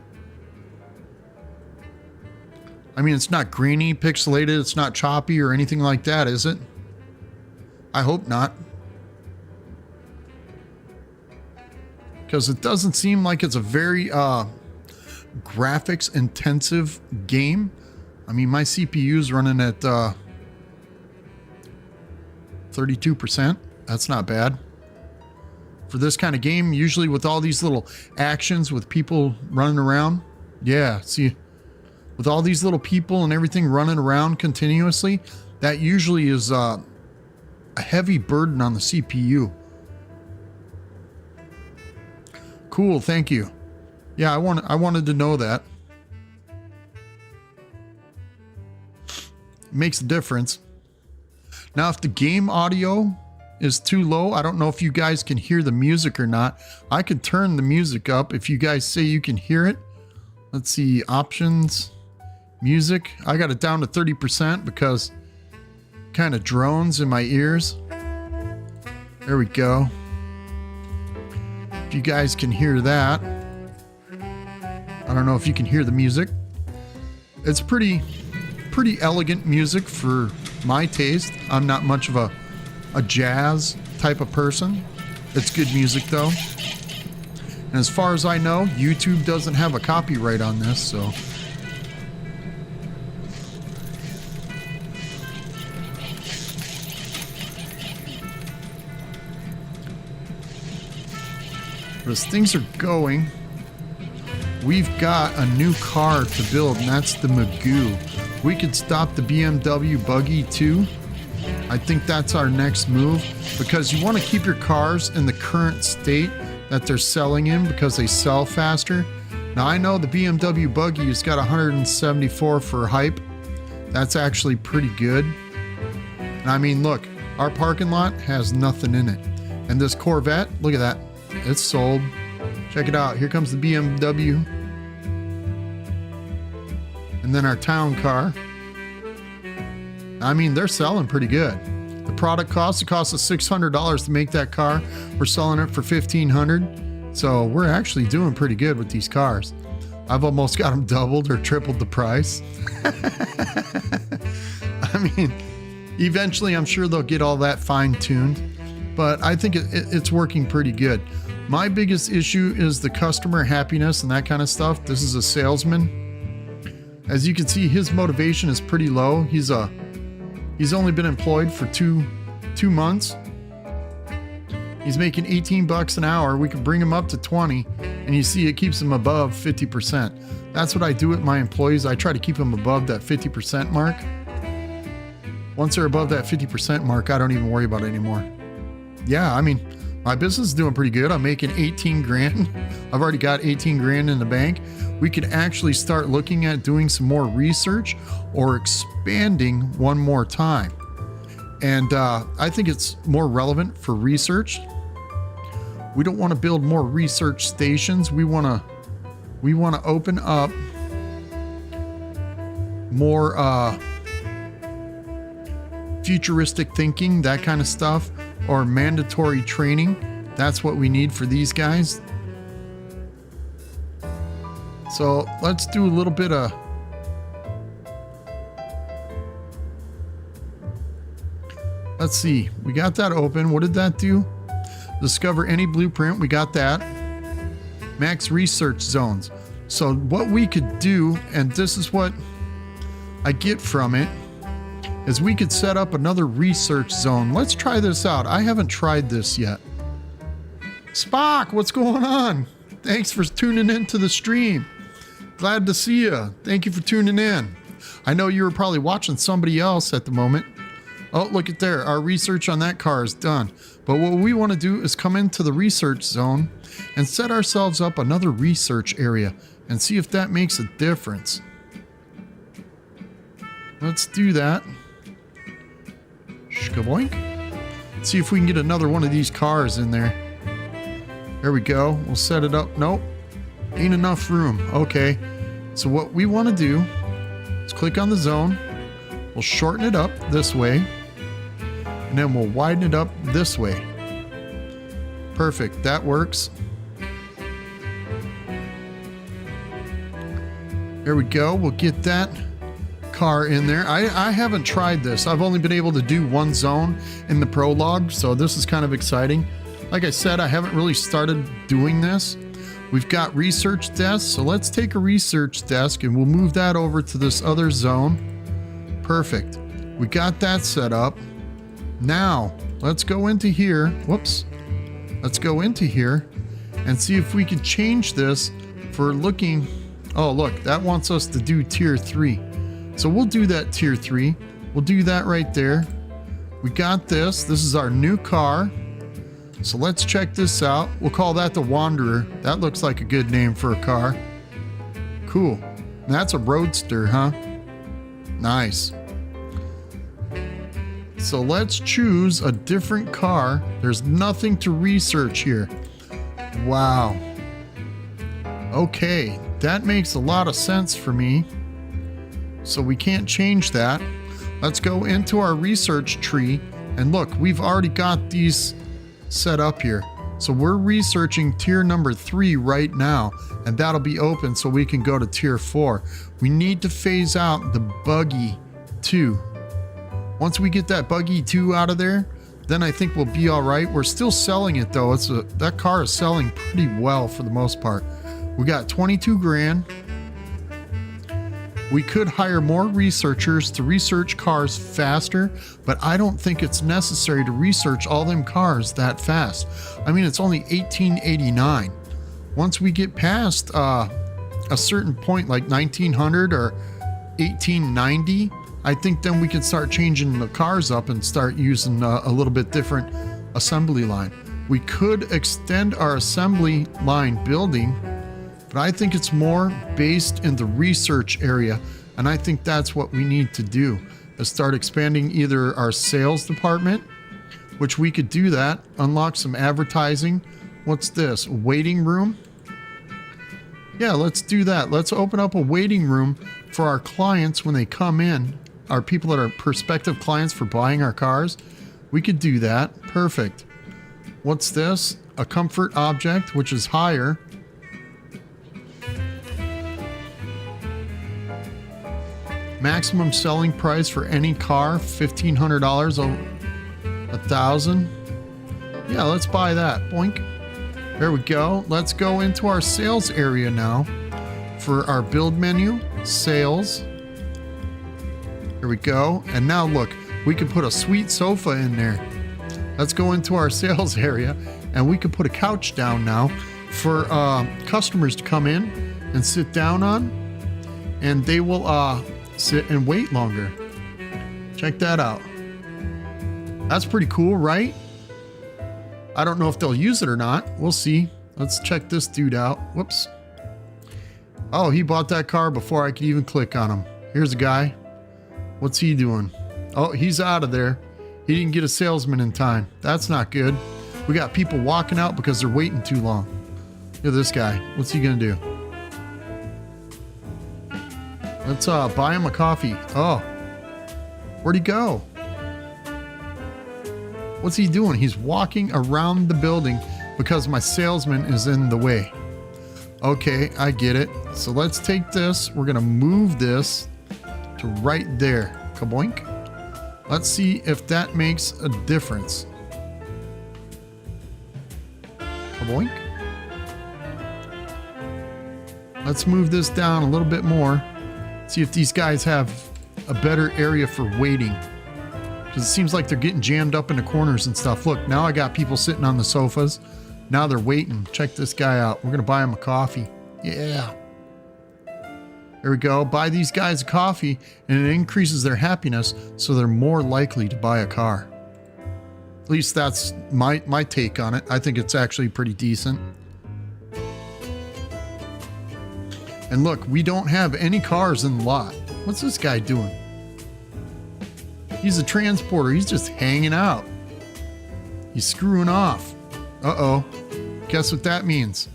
I mean, it's not grainy, pixelated, it's not choppy or anything like that, is it? I hope not. Because it doesn't seem like it's a very graphics intensive game. I mean, my CPU is running at 32%. That's not bad. For this kind of game, usually with all these little actions with people running around. Yeah, see, with all these little people and everything running around continuously, that usually is a heavy burden on the CPU. Cool, thank you. Yeah, I wanted to know that. It makes a difference. Now, if the game audio is too low, I don't know if you guys can hear the music or not. I could turn the music up if you guys say you can hear it. Let's see, options, music. I got it down to 30% because it kind of drones in my ears. There we go. If you guys can hear that. I don't know if you can hear the music. It's pretty elegant music for my taste. I'm not much of a jazz type of person. It's good music though. And as far as I know, YouTube doesn't have a copyright on this, so. But as things are going, we've got a new car to build, and that's the Magoo. We could stop the BMW Buggy too. I think that's our next move, because you want to keep your cars in the current state that they're selling in because they sell faster. Now I know the BMW Buggy has got 174 for hype. That's actually pretty good. And I mean, look, our parking lot has nothing in it. And this Corvette, look at that. It's sold. Check it out. Here comes the BMW. And then our town car. I mean, they're selling pretty good. The product cost, it costs us $600 to make that car. We're selling it for $1,500. So we're actually doing pretty good with these cars. I've almost got them doubled or tripled the price. I mean, eventually I'm sure they'll get all that fine-tuned, but I think it's working pretty good. My biggest issue is the customer happiness and that kind of stuff. This is a salesman. As you can see, his motivation is pretty low. He's only been employed for two months. He's making 18 bucks an hour. We could bring him up to 20, and you see it keeps him above 50%. That's what I do with my employees. I try to keep them above that 50% mark. Once they're above that 50% mark, I don't even worry about it anymore. Yeah, I mean, my business is doing pretty good. I'm making 18 grand. I've already got 18 grand in the bank. We could actually start looking at doing some more research or expanding one more time. And I think it's more relevant for research. We don't want to build more research stations. We want to open up more futuristic thinking, that kind of stuff, or mandatory training. That's what we need for these guys. So let's do a little bit of let's see, we got that open. What did that do? Discover any blueprint. We got that. Max research zones. So what we could do, and this is what I get from it, is we could set up another research zone. Let's try this out. I haven't tried this yet. Spock, what's going on? Thanks for tuning in to the stream. Glad to see you. Thank you for tuning in. I know you were probably watching somebody else at the moment. Oh, look at there. Our research on that car is done. But what we want to do is come into the research zone and set ourselves up another research area and see if that makes a difference. Let's do that. Shkaboink. Let's see if we can get another one of these cars in there. There we go. We'll set it up. Nope. Ain't enough room. Okay. So what we want to do is click on the zone. We'll shorten it up this way. And then we'll widen it up this way. Perfect. That works. There we go. We'll get that car in there. I haven't tried this. I've only been able to do one zone in the prologue, so this is kind of exciting. Like I said, I haven't really started doing this. We've got research desks, so let's take a research desk and we'll move that over to this other zone. Perfect. We got that set up. Now, let's go into here. Whoops. Let's go into here and see if we can change this for looking. Oh, look, that wants us to do tier 3. So we'll do that tier 3. We'll do that right there. We got this. This is our new car. So let's check this out. We'll call that the Wanderer. That looks like a good name for a car. Cool. That's a Roadster, huh? Nice. So let's choose a different car. There's nothing to research here. Wow. Okay, that makes a lot of sense for me. So we can't change that. Let's go into our research tree and look, we've already got these set up here. So we're researching tier number 3 right now, and that'll be open so we can go to tier 4. We need to phase out the buggy 2. Once we get that buggy 2 out of there, then I think we'll be all right. We're still selling it though. That car is selling pretty well for the most part. We got 22 grand. We could hire more researchers to research cars faster, but I don't think it's necessary to research all them cars that fast. I mean, it's only 1889. Once we get past a certain point, like 1900 or 1890, I think then we can start changing the cars up and start using a little bit different assembly line. We could extend our assembly line building, but I think it's more based in the research area, and I think that's what we need to do, is start expanding either our sales department, which we could do that, unlock some advertising. What's this? Waiting room? Yeah, let's do that. Let's open up a waiting room for our clients when they come in, our people that are prospective clients for buying our cars. We could do that. Perfect. What's this? A comfort object, which is higher. Maximum selling price for any car, $1,500, $1,000. Yeah, let's buy that. Boink. There we go. Let's go into our sales area now for our build menu, sales. Here we go. And now look, we can put a sweet sofa in there. Let's go into our sales area and we can put a couch down now for customers to come in and sit down on, and they will sit and wait longer. Check that out. That's pretty cool, right? I don't know if they'll use it or not. We'll see. Let's check this dude out. Whoops. Oh, he bought that car before I could even click on him. Here's a guy. What's he doing? Oh, he's out of there. He didn't get a salesman in time. That's not good. We got people walking out because they're waiting too long. Look at this guy. What's he gonna do? Let's buy him a coffee. Oh, where'd he go? What's he doing? He's walking around the building because my salesman is in the way. Okay, I get it. So let's take this. We're gonna move this to right there. Kaboink. Let's see if that makes a difference. Kaboink. Let's move this down a little bit more. See if these guys have a better area for waiting. Because it seems like they're getting jammed up in the corners and stuff. Look, now I got people sitting on the sofas. Now they're waiting. Check this guy out. We're going to buy him a coffee. Yeah. There we go. Buy these guys a coffee and it increases their happiness, so they're more likely to buy a car. At least that's my take on it. I think it's actually pretty decent. And look, we don't have any cars in the lot. What's this guy doing? He's a transporter. He's just hanging out. He's screwing off. Uh-oh. Guess what that means?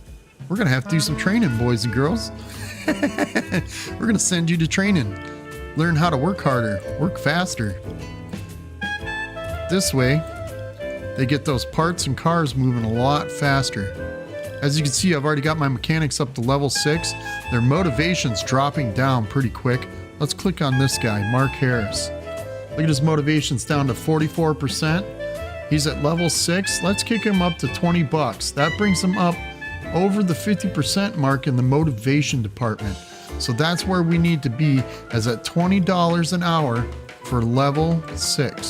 We're going to have to do some training, boys and girls. We're going to send you to training. Learn how to work harder, work faster. This way, they get those parts and cars moving a lot faster. As you can see, I've already got my mechanics up to level 6. Their motivation's dropping down pretty quick. Let's click on this guy, Mark Harris. Look at his motivations down to 44%. He's at level 6. Let's kick him up to 20 bucks. That brings him up over the 50% mark in the motivation department. So that's where we need to be, as at $20 an hour for level 6.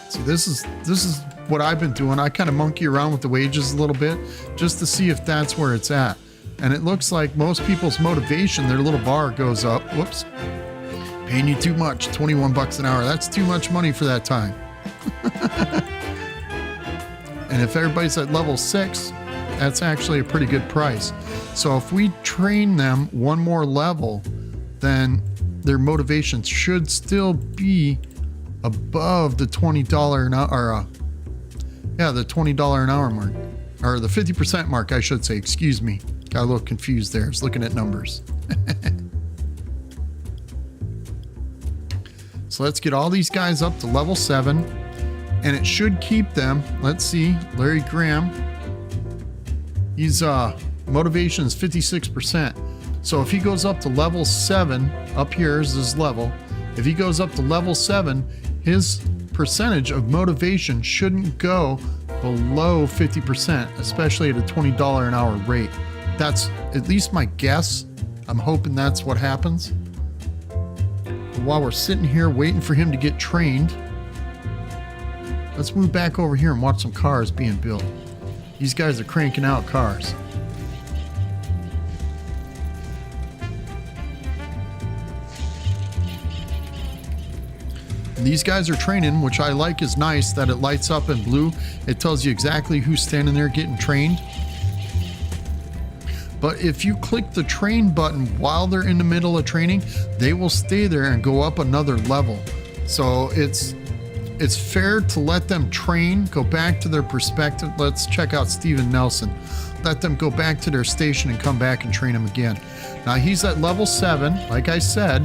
See, this is what I've been doing. I kind of monkey around with the wages a little bit just to see if that's where it's at. And it looks like most people's motivation, their little bar goes up. Whoops. Paying you too much, 21 bucks an hour. That's too much money for that time. And if everybody's at level 6, that's actually a pretty good price. So if we train them one more level, then their motivations should still be above the $20 an hour, the $20 an hour mark, or the 50% mark, I should say. Excuse me. Got a little confused there. I was looking at numbers. So let's get all these guys up to level 7, and it should keep them. Let's see, Larry Graham. He's motivation is 56%. So if he goes up to level 7, up here is his level. If he goes up to level 7, his percentage of motivation shouldn't go below 50%, especially at a $20 an hour rate. That's at least my guess. I'm hoping that's what happens. While we're sitting here waiting for him to get trained, let's move back over here and watch some cars being built. These guys are cranking out cars. And these guys are training, which I like is nice that it lights up in blue. It tells you exactly who's standing there getting trained. But if you click the train button while they're in the middle of training, they will stay there and go up another level. So it's fair to let them train, go back to their perspective. Let's check out Steven Nelson. Let them go back to their station and come back and train them again. Now he's at level 7, like I said,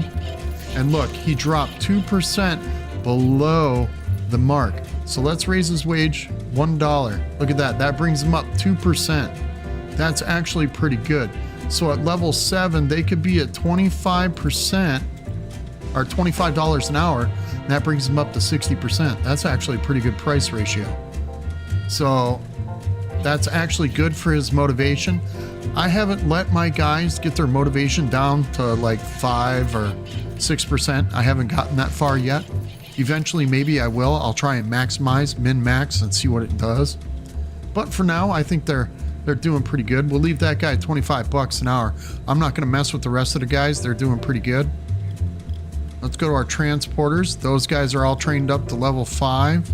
and look, he dropped 2% below the mark. So let's raise his wage $1. Look at that. That brings him up 2%. That's actually pretty good. So at level 7, they could be at 25% or $25 an hour, and that brings them up to 60%. That's actually a pretty good price ratio. So that's actually good for his motivation. I haven't let my guys get their motivation down to like 5 or 6%. I haven't gotten that far yet. Eventually, maybe I will. I'll try and maximize, min-max, and see what it does. But for now, I think they're doing pretty good. We'll leave that guy at 25 bucks an hour. I'm not going to mess with the rest of the guys. They're doing pretty good. Let's go to our transporters. Those guys are all trained up to level 5.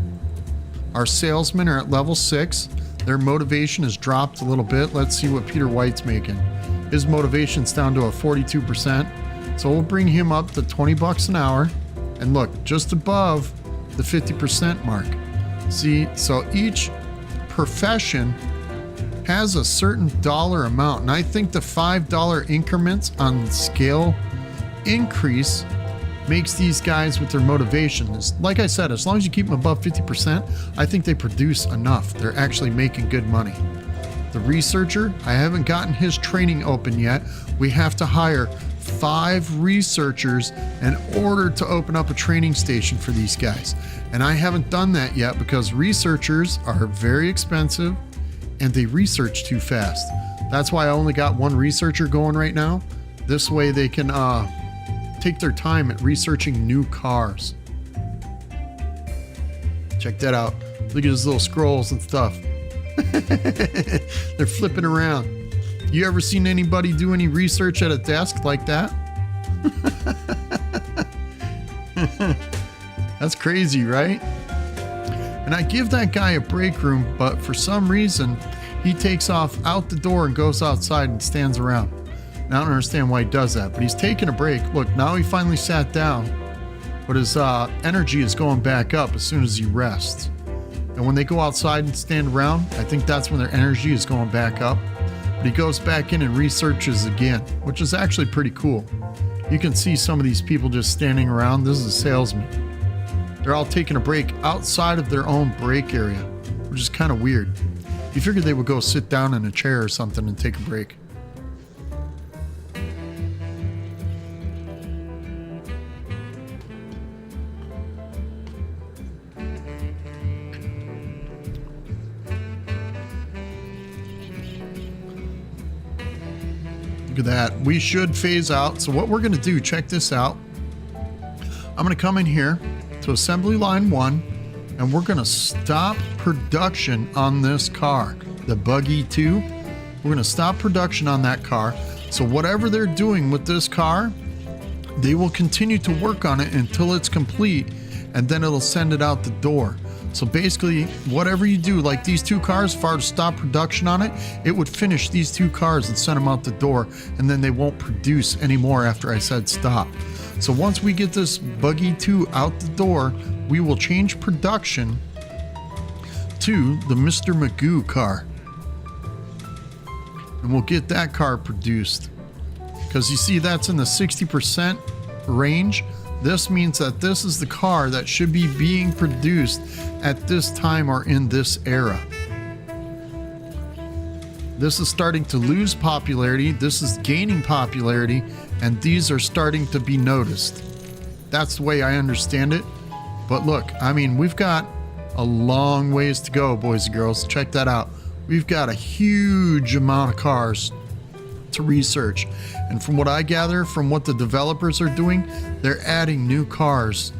Our salesmen are at level 6. Their motivation has dropped a little bit. Let's see what Peter White's making. His motivation's down to a 42%. So we'll bring him up to 20 bucks an hour. And look, just above the 50% mark. See, so each profession has a certain dollar amount, and I think the $5 increments on scale increase makes these guys with their motivation. Like I said, as long as you keep them above 50%, I think they produce enough. They're actually making good money. The researcher, I haven't gotten his training open yet. We have to hire 5 researchers in order to open up a training station for these guys. And I haven't done that yet because researchers are very expensive and they research too fast. That's why I only got 1 researcher going right now. This way they can take their time at researching new cars. Check that out. Look at his little scrolls and stuff. They're flipping around. You ever seen anybody do any research at a desk like that? That's crazy, right? And I give that guy a break room, but for some reason, he takes off out the door and goes outside and stands around. And I don't understand why he does that, but he's taking a break. Look, now he finally sat down. but his energy is going back up as soon as he rests. And when they go outside and stand around, I think that's when their energy is going back up. But he goes back in and researches again, which is actually pretty cool. You can see some of these people just standing around. This is a salesman. They're all taking a break outside of their own break area, which is kind of weird. You figured they would go sit down in a chair or something and take a break. Look at that. We should phase out. So what we're going to do, check this out. I'm going to come in here to assembly line 1, and we're going to stop production on this car, the Buggy 2. We're going to stop production on that car. So whatever they're doing with this car, they will continue to work on it until it's complete, and then it'll send it out the door. So basically, whatever you do, like these 2 cars, if I were to stop production on it, it would finish these 2 cars and send them out the door, and then they won't produce anymore after I said stop. So once we get this Buggy 2 out the door, we will change production to the Mr. Magoo car. And we'll get that car produced. Because you see that's in the 60% range. This means that this is the car that should be being produced at this time or in this era. This is starting to lose popularity. This is gaining popularity, and these are starting to be noticed. That's the way I understand it. But look, I mean, we've got a long ways to go, boys and girls. Check that out. We've got a huge amount of cars to research. And from what I gather, from what the developers are doing, they're adding new cars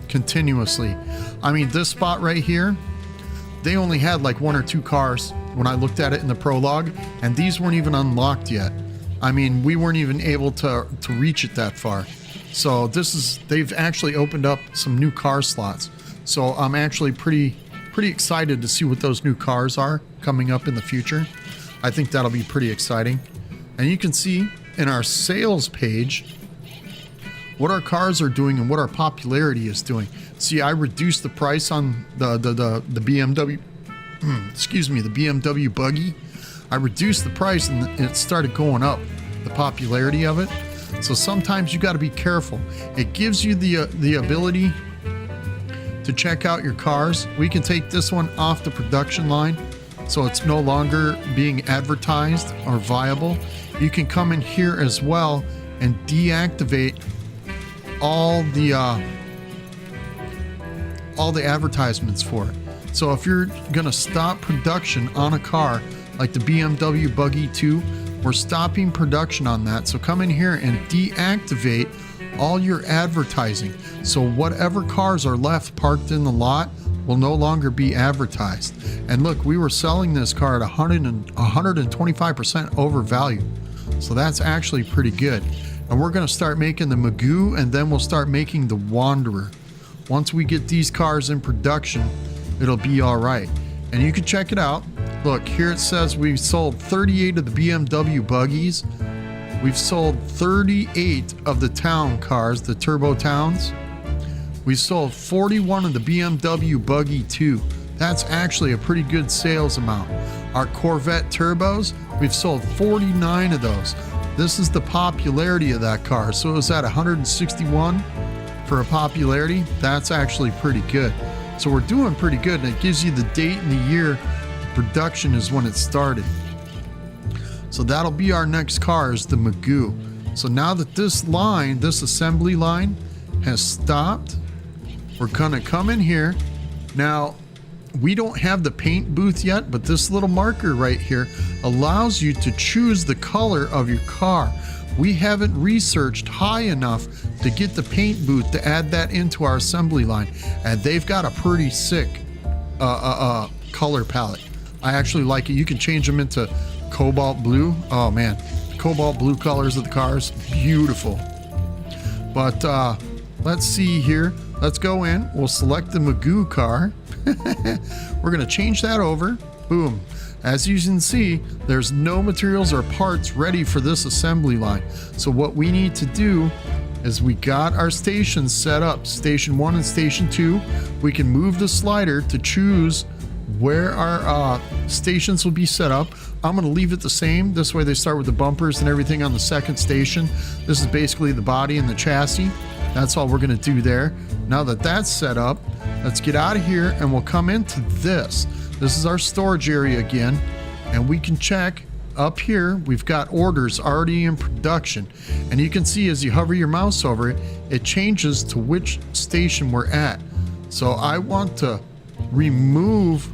continuously. I mean, this spot right here, they only had like 1 or 2 cars when I looked at it in the prologue, and these weren't even unlocked yet. I mean, we weren't even able to reach it that far. So they've actually opened up some new car slots. So I'm actually pretty excited to see what those new cars are coming up in the future. I think that'll be pretty exciting. And you can see in our sales page what our cars are doing and what our popularity is doing. See, I reduced the price on the BMW, excuse me, the BMW Buggy. I reduced the price and it started going up, the popularity of it. So sometimes you got to be careful. It gives you the ability to check out your cars. We can take this one off the production line, so it's no longer being advertised or viable. You can come in here as well and deactivate all the advertisements for it. So if you're gonna stop production on a car like the BMW Buggy 2, we're stopping production on that. So come in here and deactivate all your advertising. So whatever cars are left parked in the lot will no longer be advertised. And look, we were selling this car at 125% overvalued. So that's actually pretty good. And we're going to start making the Magoo, and then we'll start making the Wanderer. Once we get these cars in production, it'll be all right. And you can check it out. Look, here it says we've sold 38 of the BMW Buggies. We've sold 38 of the Town cars, the Turbo Towns. We sold 41 of the BMW Buggy 2. That's actually a pretty good sales amount. Our Corvette Turbos, we've sold 49 of those. This is the popularity of that car. So it was at 161 for a popularity. That's actually pretty good. So we're doing pretty good, and it gives you the date and the year production is when it started. So that'll be our next car, is the Magoo. So now that this line, this assembly line has stopped, we're gonna come in here. Now, we don't have the paint booth yet, but this little marker right here allows you to choose the color of your car. We haven't researched high enough to get the paint booth to add that into our assembly line, and they've got a pretty sick color palette. I actually like it. You can change them into cobalt blue. Oh man, cobalt blue colors of the cars, beautiful. But let's see here. Let's go in. We'll select the Magoo car. We're gonna change that over. Boom. As you can see, there's no materials or parts ready for this assembly line. So what we need to do is we got our stations set up, station 1 and station 2. We can move the slider to choose where our stations will be set up. I'm going to leave it the same. This way they start with the bumpers and everything on the second station. This is basically the body and the chassis. That's all we're going to do there. Now that that's set up, let's get out of here and we'll come into this. This is our storage area again, and we can check up here. We've got orders already in production, and you can see as you hover your mouse over it, it changes to which station we're at. So I want to remove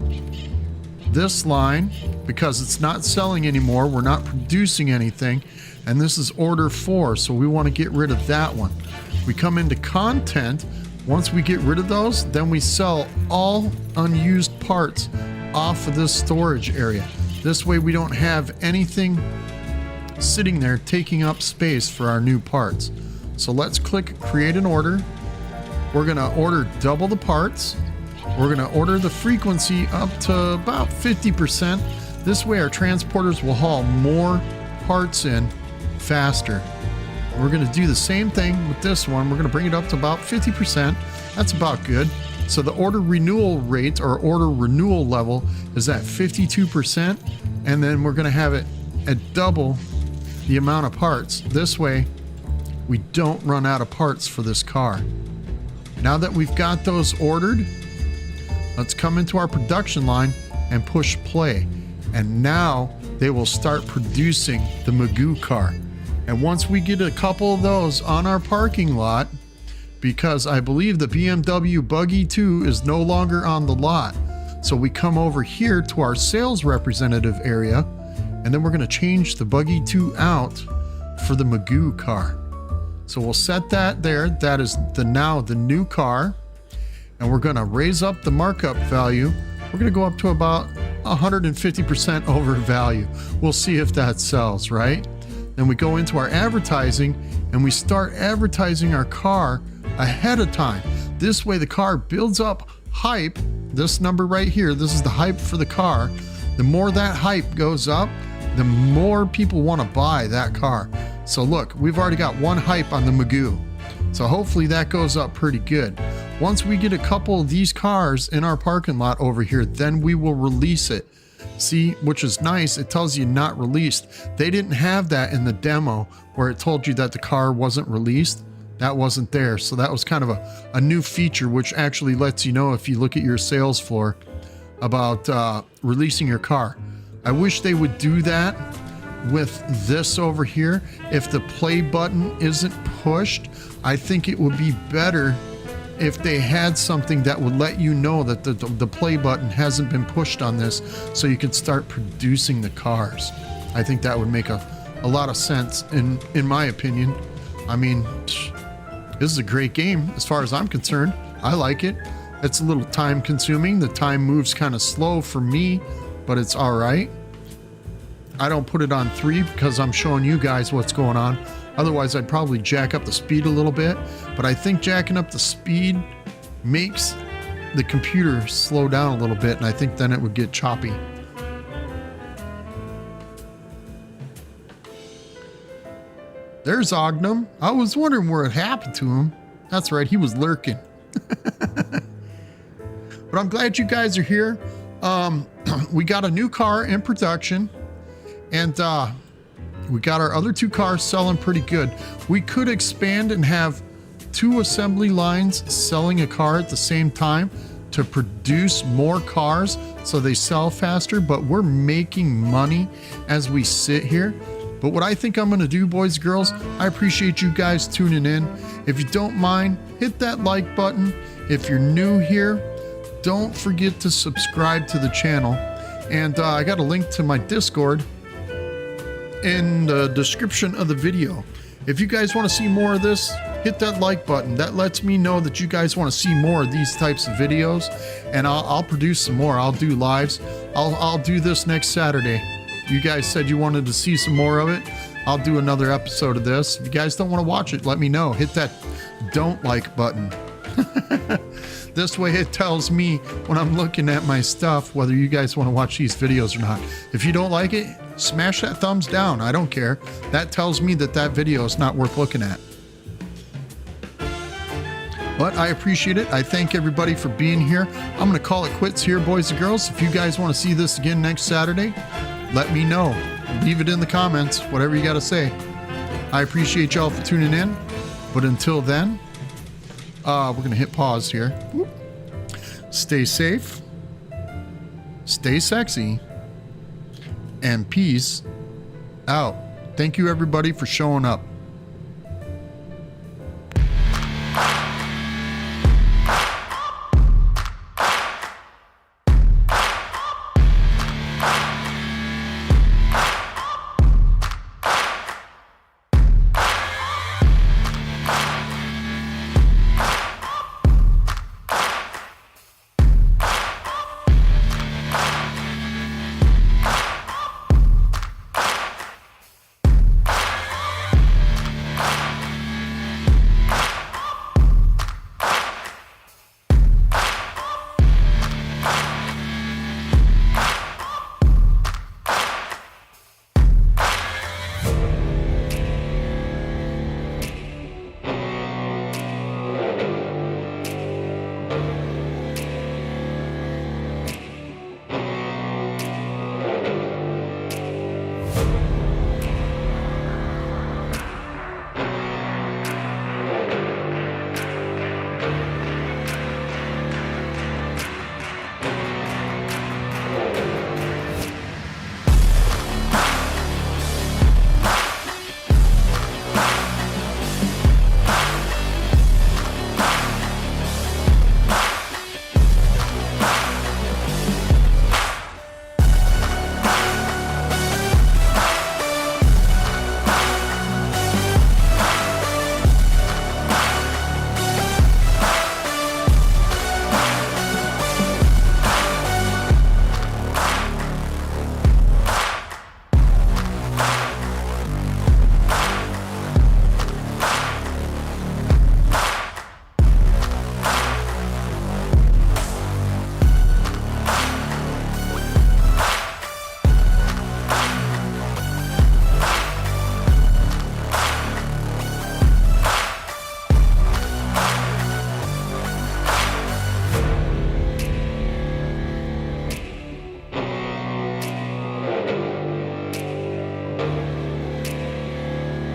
this line because it's not selling anymore. We're not producing anything, and this is order 4, so we want to get rid of that one. We come into content. Once we get rid of those, then we sell all unused parts off of this storage area. This way we don't have anything sitting there taking up space for our new parts. So let's click create an order. We're going to order double the parts. We're going to order the frequency up to about 50%. This way our transporters will haul more parts in faster. We're going to do the same thing with this one. We're going to bring it up to about 50%. That's about good. So the order renewal rate or order renewal level is at 52%. And then we're going to have it at double the amount of parts. This way we don't run out of parts for this car. Now that we've got those ordered, let's come into our production line and push play. And now they will start producing the Magoo car. And once we get a couple of those on our parking lot, because I believe the BMW Buggy 2 is no longer on the lot. So we come over here to our sales representative area, and then we're going to change the Buggy 2 out for the Magoo car. So we'll set that there. That is now the new car. And we're going to raise up the markup value. We're going to go up to about 150% over value. We'll see if that sells, right? Then we go into our advertising and we start advertising our car ahead of time. This way the car builds up hype. This number right here, this is the hype for the car. The more that hype goes up, the more people want to buy that car. So look, we've already got one hype on the Magoo. So hopefully that goes up pretty good. Once we get a couple of these cars in our parking lot over here, then we will release it. See, which is nice. It tells you not released. They didn't have that in the demo where it told you that the car wasn't released. That wasn't there. So that was kind of a new feature, which actually lets you know if you look at your sales floor about releasing your car. I wish they would do that with this over here. If the play button isn't pushed, I think it would be better if they had something that would let you know that the play button hasn't been pushed on this, so you can start producing the cars. I think that would make a lot of sense in my opinion. I mean, this is a great game as far as I'm concerned. I like it. It's a little time consuming. The time moves kind of slow for me, but it's all right. I don't put it on 3 because I'm showing you guys what's going on. Otherwise, I'd probably jack up the speed a little bit, but I think jacking up the speed makes the computer slow down a little bit, and I think then it would get choppy. There's Ognum. I was wondering where it happened to him. That's right, he was lurking. But I'm glad you guys are here. We got a new car in production, and we got our other 2 cars selling pretty good. We could expand and have 2 assembly lines selling a car at the same time to produce more cars so they sell faster, but we're making money as we sit here. But what I think I'm going to do, boys and girls, I appreciate you guys tuning in. If you don't mind, hit that like button. If you're new here, don't forget to subscribe to the channel. And I got a link to my Discord in the description of the video. If you guys want to see more of this, hit that like button. That lets me know that you guys want to see more of these types of videos, and I'll produce some more. I'll do lives. I'll do this next Saturday. You guys said you wanted to see some more of it. I'll do another episode of this. If you guys don't want to watch it, let me know. Hit that don't like button. This way it tells me when I'm looking at my stuff whether you guys want to watch these videos or not. If you don't like it, smash that thumbs down. I don't care. That tells me that that video is not worth looking at. But I appreciate it. I thank everybody for being here. I'm going to call it quits here, boys and girls. If you guys want to see this again next Saturday, let me know. Leave it in the comments, whatever you got to say. I appreciate y'all for tuning in. But until then, we're going to hit pause here. Stay safe, stay sexy, and peace out. Thank you, everybody, for showing up.